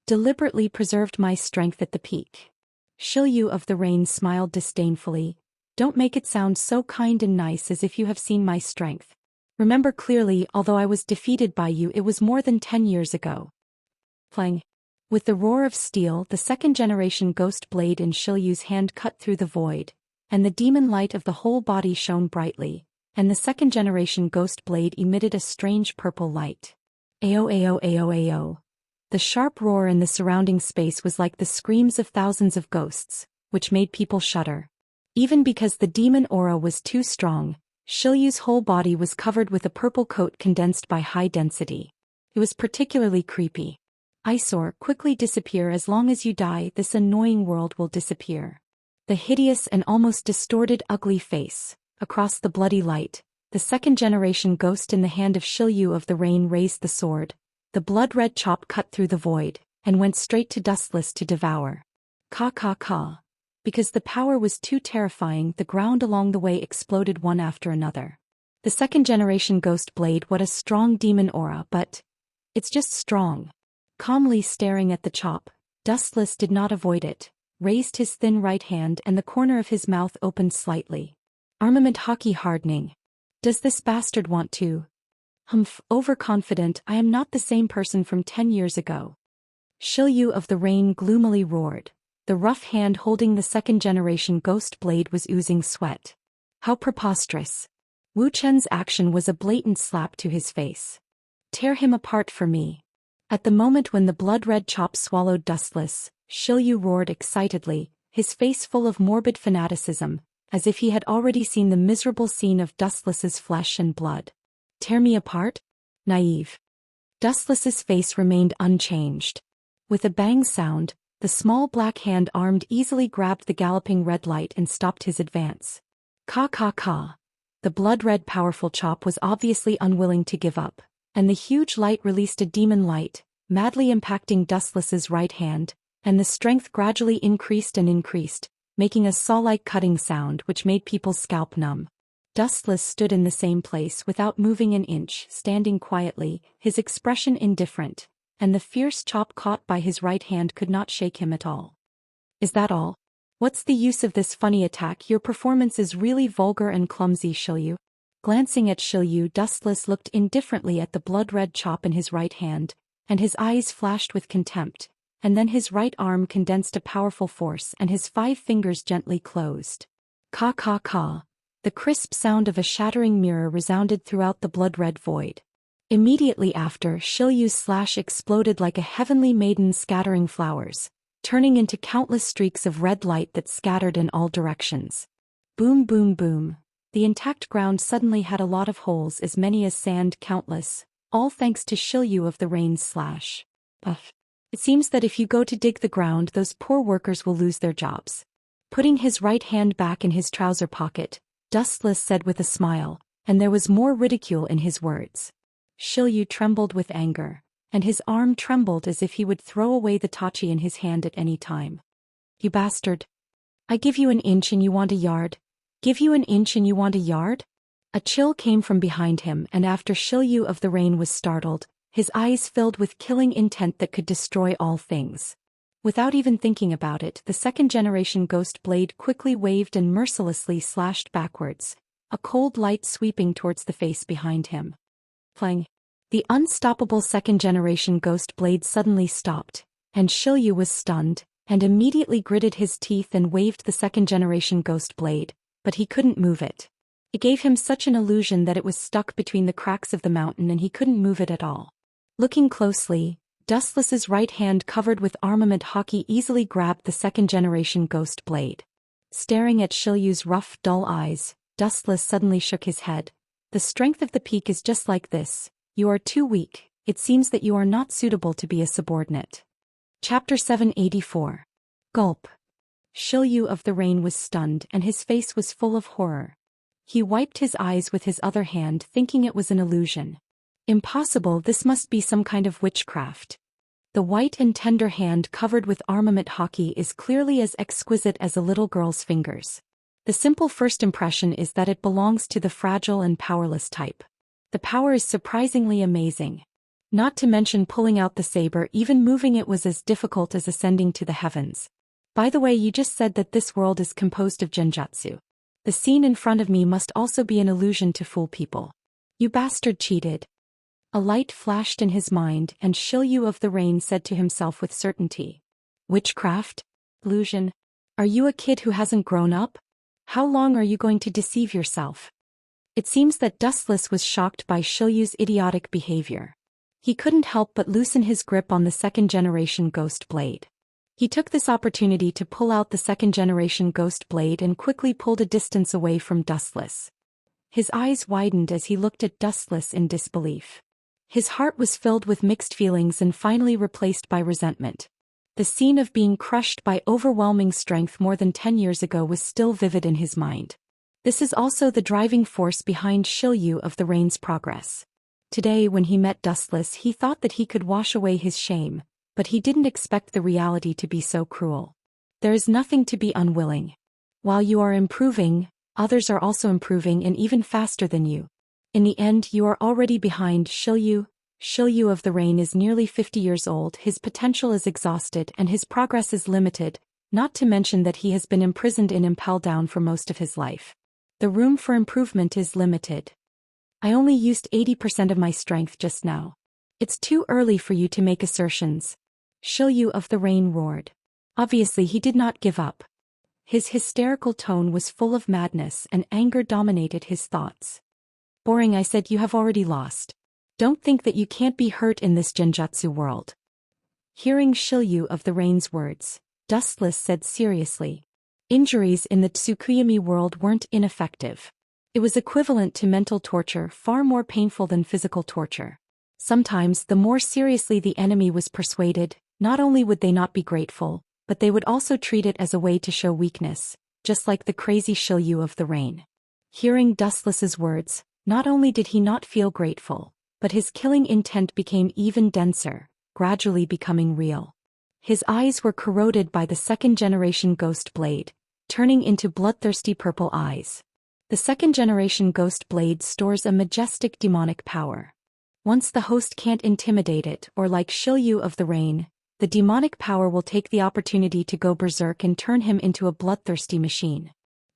"Deliberately preserved my strength at the peak." Shilyu of the Rain smiled disdainfully. "Don't make it sound so kind and nice as if you have seen my strength. Remember clearly, although I was defeated by you, it was more than 10 years ago." Clang. With the roar of steel, the second-generation ghost blade in Shilyu's hand cut through the void, and the demon light of the whole body shone brightly, and the second-generation ghost blade emitted a strange purple light. Ao ao ao ao. The sharp roar in the surrounding space was like the screams of thousands of ghosts, which made people shudder. Even because the demon aura was too strong, Shilyu's whole body was covered with a purple coat condensed by high density. It was particularly creepy. "Eyesore, quickly disappear. As long as you die, this annoying world will disappear." The hideous and almost distorted ugly face, across the bloody light, the second-generation ghost in the hand of Shilyu of the Rain raised the sword. The blood-red chop cut through the void, and went straight to Dustless to devour. Ka ka ka. Because the power was too terrifying, the ground along the way exploded one after another. The second-generation ghost blade, what a strong demon aura, but... it's just strong. Calmly staring at the chop, Dustless did not avoid it, raised his thin right hand and the corner of his mouth opened slightly. Armament hockey hardening. Does this bastard want to? Humph, overconfident. I am not the same person from 10 years ago. Shilyu of the Rain gloomily roared. The rough hand holding the second-generation ghost blade was oozing sweat. How preposterous. Wu Chen's action was a blatant slap to his face. Tear him apart for me. At the moment when the blood-red chop swallowed Dustless, Shilyu roared excitedly, his face full of morbid fanaticism, as if he had already seen the miserable scene of Dustless's flesh and blood. Tear me apart? Naive. Dustless's face remained unchanged. With a bang sound, the small black hand armed easily grabbed the galloping red light and stopped his advance. Ka ka ka. The blood-red powerful chop was obviously unwilling to give up, and the huge light released a demon light, madly impacting Dustless's right hand, and the strength gradually increased and increased, making a saw-like cutting sound which made people's scalp numb. Dustless stood in the same place without moving an inch, standing quietly, his expression indifferent, and the fierce chop caught by his right hand could not shake him at all. "Is that all? What's the use of this funny attack? Your performance is really vulgar and clumsy, Shilyu." Glancing at Shilyu, Dustless looked indifferently at the blood-red chop in his right hand, and his eyes flashed with contempt, and then his right arm condensed a powerful force and his 5 fingers gently closed. Ka ka ka. The crisp sound of a shattering mirror resounded throughout the blood-red void. Immediately after, Shilyu's slash exploded like a heavenly maiden scattering flowers, turning into countless streaks of red light that scattered in all directions. Boom boom boom. The intact ground suddenly had a lot of holes, as many as sand, countless, all thanks to Shilyu of the Rain's slash. It seems that if you go to dig the ground, those poor workers will lose their jobs. Putting his right hand back in his trouser pocket, Dustless said with a smile, and there was more ridicule in his words. Shilyu trembled with anger, and his arm trembled as if he would throw away the tachi in his hand at any time. You bastard. I give you an inch and you want a yard? Give you an inch and you want a yard? A chill came from behind him, and after Shilyu of the Rain was startled, his eyes filled with killing intent that could destroy all things. Without even thinking about it, the second-generation ghost blade quickly waved and mercilessly slashed backwards, a cold light sweeping towards the face behind him. Clang. The unstoppable second-generation ghost blade suddenly stopped, and Shilyu was stunned, and immediately gritted his teeth and waved the second-generation ghost blade, but he couldn't move it. It gave him such an illusion that it was stuck between the cracks of the mountain and he couldn't move it at all. Looking closely, Dustless's right hand covered with armament hockey easily grabbed the second-generation ghost blade. Staring at Shilyu's rough, dull eyes, Dustless suddenly shook his head. The strength of the peak is just like this. You are too weak. It seems that you are not suitable to be a subordinate. Chapter 784. Gulp. Shilyu of the Rain was stunned and his face was full of horror. He wiped his eyes with his other hand, thinking it was an illusion. Impossible, this must be some kind of witchcraft. The white and tender hand covered with armament hockey is clearly as exquisite as a little girl's fingers. The simple first impression is that it belongs to the fragile and powerless type. The power is surprisingly amazing. Not to mention pulling out the saber, even moving it was as difficult as ascending to the heavens. By the way, you just said that this world is composed of genjutsu. The scene in front of me must also be an illusion to fool people. You bastard cheated. A light flashed in his mind, and Shilyu of the Rain said to himself with certainty. Witchcraft? Illusion? Are you a kid who hasn't grown up? How long are you going to deceive yourself? It seems that Dustless was shocked by Shilyu's idiotic behavior. He couldn't help but loosen his grip on the second-generation ghost blade. He took this opportunity to pull out the second-generation ghost blade and quickly pulled a distance away from Dustless. His eyes widened as he looked at Dustless in disbelief. His heart was filled with mixed feelings and finally replaced by resentment. The scene of being crushed by overwhelming strength more than 10 years ago was still vivid in his mind. This is also the driving force behind Shilyu of the Rain's progress. Today, when he met Dustless, he thought that he could wash away his shame, but he didn't expect the reality to be so cruel. There is nothing to be unwilling. While you are improving, others are also improving and even faster than you. In the end, you are already behind Shilyu. Shilyu of the Rain is nearly 50 years old, his potential is exhausted and his progress is limited, not to mention that he has been imprisoned in Impel Down for most of his life. The room for improvement is limited. I only used 80% of my strength just now. It's too early for you to make assertions. Shilyu of the Rain roared. Obviously he did not give up. His hysterical tone was full of madness and anger dominated his thoughts. Boring, I said, you have already lost. Don't think that you can't be hurt in this genjutsu world. Hearing Shilyu of the Rain's words, Dustless said seriously. Injuries in the Tsukuyami world weren't ineffective. It was equivalent to mental torture, far more painful than physical torture. Sometimes, the more seriously the enemy was persuaded, not only would they not be grateful, but they would also treat it as a way to show weakness, just like the crazy Shilyu of the Rain. Hearing Dustless's words, not only did he not feel grateful, but his killing intent became even denser, gradually becoming real. His eyes were corroded by the second-generation ghost blade, turning into bloodthirsty purple eyes. The second-generation ghost blade stores a majestic demonic power. Once the host can't intimidate it, or like Shilyu of the Rain, the demonic power will take the opportunity to go berserk and turn him into a bloodthirsty machine.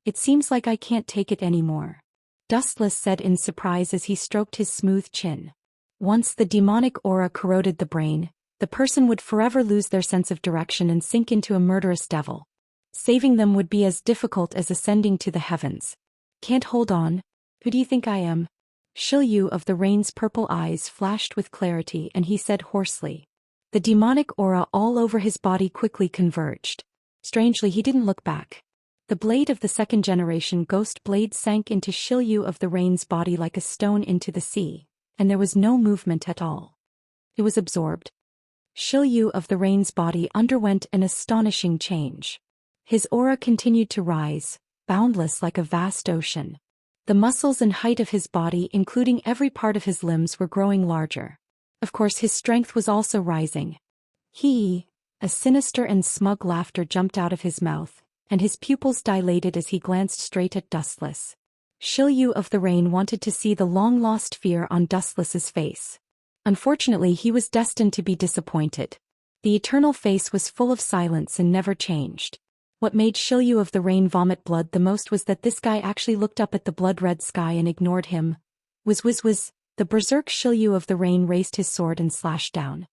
It seems like I can't take it anymore. Dustless said in surprise as he stroked his smooth chin. Once the demonic aura corroded the brain, the person would forever lose their sense of direction and sink into a murderous devil. Saving them would be as difficult as ascending to the heavens. Can't hold on? Who do you think I am? Shilyu of the Rain's purple eyes flashed with clarity and he said hoarsely. The demonic aura all over his body quickly converged. Strangely, he didn't look back. The blade of the second-generation ghost blade sank into Shilyu of the Rain's body like a stone into the sea, and there was no movement at all. It was absorbed. Shilyu of the Rain's body underwent an astonishing change. His aura continued to rise, boundless like a vast ocean. The muscles and height of his body, including every part of his limbs, were growing larger. Of course, his strength was also rising. A sinister and smug laughter jumped out of his mouth, and his pupils dilated as he glanced straight at Dustless. Shilyu of the Rain wanted to see the long-lost fear on Dustless's face. Unfortunately, he was destined to be disappointed. The eternal face was full of silence and never changed. What made Shilyu of the Rain vomit blood the most was that this guy actually looked up at the blood-red sky and ignored him. The berserk Shilyu of the Rain raised his sword and slashed down.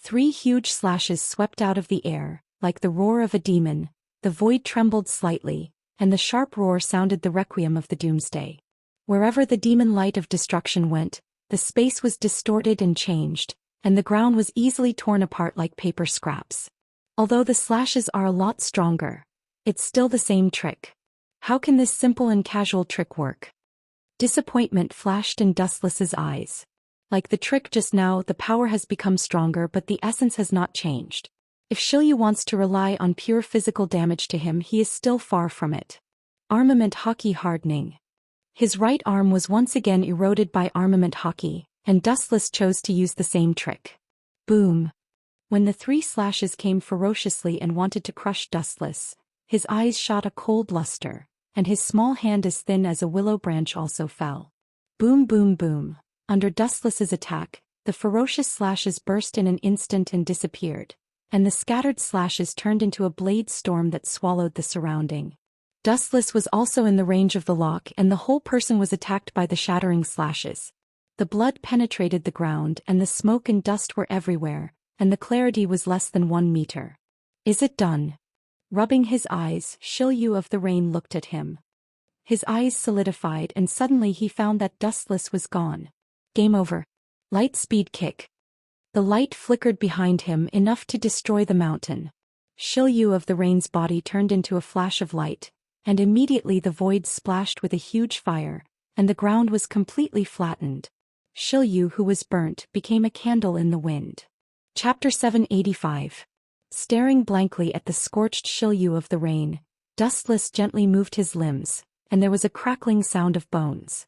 3 huge slashes swept out of the air, like the roar of a demon. The void trembled slightly, and the sharp roar sounded the requiem of the doomsday. Wherever the demon light of destruction went, the space was distorted and changed, and the ground was easily torn apart like paper scraps. Although the slashes are a lot stronger, it's still the same trick. How can this simple and casual trick work? Disappointment flashed in Dustless's eyes. Like the trick just now, the power has become stronger but the essence has not changed. If Shilyu wants to rely on pure physical damage to him, he is still far from it. Armament Haki hardening. His right arm was once again eroded by armament Haki, and Dustless chose to use the same trick. Boom. When the 3 slashes came ferociously and wanted to crush Dustless, his eyes shot a cold luster, and his small hand as thin as a willow branch also fell. Boom boom boom. Under Dustless's attack, the ferocious slashes burst in an instant and disappeared, and the scattered slashes turned into a blade storm that swallowed the surrounding. Dustless was also in the range of the lock and the whole person was attacked by the shattering slashes. The blood penetrated the ground and the smoke and dust were everywhere, and the clarity was less than 1 meter. Is it done? Rubbing his eyes, Shilyu of the Rain looked at him. His eyes solidified and suddenly he found that Dustless was gone. Game over. Light speed kick. The light flickered behind him enough to destroy the mountain. Shilyu of the Rain's body turned into a flash of light, and immediately the void splashed with a huge fire, and the ground was completely flattened. Shilyu, who was burnt, became a candle in the wind. Chapter 785. Staring blankly at the scorched Shilyu of the Rain, Dustless gently moved his limbs, and there was a crackling sound of bones.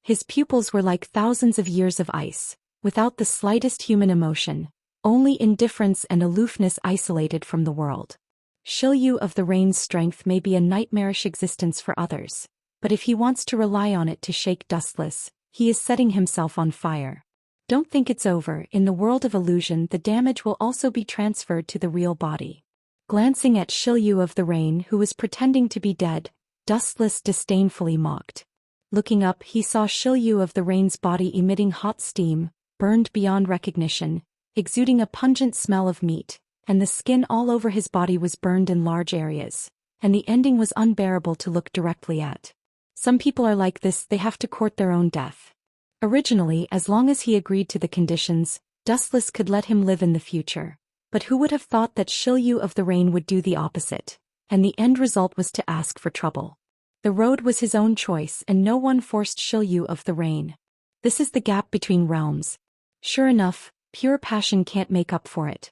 His pupils were like thousands of years of ice, without the slightest human emotion, only indifference and aloofness isolated from the world. Shilyu of the Rain's strength may be a nightmarish existence for others, but if he wants to rely on it to shake Dustless, he is setting himself on fire. Don't think it's over. In the world of illusion, the damage will also be transferred to the real body. Glancing at Shilyu of the Rain, who was pretending to be dead, Dustless disdainfully mocked. Looking up, he saw Shilyu of the Rain's body emitting hot steam, burned beyond recognition, exuding a pungent smell of meat, and the skin all over his body was burned in large areas, and the ending was unbearable to look directly at. Some people are like this, they have to court their own death. Originally, as long as he agreed to the conditions, Dustless could let him live in the future. But who would have thought that Shilyu of the Rain would do the opposite, and the end result was to ask for trouble. The road was his own choice and no one forced Shilyu of the Rain. This is the gap between realms. Sure enough, pure passion can't make up for it.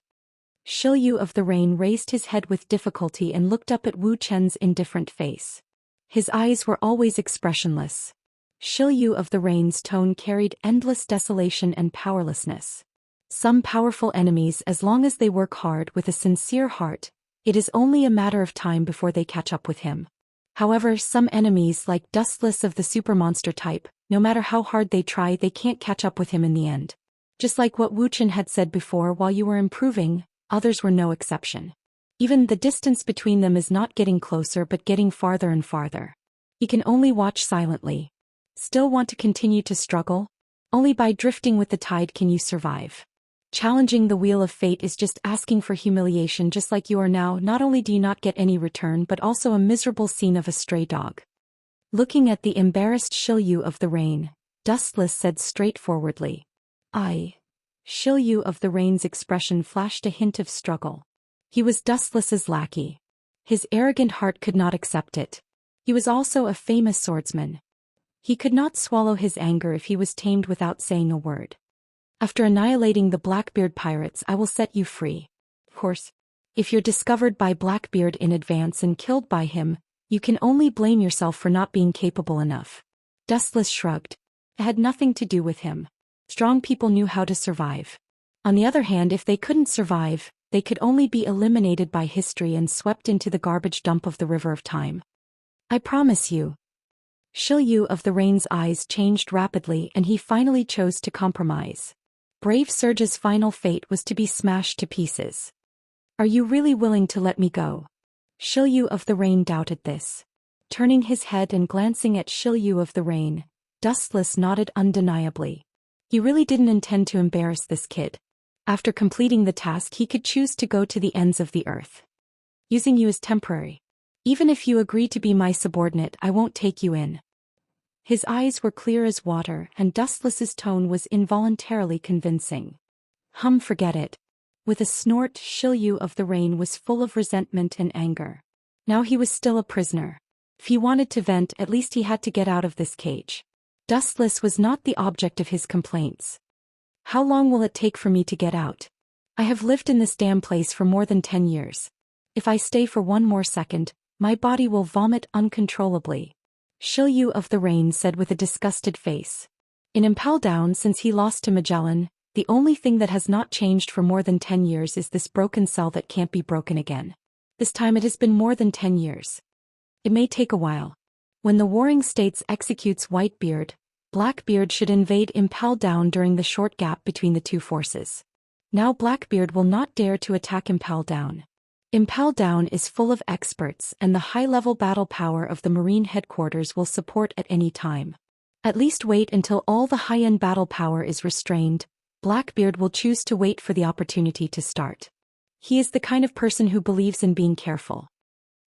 Shilyu of the Rain raised his head with difficulty and looked up at Wu Chen's indifferent face. His eyes were always expressionless. Shilyu of the Rain's tone carried endless desolation and powerlessness. Some powerful enemies, as long as they work hard with a sincere heart, it is only a matter of time before they catch up with him. However, some enemies like Dustless of the supermonster type, no matter how hard they try, they can't catch up with him in the end. Just like what Wu Chen had said before, while you were improving, others were no exception. Even the distance between them is not getting closer but getting farther and farther. He can only watch silently. Still want to continue to struggle? Only by drifting with the tide can you survive. Challenging the wheel of fate is just asking for humiliation, just like you are now. Not only do you not get any return but also a miserable scene of a stray dog. Looking at the embarrassed Shilyu of the Rain, Dustless said straightforwardly. Shilyu of the Rain's expression flashed a hint of struggle. He was Dustless's lackey. His arrogant heart could not accept it. He was also a famous swordsman. He could not swallow his anger if he was tamed without saying a word. After annihilating the Blackbeard pirates, I will set you free. Of course, if you're discovered by Blackbeard in advance and killed by him, you can only blame yourself for not being capable enough. Dustless shrugged. It had nothing to do with him. Strong people knew how to survive. On the other hand, if they couldn't survive, they could only be eliminated by history and swept into the garbage dump of the river of time. I promise you. Shilyu of the Rain's eyes changed rapidly and he finally chose to compromise. Brave Surge's final fate was to be smashed to pieces. Are you really willing to let me go? Shilyu of the Rain doubted this. Turning his head and glancing at Shilyu of the Rain, Dustless nodded undeniably. He really didn't intend to embarrass this kid. After completing the task, he could choose to go to the ends of the earth. Using you as temporary. Even if you agree to be my subordinate, I won't take you in. His eyes were clear as water and Dustless's tone was involuntarily convincing. Forget it. With a snort, Shilyu of the Rain was full of resentment and anger. Now he was still a prisoner. If he wanted to vent, at least he had to get out of this cage. Dustless was not the object of his complaints. How long will it take for me to get out? I have lived in this damn place for more than 10 years. If I stay for one more second, my body will vomit uncontrollably. Shilyu of the Rain said with a disgusted face. In Impel Down, since he lost to Magellan, the only thing that has not changed for more than 10 years is this broken cell that can't be broken again. This time it has been more than 10 years. It may take a while. When the Warring States executes Whitebeard, Blackbeard should invade Impel Down during the short gap between the two forces. Now Blackbeard will not dare to attack Impel Down. Impel Down is full of experts and the high-level battle power of the Marine headquarters will support at any time. At least wait until all the high-end battle power is restrained. Blackbeard will choose to wait for the opportunity to start. He is the kind of person who believes in being careful.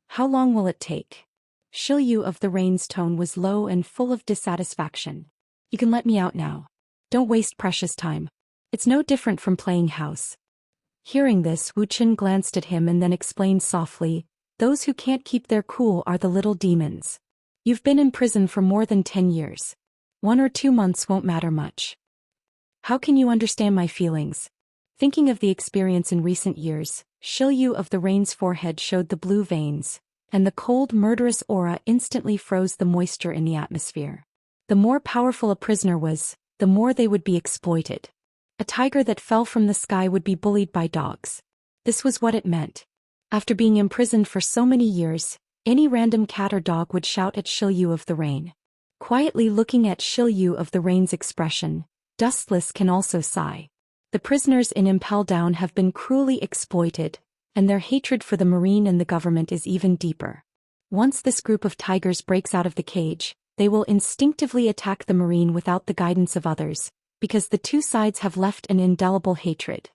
How long will it take? Shilyu of the Rain's tone was low and full of dissatisfaction. You can let me out now. Don't waste precious time. It's no different from playing house. Hearing this, Wuxia glanced at him and then explained softly, those who can't keep their cool are the little demons. You've been in prison for more than 10 years. 1 or 2 months won't matter much. How can you understand my feelings? Thinking of the experience in recent years, Shilyu of the Rain's forehead showed the blue veins, and the cold murderous aura instantly froze the moisture in the atmosphere. The more powerful a prisoner was, the more they would be exploited. A tiger that fell from the sky would be bullied by dogs. This was what it meant. After being imprisoned for so many years, any random cat or dog would shout at Shilyu of the Rain. Quietly looking at Shilyu of the Rain's expression, Dustless can also sigh. The prisoners in Impel Down have been cruelly exploited, and their hatred for the Marine and the government is even deeper. Once this group of tigers breaks out of the cage, they will instinctively attack the Marine without the guidance of others, because the two sides have left an indelible hatred.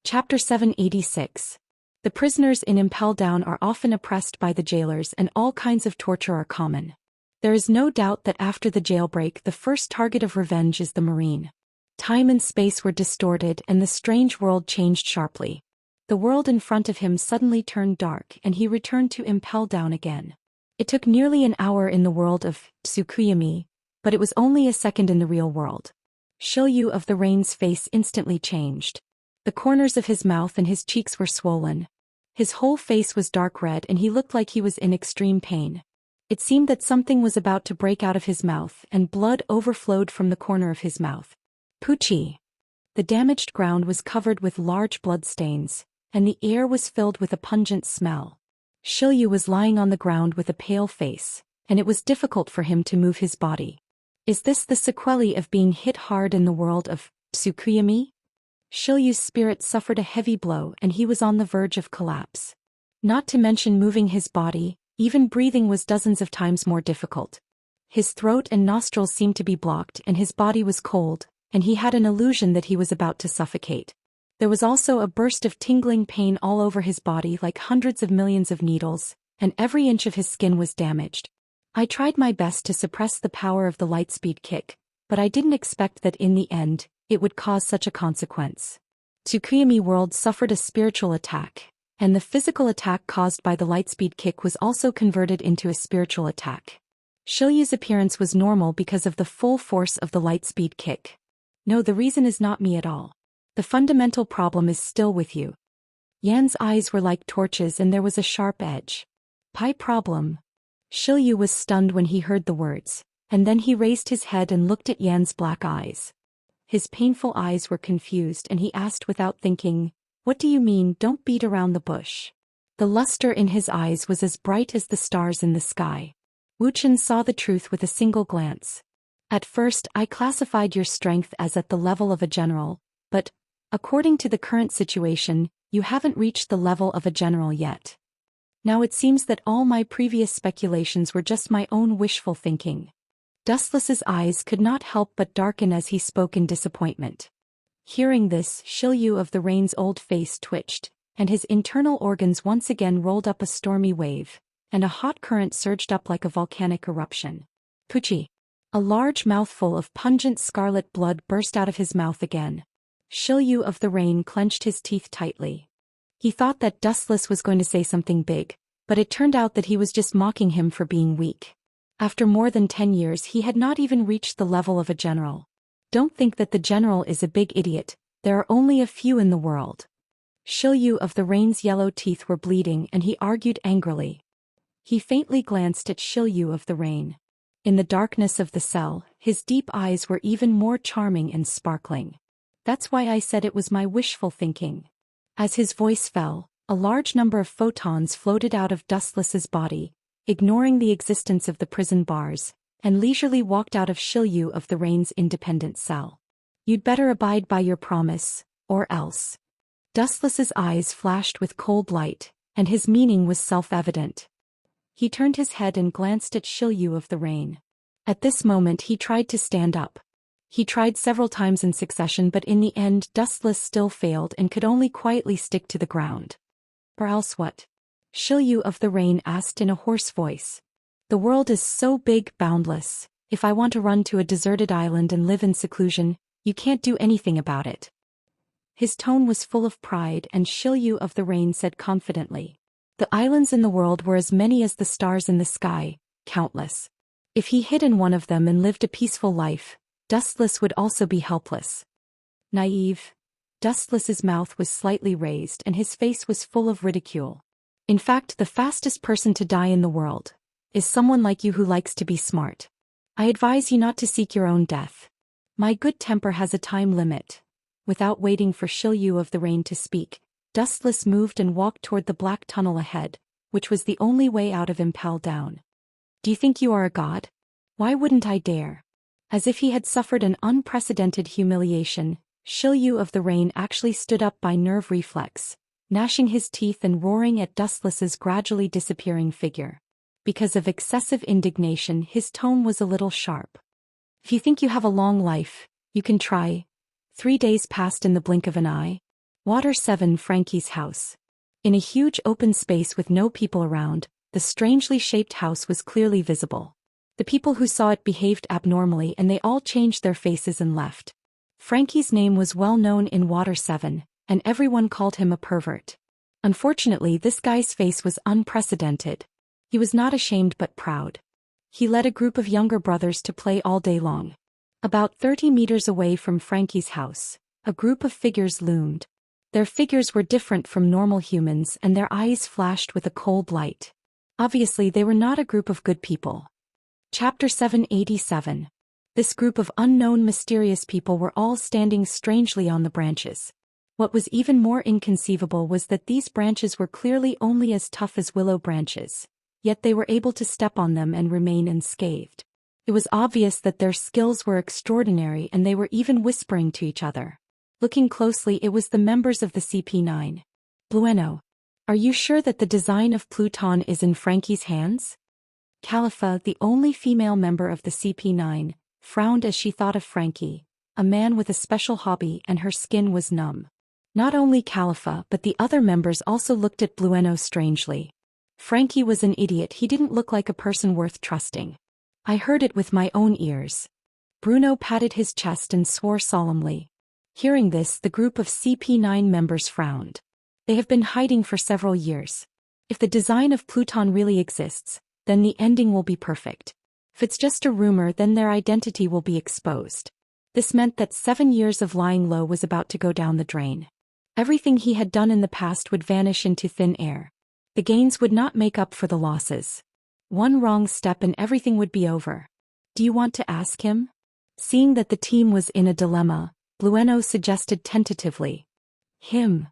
Chapter 786. The prisoners in Impel Down are often oppressed by the jailers and all kinds of torture are common. There is no doubt that after the jailbreak the first target of revenge is the Marine. Time and space were distorted and the strange world changed sharply. The world in front of him suddenly turned dark and he returned to Impel Down again. It took nearly an hour in the world of Tsukuyami, but it was only a second in the real world. Shilyu of the Rain's face instantly changed. The corners of his mouth and his cheeks were swollen. His whole face was dark red and he looked like he was in extreme pain. It seemed that something was about to break out of his mouth and blood overflowed from the corner of his mouth. Poochie. The damaged ground was covered with large blood stains, and the air was filled with a pungent smell. Shilyu was lying on the ground with a pale face, and it was difficult for him to move his body. Is this the sequelae of being hit hard in the world of Tsukuyami? Shilyu's spirit suffered a heavy blow and he was on the verge of collapse. Not to mention moving his body, even breathing was dozens of times more difficult. His throat and nostrils seemed to be blocked and his body was cold, and he had an illusion that he was about to suffocate. There was also a burst of tingling pain all over his body like hundreds of millions of needles, and every inch of his skin was damaged. I tried my best to suppress the power of the lightspeed kick, but I didn't expect that in the end, it would cause such a consequence. Tsukuyami world suffered a spiritual attack, and the physical attack caused by the lightspeed kick was also converted into a spiritual attack. Shilyu's appearance was normal because of the full force of the lightspeed kick. No, the reason is not me at all. The fundamental problem is still with you. Yan's eyes were like torches and there was a sharp edge. Pi problem. Shilyu was stunned when he heard the words, and then he raised his head and looked at Yan's black eyes. His painful eyes were confused and he asked without thinking, "What do you mean, don't beat around the bush?" The luster in his eyes was as bright as the stars in the sky. Wuxian saw the truth with a single glance. At first, I classified your strength as at the level of a general, but, according to the current situation, you haven't reached the level of a general yet. Now it seems that all my previous speculations were just my own wishful thinking. Dustless's eyes could not help but darken as he spoke in disappointment. Hearing this, Shilyu of the Rain's old face twitched, and his internal organs once again rolled up a stormy wave, and a hot current surged up like a volcanic eruption. Puchi. A large mouthful of pungent scarlet blood burst out of his mouth again. Shilyu of the Rain clenched his teeth tightly. He thought that Dustless was going to say something big, but it turned out that he was just mocking him for being weak. After more than 10 years he had not even reached the level of a general. Don't think that the general is a big idiot, there are only a few in the world. Shilyu of the Rain's yellow teeth were bleeding and he argued angrily. He faintly glanced at Shilyu of the Rain. In the darkness of the cell, his deep eyes were even more charming and sparkling. That's why I said it was my wishful thinking. As his voice fell, a large number of photons floated out of Dustless's body, ignoring the existence of the prison bars, and leisurely walked out of Shilyu of the Rain's independent cell. You'd better abide by your promise, or else. Dustless's eyes flashed with cold light, and his meaning was self-evident. He turned his head and glanced at Shilyu of the Rain. At this moment he tried to stand up. He tried several times in succession but in the end Dustless still failed and could only quietly stick to the ground. Or else what? Shilyu of the Rain asked in a hoarse voice. The world is so big, boundless. If I want to run to a deserted island and live in seclusion, you can't do anything about it. His tone was full of pride and Shilyu of the Rain said confidently. The islands in the world were as many as the stars in the sky, countless. If he hid in one of them and lived a peaceful life, Dustless would also be helpless. Naive. Dustless's mouth was slightly raised and his face was full of ridicule. In fact, the fastest person to die in the world is someone like you who likes to be smart. I advise you not to seek your own death. My good temper has a time limit. Without waiting for Shilyu of the Rain to speak, Dustless moved and walked toward the black tunnel ahead, which was the only way out of Impel Down. Do you think you are a god? Why wouldn't I dare? As if he had suffered an unprecedented humiliation, Shilyu of the Rain actually stood up by nerve reflex, gnashing his teeth and roaring at Dustless's gradually disappearing figure. Because of excessive indignation, his tone was a little sharp. If you think you have a long life, you can try. 3 days passed in the blink of an eye. Water 7 Frankie's house. In a huge open space with no people around, the strangely shaped house was clearly visible. The people who saw it behaved abnormally and they all changed their faces and left. Frankie's name was well known in Water 7, and everyone called him a pervert. Unfortunately, this guy's face was unprecedented. He was not ashamed but proud. He led a group of younger brothers to play all day long. About 30 meters away from Frankie's house, a group of figures loomed. Their figures were different from normal humans and their eyes flashed with a cold light. Obviously they were not a group of good people. Chapter 787. This group of unknown mysterious people were all standing strangely on the branches. What was even more inconceivable was that these branches were clearly only as tough as willow branches, yet they were able to step on them and remain unscathed. It was obvious that their skills were extraordinary and they were even whispering to each other. Looking closely, it was the members of the CP9. Blueno. Are you sure that the design of Pluton is in Frankie's hands? Khalifa, the only female member of the CP9, frowned as she thought of Frankie, a man with a special hobby, and her skin was numb. Not only Khalifa but the other members also looked at Blueno strangely. Frankie was an idiot, he didn't look like a person worth trusting. I heard it with my own ears. Bruno patted his chest and swore solemnly. Hearing this, the group of CP9 members frowned. They have been hiding for several years. If the design of Pluton really exists, then the ending will be perfect. If it's just a rumor, then their identity will be exposed. This meant that 7 years of lying low was about to go down the drain. Everything he had done in the past would vanish into thin air. The gains would not make up for the losses. One wrong step and everything would be over. Do you want to ask him? Seeing that the team was in a dilemma, Bueno suggested tentatively. Him.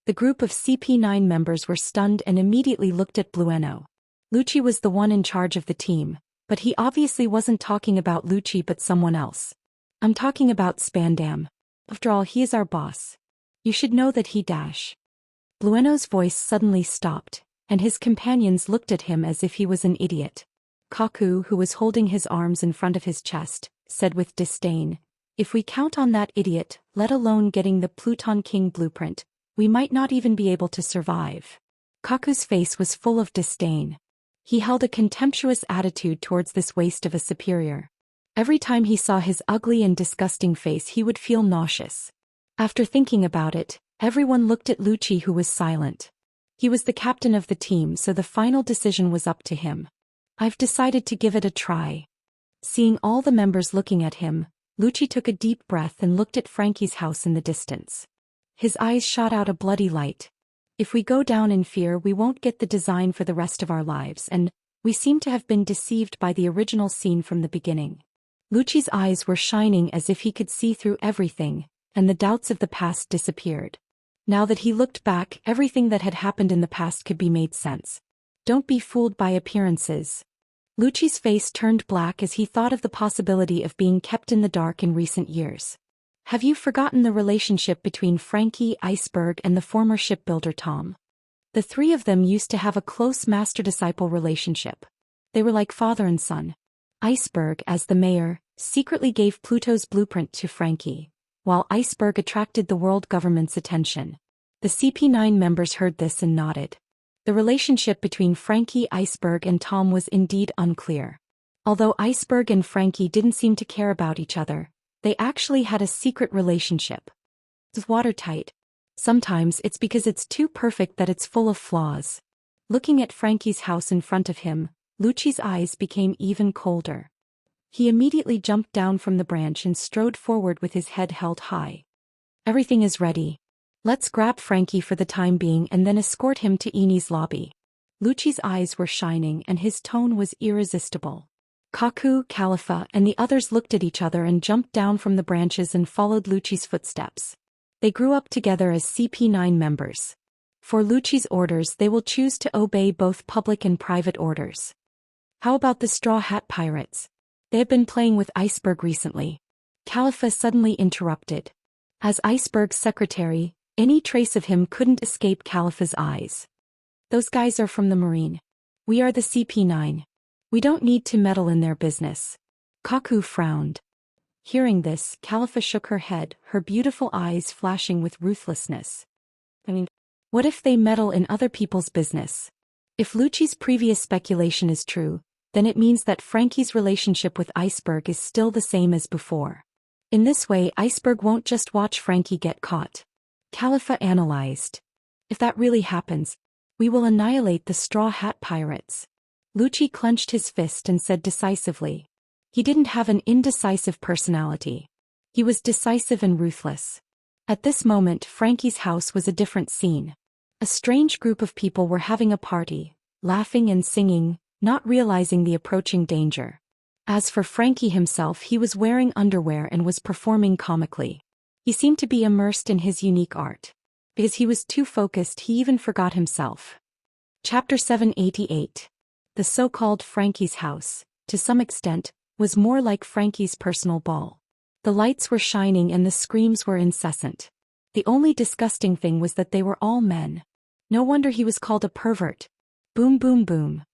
The group of CP9 members were stunned and immediately looked at Bueno. Lucci was the one in charge of the team, but he obviously wasn't talking about Lucci but someone else. I'm talking about Spandam. After all, he is our boss. You should know that he dash. Bueno's voice suddenly stopped, and his companions looked at him as if he was an idiot. Kaku, who was holding his arms in front of his chest, said with disdain, if we count on that idiot, let alone getting the Pluton King blueprint, we might not even be able to survive. Kaku's face was full of disdain. He held a contemptuous attitude towards this waste of a superior. Every time he saw his ugly and disgusting face he would feel nauseous. After thinking about it, everyone looked at Lucci, who was silent. He was the captain of the team, so the final decision was up to him. I've decided to give it a try. Seeing all the members looking at him, Lucci took a deep breath and looked at Frankie's house in the distance. His eyes shot out a bloody light. If we go down in fear, we won't get the design for the rest of our lives, and we seem to have been deceived by the original scene from the beginning. Lucci's eyes were shining as if he could see through everything, and the doubts of the past disappeared. Now that he looked back, everything that had happened in the past could be made sense. Don't be fooled by appearances. Lucci's face turned black as he thought of the possibility of being kept in the dark in recent years. Have you forgotten the relationship between Frankie, Iceberg, and the former shipbuilder Tom? The three of them used to have a close master-disciple relationship. They were like father and son. Iceberg, as the mayor, secretly gave Pluto's blueprint to Frankie, while Iceberg attracted the world government's attention. The CP9 members heard this and nodded. The relationship between Frankie, Iceberg, and Tom was indeed unclear. Although Iceberg and Frankie didn't seem to care about each other, they actually had a secret relationship. It's watertight. Sometimes it's because it's too perfect that it's full of flaws. Looking at Frankie's house in front of him, Lucci's eyes became even colder. He immediately jumped down from the branch and strode forward with his head held high. Everything is ready. Let's grab Frankie for the time being and then escort him to Eni's lobby. Lucci's eyes were shining and his tone was irresistible. Kaku, Khalifa, and the others looked at each other and jumped down from the branches and followed Lucci's footsteps. They grew up together as CP9 members. For Lucci's orders, they will choose to obey both public and private orders. How about the Straw Hat Pirates? They have been playing with Iceberg recently. Khalifa suddenly interrupted. As Iceberg's secretary, any trace of him couldn't escape Khalifa's eyes. Those guys are from the Marine. We are the CP9. We don't need to meddle in their business. Kaku frowned. Hearing this, Khalifa shook her head, her beautiful eyes flashing with ruthlessness. What if they meddle in other people's business? If Lucci's previous speculation is true, then it means that Frankie's relationship with Iceberg is still the same as before. In this way, Iceberg won't just watch Frankie get caught. Khalifa analyzed. If that really happens, we will annihilate the Straw Hat Pirates. Lucci clenched his fist and said decisively. He didn't have an indecisive personality. He was decisive and ruthless. At this moment, Frankie's house was a different scene. A strange group of people were having a party, laughing and singing, not realizing the approaching danger. As for Frankie himself, he was wearing underwear and was performing comically. He seemed to be immersed in his unique art. Because he was too focused, he even forgot himself. Chapter 788. The so-called Frankie's house, to some extent, was more like Frankie's personal ball. The lights were shining and the screams were incessant. The only disgusting thing was that they were all men. No wonder he was called a pervert. Boom boom boom.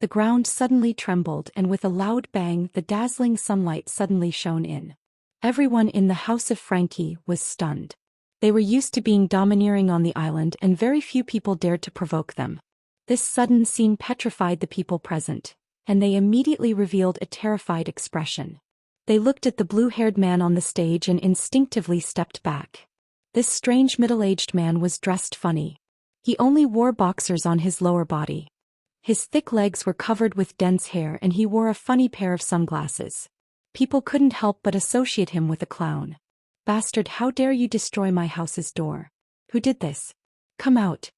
The ground suddenly trembled and with a loud bang the dazzling sunlight suddenly shone in. Everyone in the house of Frankie was stunned. They were used to being domineering on the island and very few people dared to provoke them. This sudden scene petrified the people present, and they immediately revealed a terrified expression. They looked at the blue-haired man on the stage and instinctively stepped back. This strange middle-aged man was dressed funny. He only wore boxers on his lower body. His thick legs were covered with dense hair and he wore a funny pair of sunglasses. People couldn't help but associate him with a clown. "Bastard, how dare you destroy my house's door? Who did this? Come out."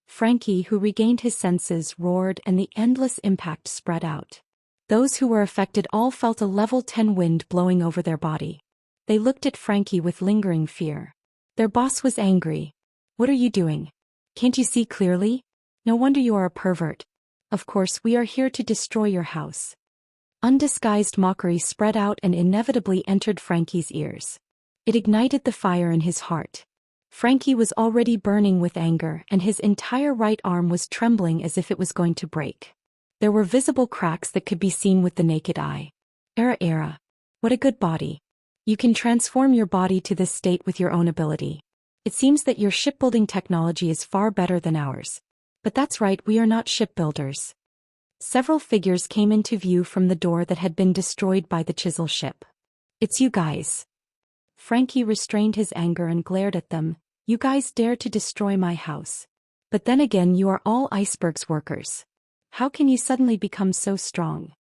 Frankie, who regained his senses, roared and the endless impact spread out. Those who were affected all felt a level 10 wind blowing over their body. They looked at Frankie with lingering fear. Their boss was angry. "What are you doing? Can't you see clearly? No wonder you are a pervert. Of course, we are here to destroy your house." Undisguised mockery spread out and inevitably entered Frankie's ears. It ignited the fire in his heart. Frankie was already burning with anger and his entire right arm was trembling as if it was going to break. There were visible cracks that could be seen with the naked eye. Era. What a good body. You can transform your body to this state with your own ability. It seems that your shipbuilding technology is far better than ours. But that's right, we are not shipbuilders. Several figures came into view from the door that had been destroyed by the chisel ship. "It's you guys." Frankie restrained his anger and glared at them. "You guys dare to destroy my house. But then again, you are all iceberg's workers. How can you suddenly become so strong?"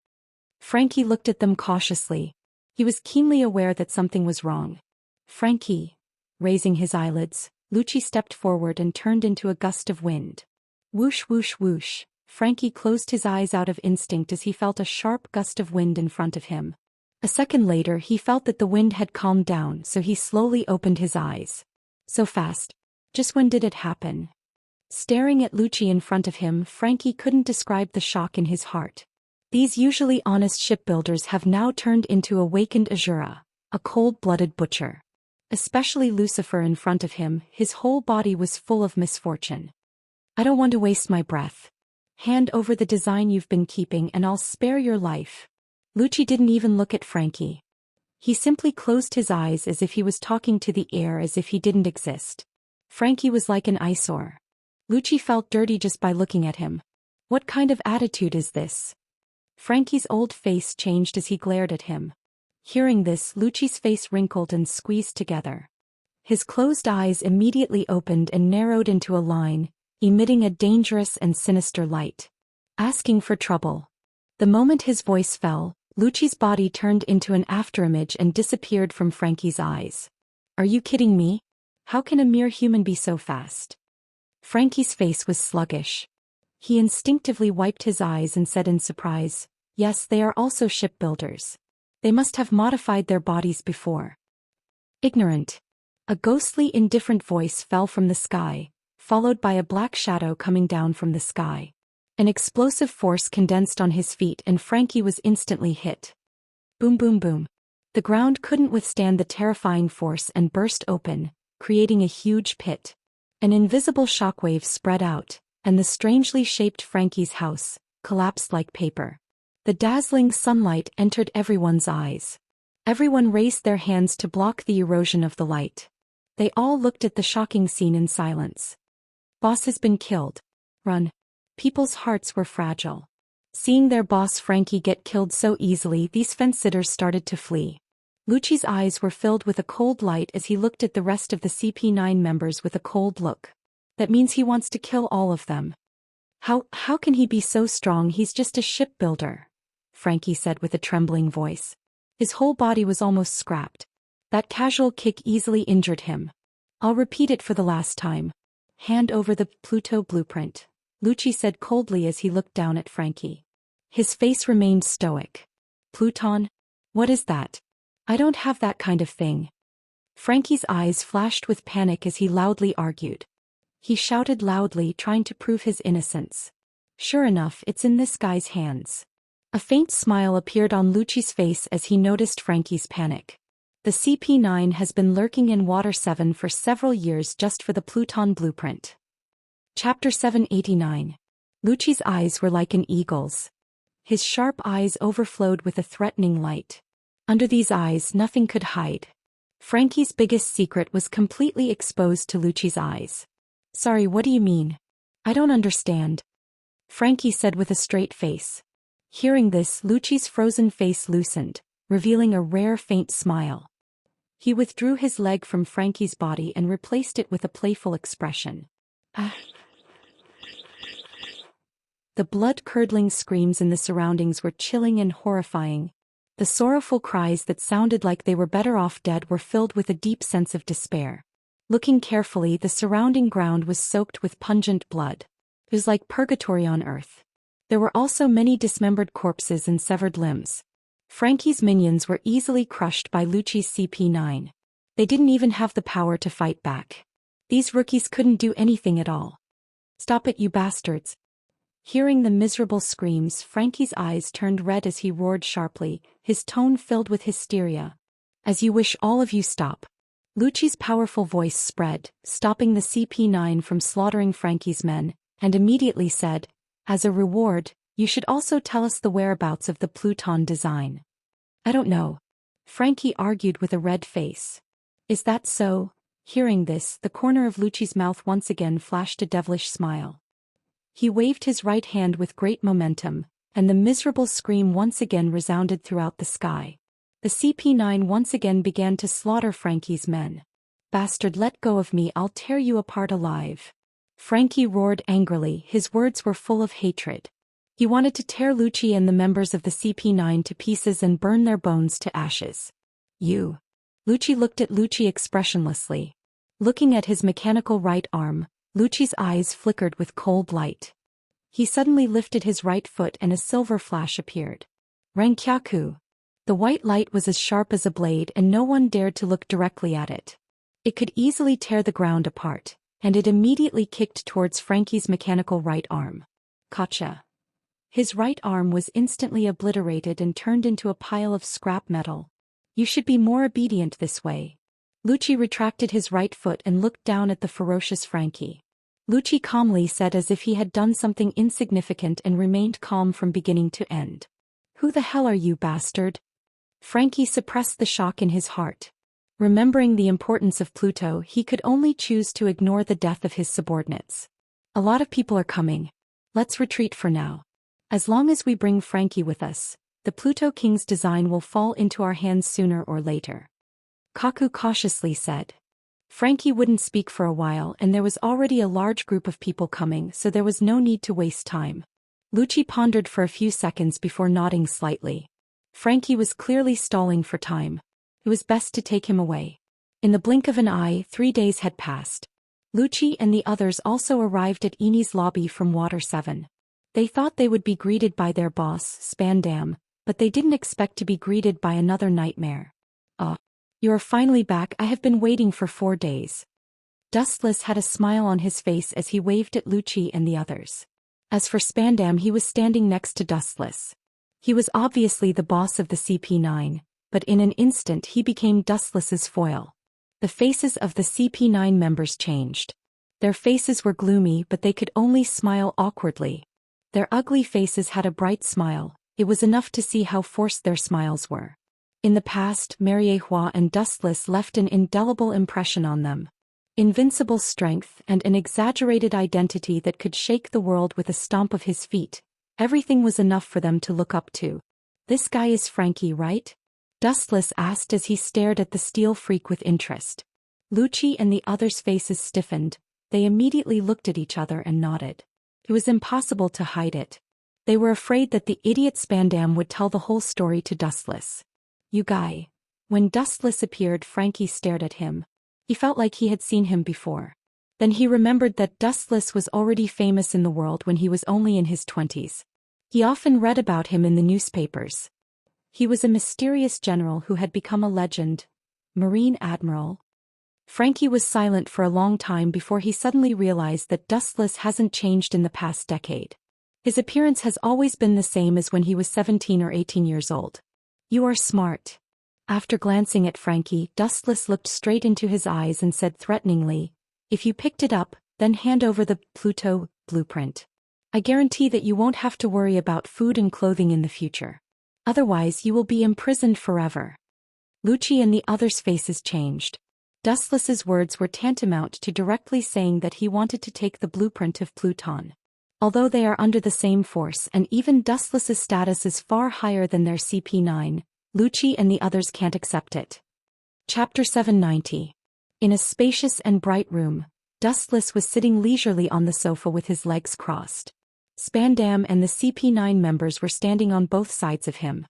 Frankie looked at them cautiously. He was keenly aware that something was wrong. "Frankie." Raising his eyelids, Lucci stepped forward and turned into a gust of wind. Whoosh whoosh whoosh. Frankie closed his eyes out of instinct as he felt a sharp gust of wind in front of him. A second later he felt that the wind had calmed down, so he slowly opened his eyes. So fast. Just when did it happen? Staring at Lucci in front of him, Frankie couldn't describe the shock in his heart. These usually honest shipbuilders have now turned into awakened Azura, a cold-blooded butcher. Especially Lucifer in front of him, his whole body was full of misfortune. "I don't want to waste my breath. Hand over the design you've been keeping and I'll spare your life." Lucci didn't even look at Frankie. He simply closed his eyes as if he was talking to the air, as if he didn't exist. Frankie was like an eyesore. Lucci felt dirty just by looking at him. What kind of attitude is this? Frankie's old face changed as he glared at him. Hearing this, Lucci's face wrinkled and squeezed together. His closed eyes immediately opened and narrowed into a line, emitting a dangerous and sinister light. "Asking for trouble." The moment his voice fell, Lucci's body turned into an afterimage and disappeared from Frankie's eyes. "Are you kidding me? How can a mere human be so fast?" Frankie's face was sluggish. He instinctively wiped his eyes and said in surprise, "Yes, they are also shipbuilders. They must have modified their bodies before." "Ignorant." A ghostly, indifferent voice fell from the sky, followed by a black shadow coming down from the sky. An explosive force condensed on his feet and Frankie was instantly hit. Boom boom boom. The ground couldn't withstand the terrifying force and burst open, creating a huge pit. An invisible shockwave spread out, and the strangely shaped Frankie's house collapsed like paper. The dazzling sunlight entered everyone's eyes. Everyone raised their hands to block the erosion of the light. They all looked at the shocking scene in silence. "Boss has been killed. Run." People's hearts were fragile. Seeing their boss Frankie get killed so easily, these fence-sitters started to flee. Lucci's eyes were filled with a cold light as he looked at the rest of the CP9 members with a cold look. That means he wants to kill all of them. How can he be so strong? He's just a shipbuilder," Frankie said with a trembling voice. His whole body was almost scrapped. That casual kick easily injured him. "I'll repeat it for the last time. Hand over the Pluto blueprint," Lucci said coldly as he looked down at Frankie. His face remained stoic. "Pluton? What is that? I don't have that kind of thing." Frankie's eyes flashed with panic as he loudly argued. He shouted loudly, trying to prove his innocence. "Sure enough, it's in this guy's hands." A faint smile appeared on Lucci's face as he noticed Frankie's panic. The CP9 has been lurking in Water 7 for several years just for the Pluton blueprint. Chapter 789. Lucci's eyes were like an eagle's. His sharp eyes overflowed with a threatening light. Under these eyes nothing could hide. Frankie's biggest secret was completely exposed to Lucci's eyes. "Sorry, what do you mean? I don't understand," Frankie said with a straight face. Hearing this, Lucci's frozen face loosened, revealing a rare faint smile. He withdrew his leg from Frankie's body and replaced it with a playful expression. Ah. The blood-curdling screams in the surroundings were chilling and horrifying. The sorrowful cries that sounded like they were better off dead were filled with a deep sense of despair. Looking carefully, the surrounding ground was soaked with pungent blood. It was like purgatory on earth. There were also many dismembered corpses and severed limbs. Frankie's minions were easily crushed by Lucci's CP9. They didn't even have the power to fight back. These rookies couldn't do anything at all. "Stop it, you bastards!" Hearing the miserable screams, Frankie's eyes turned red as he roared sharply, his tone filled with hysteria. "As you wish, all of you stop." Lucci's powerful voice spread, stopping the CP9 from slaughtering Frankie's men, and immediately said, "As a reward, you should also tell us the whereabouts of the Pluton design." "I don't know." Frankie argued with a red face. "Is that so?" Hearing this, the corner of Lucci's mouth once again flashed a devilish smile. He waved his right hand with great momentum, and the miserable scream once again resounded throughout the sky. The CP9 once again began to slaughter Frankie's men. "Bastard, let go of me, I'll tear you apart alive." Frankie roared angrily, his words were full of hatred. He wanted to tear Lucci and the members of the CP9 to pieces and burn their bones to ashes. "You." Lucci looked at Lucci expressionlessly. Looking at his mechanical right arm, Lucci's eyes flickered with cold light. He suddenly lifted his right foot and a silver flash appeared. Rankyaku. The white light was as sharp as a blade and no one dared to look directly at it. It could easily tear the ground apart, and it immediately kicked towards Frankie's mechanical right arm. Gotcha. His right arm was instantly obliterated and turned into a pile of scrap metal. "You should be more obedient this way." Lucci retracted his right foot and looked down at the ferocious Frankie. Lucci calmly said as if he had done something insignificant and remained calm from beginning to end. "Who the hell are you, bastard?" Frankie suppressed the shock in his heart. Remembering the importance of Pluto, he could only choose to ignore the death of his subordinates. "A lot of people are coming. Let's retreat for now. As long as we bring Frankie with us, the Pluto King's design will fall into our hands sooner or later," Kaku cautiously said. Frankie wouldn't speak for a while and there was already a large group of people coming, so there was no need to waste time. Lucci pondered for a few seconds before nodding slightly. Frankie was clearly stalling for time. It was best to take him away. In the blink of an eye, 3 days had passed. Lucci and the others also arrived at Eni's lobby from Water 7. They thought they would be greeted by their boss, Spandam, but they didn't expect to be greeted by another nightmare. "You are finally back, I have been waiting for 4 days." Dustless had a smile on his face as he waved at Lucci and the others. As for Spandam, he was standing next to Dustless. He was obviously the boss of the CP9, but in an instant he became Dustless's foil. The faces of the CP9 members changed. Their faces were gloomy but they could only smile awkwardly. Their ugly faces had a bright smile, it was enough to see how forced their smiles were. In the past, Mariehua and Dustless left an indelible impression on them. Invincible strength and an exaggerated identity that could shake the world with a stomp of his feet. Everything was enough for them to look up to. "This guy is Frankie, right?" Dustless asked as he stared at the steel freak with interest. Lucci and the others' faces stiffened. They immediately looked at each other and nodded. It was impossible to hide it. They were afraid that the idiot Spandam would tell the whole story to Dustless. "You guy." When Dustless appeared, Frankie stared at him. He felt like he had seen him before. Then he remembered that Dustless was already famous in the world when he was only in his 20s. He often read about him in the newspapers. He was a mysterious general who had become a legend. Marine Admiral. Frankie was silent for a long time before he suddenly realized that Dustless hasn't changed in the past decade. His appearance has always been the same as when he was 17 or 18 years old. "You are smart." After glancing at Frankie, Dustless looked straight into his eyes and said threateningly, "If you picked it up, then hand over the Pluto blueprint. I guarantee that you won't have to worry about food and clothing in the future. Otherwise you will be imprisoned forever." Lucci and the others' faces changed. Dustless's words were tantamount to directly saying that he wanted to take the blueprint of Pluton. Although they are under the same force and even Dustless's status is far higher than their CP9, Lucci and the others can't accept it. Chapter 790. In a spacious and bright room, Dustless was sitting leisurely on the sofa with his legs crossed. Spandam and the CP9 members were standing on both sides of him.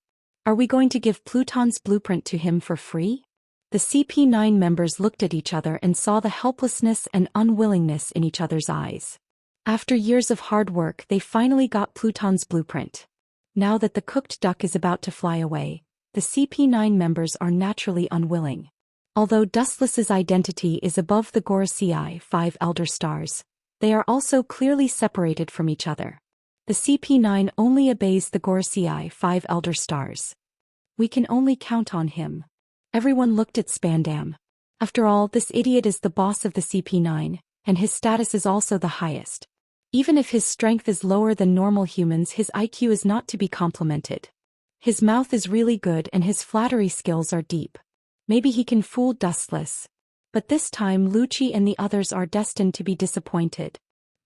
Are we going to give Pluton's blueprint to him for free? The CP9 members looked at each other and saw the helplessness and unwillingness in each other's eyes. After years of hard work, they finally got Pluton's blueprint. Now that the cooked duck is about to fly away, the CP9 members are naturally unwilling. Although Dustless's identity is above the Gorosei 5 Elder Stars, they are also clearly separated from each other. The CP9 only obeys the Gorosei 5 Elder Stars. We can only count on him. Everyone looked at Spandam. After all, this idiot is the boss of the CP9, and his status is also the highest. Even if his strength is lower than normal humans, his IQ is not to be complimented. His mouth is really good and his flattery skills are deep. Maybe he can fool Dustless. But this time Lucci and the others are destined to be disappointed.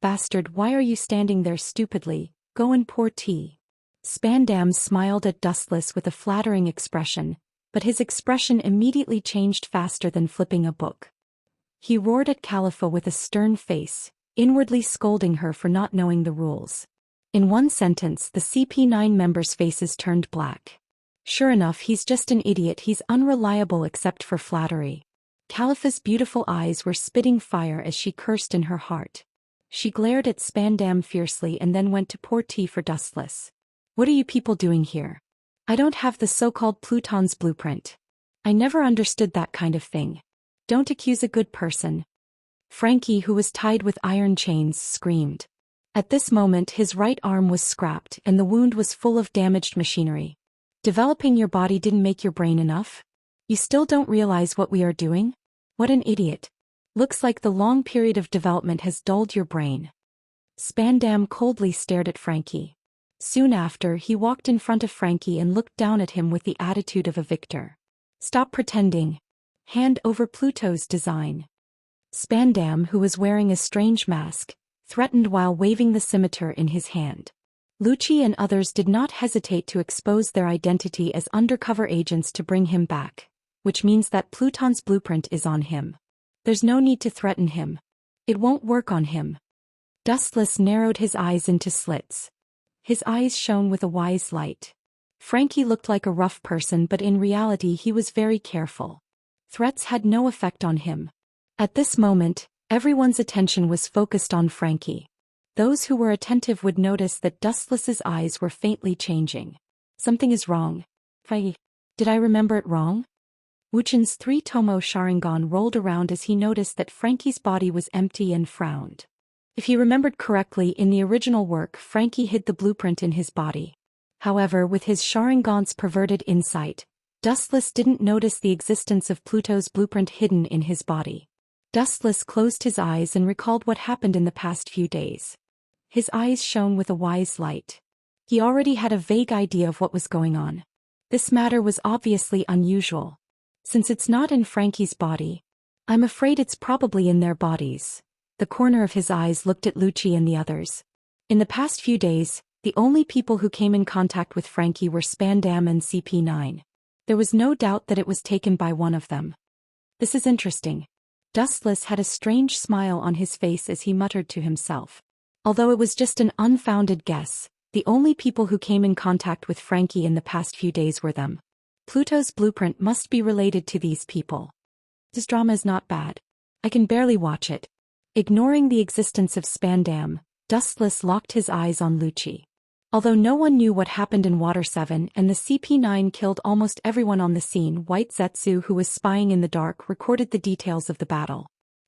Bastard, why are you standing there stupidly? Go and pour tea. Spandam smiled at Dustless with a flattering expression, but his expression immediately changed faster than flipping a book. He roared at Khalifa with a stern face, inwardly scolding her for not knowing the rules. In one sentence, the CP9 members' faces turned black. Sure enough, he's just an idiot. He's unreliable except for flattery. Khalifa's beautiful eyes were spitting fire as she cursed in her heart. She glared at Spandam fiercely and then went to pour tea for Dustless. What are you people doing here? I don't have the so-called Pluton's blueprint. I never understood that kind of thing. Don't accuse a good person. Frankie, who was tied with iron chains, screamed. At this moment his right arm was scrapped and the wound was full of damaged machinery. Developing your body didn't make your brain enough? You still don't realize what we are doing? What an idiot. Looks like the long period of development has dulled your brain. Spandam coldly stared at Frankie. Soon after, he walked in front of Frankie and looked down at him with the attitude of a victor. Stop pretending. Hand over Pluto's design. Spandam, who was wearing a strange mask, threatened while waving the scimitar in his hand. Lucci and others did not hesitate to expose their identity as undercover agents to bring him back, which means that Pluton's blueprint is on him. There's no need to threaten him. It won't work on him. Dustless narrowed his eyes into slits. His eyes shone with a wise light. Frankie looked like a rough person, but in reality he was very careful. Threats had no effect on him. At this moment, everyone's attention was focused on Frankie. Those who were attentive would notice that Dustless's eyes were faintly changing. Something is wrong. Did I remember it wrong? Wuchan's 3-tomo Sharingan rolled around as he noticed that Frankie's body was empty and frowned. If he remembered correctly, in the original work Frankie hid the blueprint in his body. However, with his Sharingan's perverted insight, Dustless didn't notice the existence of Pluto's blueprint hidden in his body. Dustless closed his eyes and recalled what happened in the past few days. His eyes shone with a wise light. He already had a vague idea of what was going on. This matter was obviously unusual. Since it's not in Frankie's body, I'm afraid it's probably in their bodies. The corner of his eyes looked at Lucci and the others. In the past few days, the only people who came in contact with Frankie were Spandam and CP9. There was no doubt that it was taken by one of them. This is interesting. Dustless had a strange smile on his face as he muttered to himself. Although it was just an unfounded guess, the only people who came in contact with Frankie in the past few days were them. Pluto's blueprint must be related to these people. This drama is not bad. I can barely watch it. Ignoring the existence of Spandam, Dustless locked his eyes on Lucci. Although no one knew what happened in Water 7 and the CP9 killed almost everyone on the scene, White Zetsu, who was spying in the dark, recorded the details of the battle.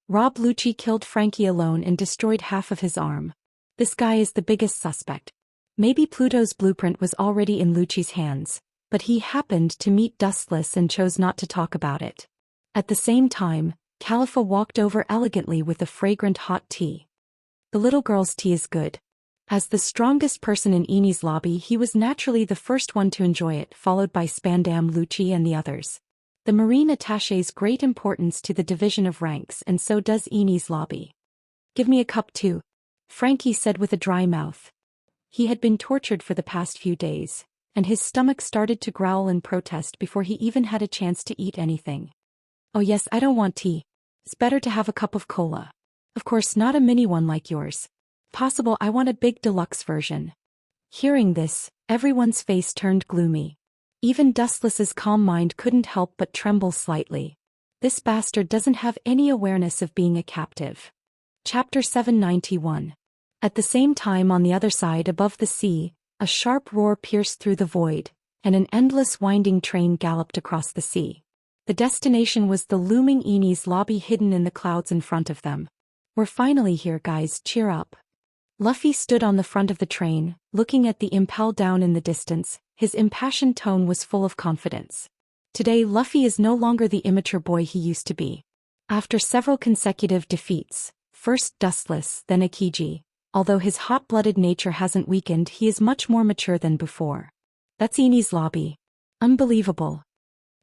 Rob Lucci killed Frankie alone and destroyed half of his arm. This guy is the biggest suspect. Maybe Pluto's blueprint was already in Lucci's hands, but he happened to meet Dustless and chose not to talk about it. At the same time, Khalifa walked over elegantly with a fragrant hot tea. The little girl's tea is good. As the strongest person in Eni's lobby, he was naturally the first one to enjoy it, followed by Spandam, Lucci and the others. The Marine attaches great importance to the division of ranks, and so does Eni's lobby. Give me a cup too, Frankie said with a dry mouth. He had been tortured for the past few days, and his stomach started to growl in protest before he even had a chance to eat anything. "Oh yes, I don't want tea. It's better to have a cup of cola. Of course not a mini one like yours. Possible I want a big deluxe version." Hearing this, everyone's face turned gloomy. Even Dustless's calm mind couldn't help but tremble slightly. This bastard doesn't have any awareness of being a captive. Chapter 791. At the same time, on the other side above the sea, a sharp roar pierced through the void, and an endless winding train galloped across the sea. The destination was the looming Eni's lobby hidden in the clouds in front of them. "We're finally here, guys, cheer up." Luffy stood on the front of the train, looking at the impel down in the distance. His impassioned tone was full of confidence. Today Luffy is no longer the immature boy he used to be. After several consecutive defeats, first Dustless, then Akiji, although his hot-blooded nature hasn't weakened, he is much more mature than before. "That's Eni's lobby. Unbelievable."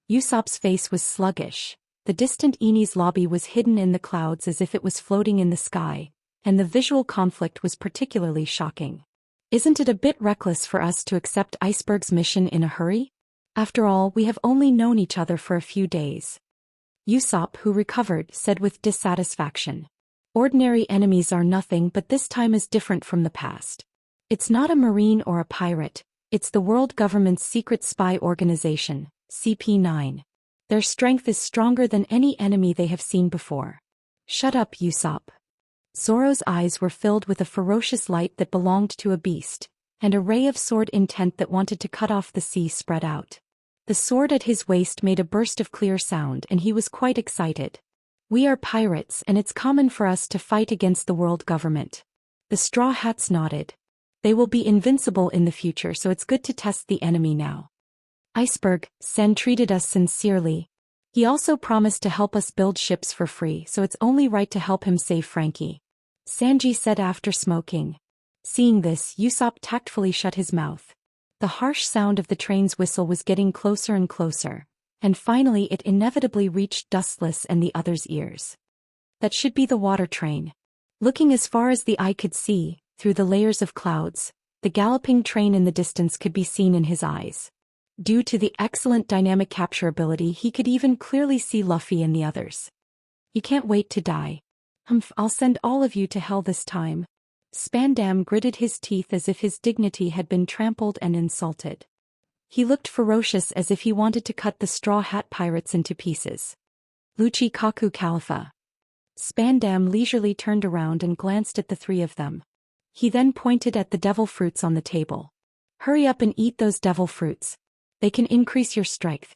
Usopp's face was sluggish. The distant Eni's lobby was hidden in the clouds as if it was floating in the sky, and the visual conflict was particularly shocking. "Isn't it a bit reckless for us to accept Iceberg's mission in a hurry? After all, we have only known each other for a few days." Usopp, who recovered, said with dissatisfaction. "Ordinary enemies are nothing, but this time is different from the past. It's not a marine or a pirate, it's the world government's secret spy organization, CP9. Their strength is stronger than any enemy they have seen before." "Shut up, Usopp." Zoro's eyes were filled with a ferocious light that belonged to a beast, and a ray of sword intent that wanted to cut off the sea spread out. The sword at his waist made a burst of clear sound, and he was quite excited. "We are pirates, and it's common for us to fight against the world government." The Straw Hats nodded. "They will be invincible in the future, so it's good to test the enemy now. Iceberg, Sen treated us sincerely. He also promised to help us build ships for free, so it's only right to help him save Frankie," Sanji said after smoking. Seeing this, Usopp tactfully shut his mouth. The harsh sound of the train's whistle was getting closer and closer, and finally it inevitably reached Dustless and the others' ears. That should be the water train. Looking as far as the eye could see, through the layers of clouds, the galloping train in the distance could be seen in his eyes. Due to the excellent dynamic capture ability, he could even clearly see Luffy and the others. "You can't wait to die. I'll send all of you to hell this time." Spandam gritted his teeth as if his dignity had been trampled and insulted. He looked ferocious, as if he wanted to cut the Straw Hat pirates into pieces. "Luchi Kaku Khalifa." Spandam leisurely turned around and glanced at the three of them. He then pointed at the devil fruits on the table. "Hurry up and eat those devil fruits. They can increase your strength."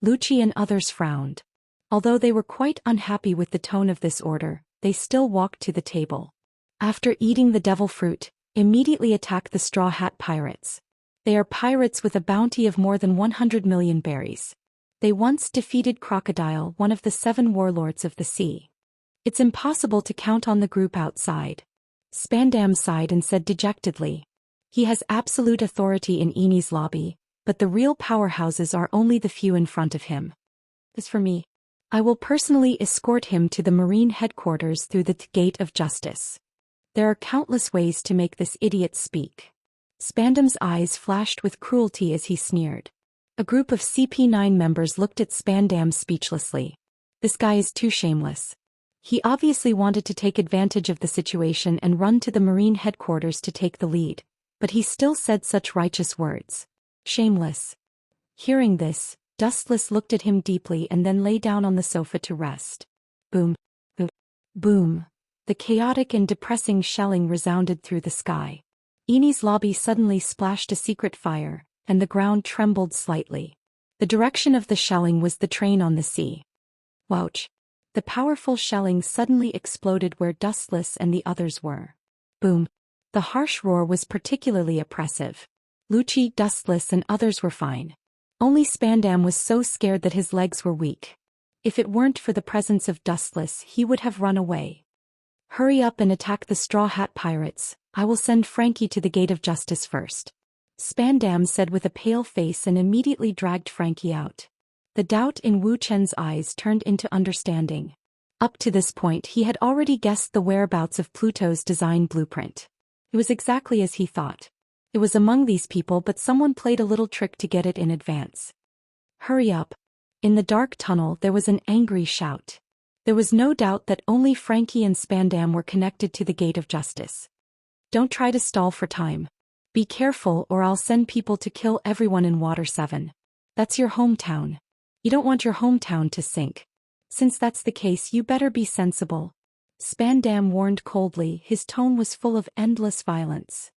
Luchi and others frowned. Although they were quite unhappy with the tone of this order, they still walked to the table. After eating the devil fruit, immediately attack the Straw Hat pirates. They are pirates with a bounty of more than 100 million berries. They once defeated Crocodile, one of the 7 warlords of the sea. "It's impossible to count on the group outside." Spandam sighed and said dejectedly. "He has absolute authority in Eni's lobby, but the real powerhouses are only the few in front of him. As for me, I will personally escort him to the Marine headquarters through the Gate of Justice. There are countless ways to make this idiot speak." Spandam's eyes flashed with cruelty as he sneered. A group of CP9 members looked at Spandam speechlessly. This guy is too shameless. He obviously wanted to take advantage of the situation and run to the Marine headquarters to take the lead, but he still said such righteous words. Shameless. Hearing this, Dustless looked at him deeply and then lay down on the sofa to rest. Boom. Boom. Boom. The chaotic and depressing shelling resounded through the sky. Eni's lobby suddenly splashed a secret fire, and the ground trembled slightly. The direction of the shelling was the train on the sea. Wouch. The powerful shelling suddenly exploded where Dustless and the others were. Boom. The harsh roar was particularly oppressive. Luchi, Dustless and others were fine. Only Spandam was so scared that his legs were weak. If it weren't for the presence of Dustless, he would have run away. "Hurry up and attack the Straw Hat pirates. I will send Frankie to the Gate of Justice first," Spandam said with a pale face and immediately dragged Frankie out. The doubt in Wu Chen's eyes turned into understanding. Up to this point he had already guessed the whereabouts of Pluto's design blueprint. It was exactly as he thought. It was among these people, but someone played a little trick to get it in advance. Hurry up. In the dark tunnel there was an angry shout. There was no doubt that only Frankie and Spandam were connected to the Gate of Justice. Don't try to stall for time. Be careful or I'll send people to kill everyone in Water 7. That's your hometown. You don't want your hometown to sink. Since that's the case, you better be sensible. Spandam warned coldly, his tone was full of endless violence.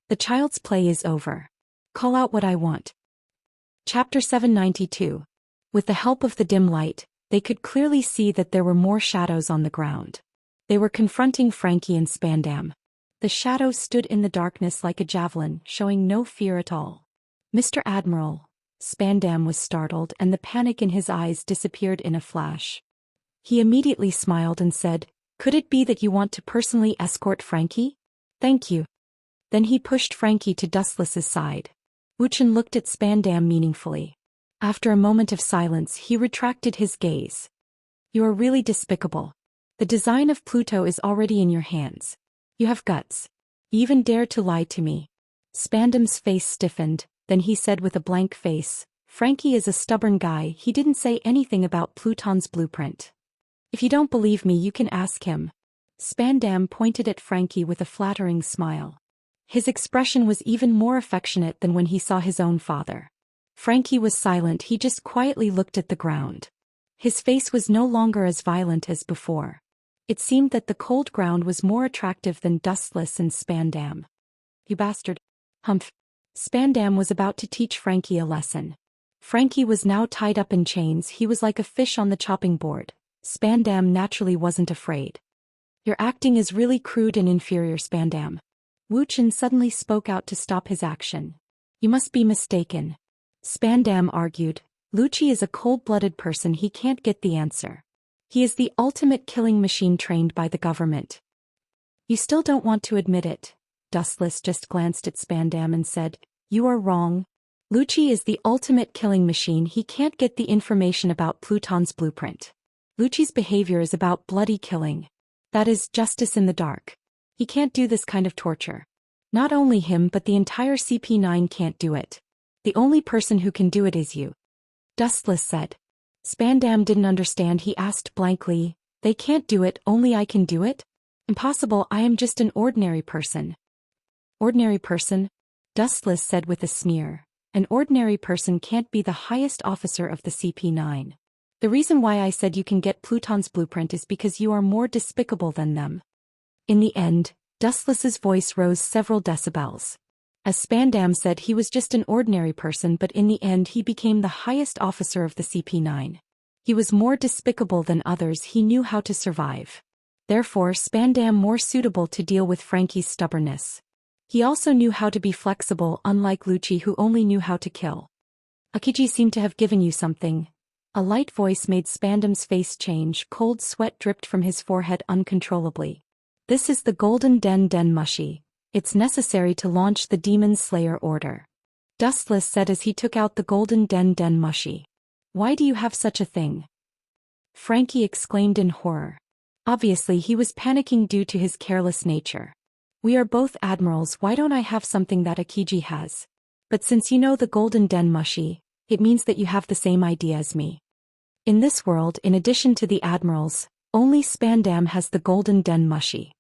The child's play is over. Call out what I want. Chapter 792. With the help of the dim light, they could clearly see that there were more shadows on the ground. They were confronting Frankie and Spandam. The shadow stood in the darkness like a javelin, showing no fear at all. Mr. Admiral. Spandam was startled and the panic in his eyes disappeared in a flash. He immediately smiled and said, "Could it be that you want to personally escort Frankie? Thank you." Then he pushed Frankie to Dustless's side. Wuxian looked at Spandam meaningfully. After a moment of silence, he retracted his gaze. "You are really despicable. The design of Pluto is already in your hands. You have guts. You even dare to lie to me." Spandam's face stiffened, then he said with a blank face, "Frankie is a stubborn guy, he didn't say anything about Pluton's blueprint. If you don't believe me, you can ask him." Spandam pointed at Frankie with a flattering smile. His expression was even more affectionate than when he saw his own father. Frankie was silent, he just quietly looked at the ground. His face was no longer as violent as before. It seemed that the cold ground was more attractive than Dustless and Spandam. "You bastard." Humph. Spandam was about to teach Frankie a lesson. Frankie was now tied up in chains, he was like a fish on the chopping board. Spandam naturally wasn't afraid. "Your acting is really crude and inferior, Spandam." Wuxian suddenly spoke out to stop his action. "You must be mistaken." Spandam argued. "Lucci is a cold-blooded person, he can't get the answer. He is the ultimate killing machine trained by the government." "You still don't want to admit it." Dustless just glanced at Spandam and said, "You are wrong. Lucci is the ultimate killing machine, he can't get the information about Pluton's blueprint. Lucci's behavior is about bloody killing. That is justice in the dark. He can't do this kind of torture. Not only him but the entire CP9 can't do it. The only person who can do it is you." Dustless said. Spandam didn't understand, he asked blankly, "They can't do it, only I can do it? Impossible, I am just an ordinary person." "Ordinary person?" Dustless said with a sneer. "An ordinary person can't be the highest officer of the CP9. The reason why I said you can get Pluton's blueprint is because you are more despicable than them." In the end, Dustless's voice rose several decibels. As Spandam said, he was just an ordinary person, but in the end he became the highest officer of the CP9. He was more despicable than others, he knew how to survive. Therefore Spandam more suitable to deal with Frankie's stubbornness. He also knew how to be flexible, unlike Lucci who only knew how to kill. "Akiji seemed to have given you something." A light voice made Spandam's face change, cold sweat dripped from his forehead uncontrollably. "This is the Golden Den Mushi. It's necessary to launch the Demon Slayer order," Dustless said as he took out the Golden Den Mushi. "Why do you have such a thing?" Frankie exclaimed in horror. Obviously he was panicking due to his careless nature. "We are both admirals, why don't I have something that Akiji has? But since you know the Golden Den Mushi, it means that you have the same idea as me." In this world, in addition to the admirals, only Spandam has the Golden Den Mushi.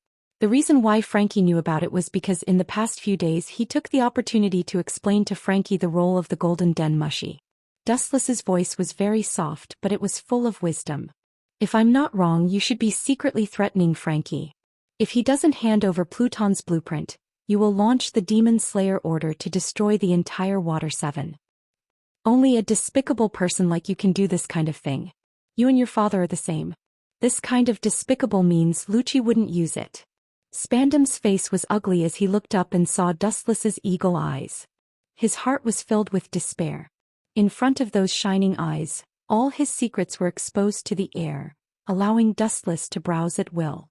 The reason why Frankie knew about it was because in the past few days he took the opportunity to explain to Frankie the role of the Golden Den Mushi. Dustless's voice was very soft, but it was full of wisdom. "If I'm not wrong, you should be secretly threatening Frankie. If he doesn't hand over Pluton's blueprint, you will launch the Demon Slayer order to destroy the entire Water 7. Only a despicable person like you can do this kind of thing. You and your father are the same. This kind of despicable means Lucci wouldn't use it." Spandam's face was ugly as he looked up and saw Dustless's eagle eyes. His heart was filled with despair. In front of those shining eyes, all his secrets were exposed to the air, allowing Dustless to browse at will.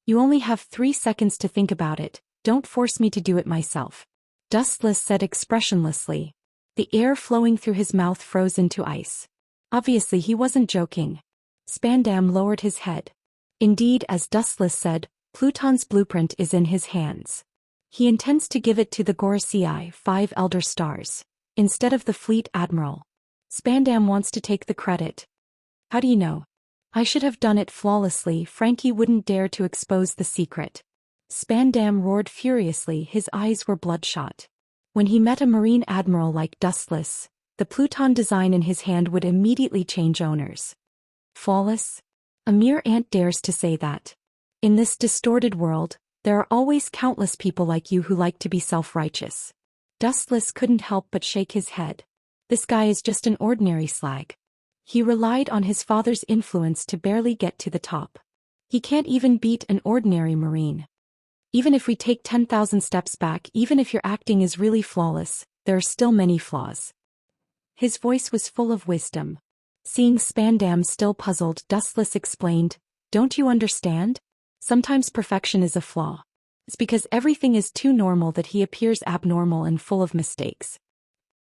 "You only have 3 seconds to think about it, don't force me to do it myself," Dustless said expressionlessly. The air flowing through his mouth froze into ice. Obviously he wasn't joking. Spandam lowered his head. Indeed, as Dustless said, Pluton's blueprint is in his hands. He intends to give it to the Gorosei 5 Elder Stars, instead of the Fleet Admiral. Spandam wants to take the credit. How do you know? I should have done it flawlessly. Frankie wouldn't dare to expose the secret. Spandam roared furiously, his eyes were bloodshot. When he met a Marine Admiral like Dustless, the Pluton design in his hand would immediately change owners. Flawless? A mere ant dares to say that. In this distorted world, there are always countless people like you who like to be self-righteous. Dustless couldn't help but shake his head. This guy is just an ordinary slag. He relied on his father's influence to barely get to the top. He can't even beat an ordinary Marine. Even if we take 10,000 steps back, even if your acting is really flawless, there are still many flaws. His voice was full of wisdom. Seeing Spandam still puzzled, Dustless explained, "Don't you understand? Sometimes perfection is a flaw. It's because everything is too normal that he appears abnormal and full of mistakes.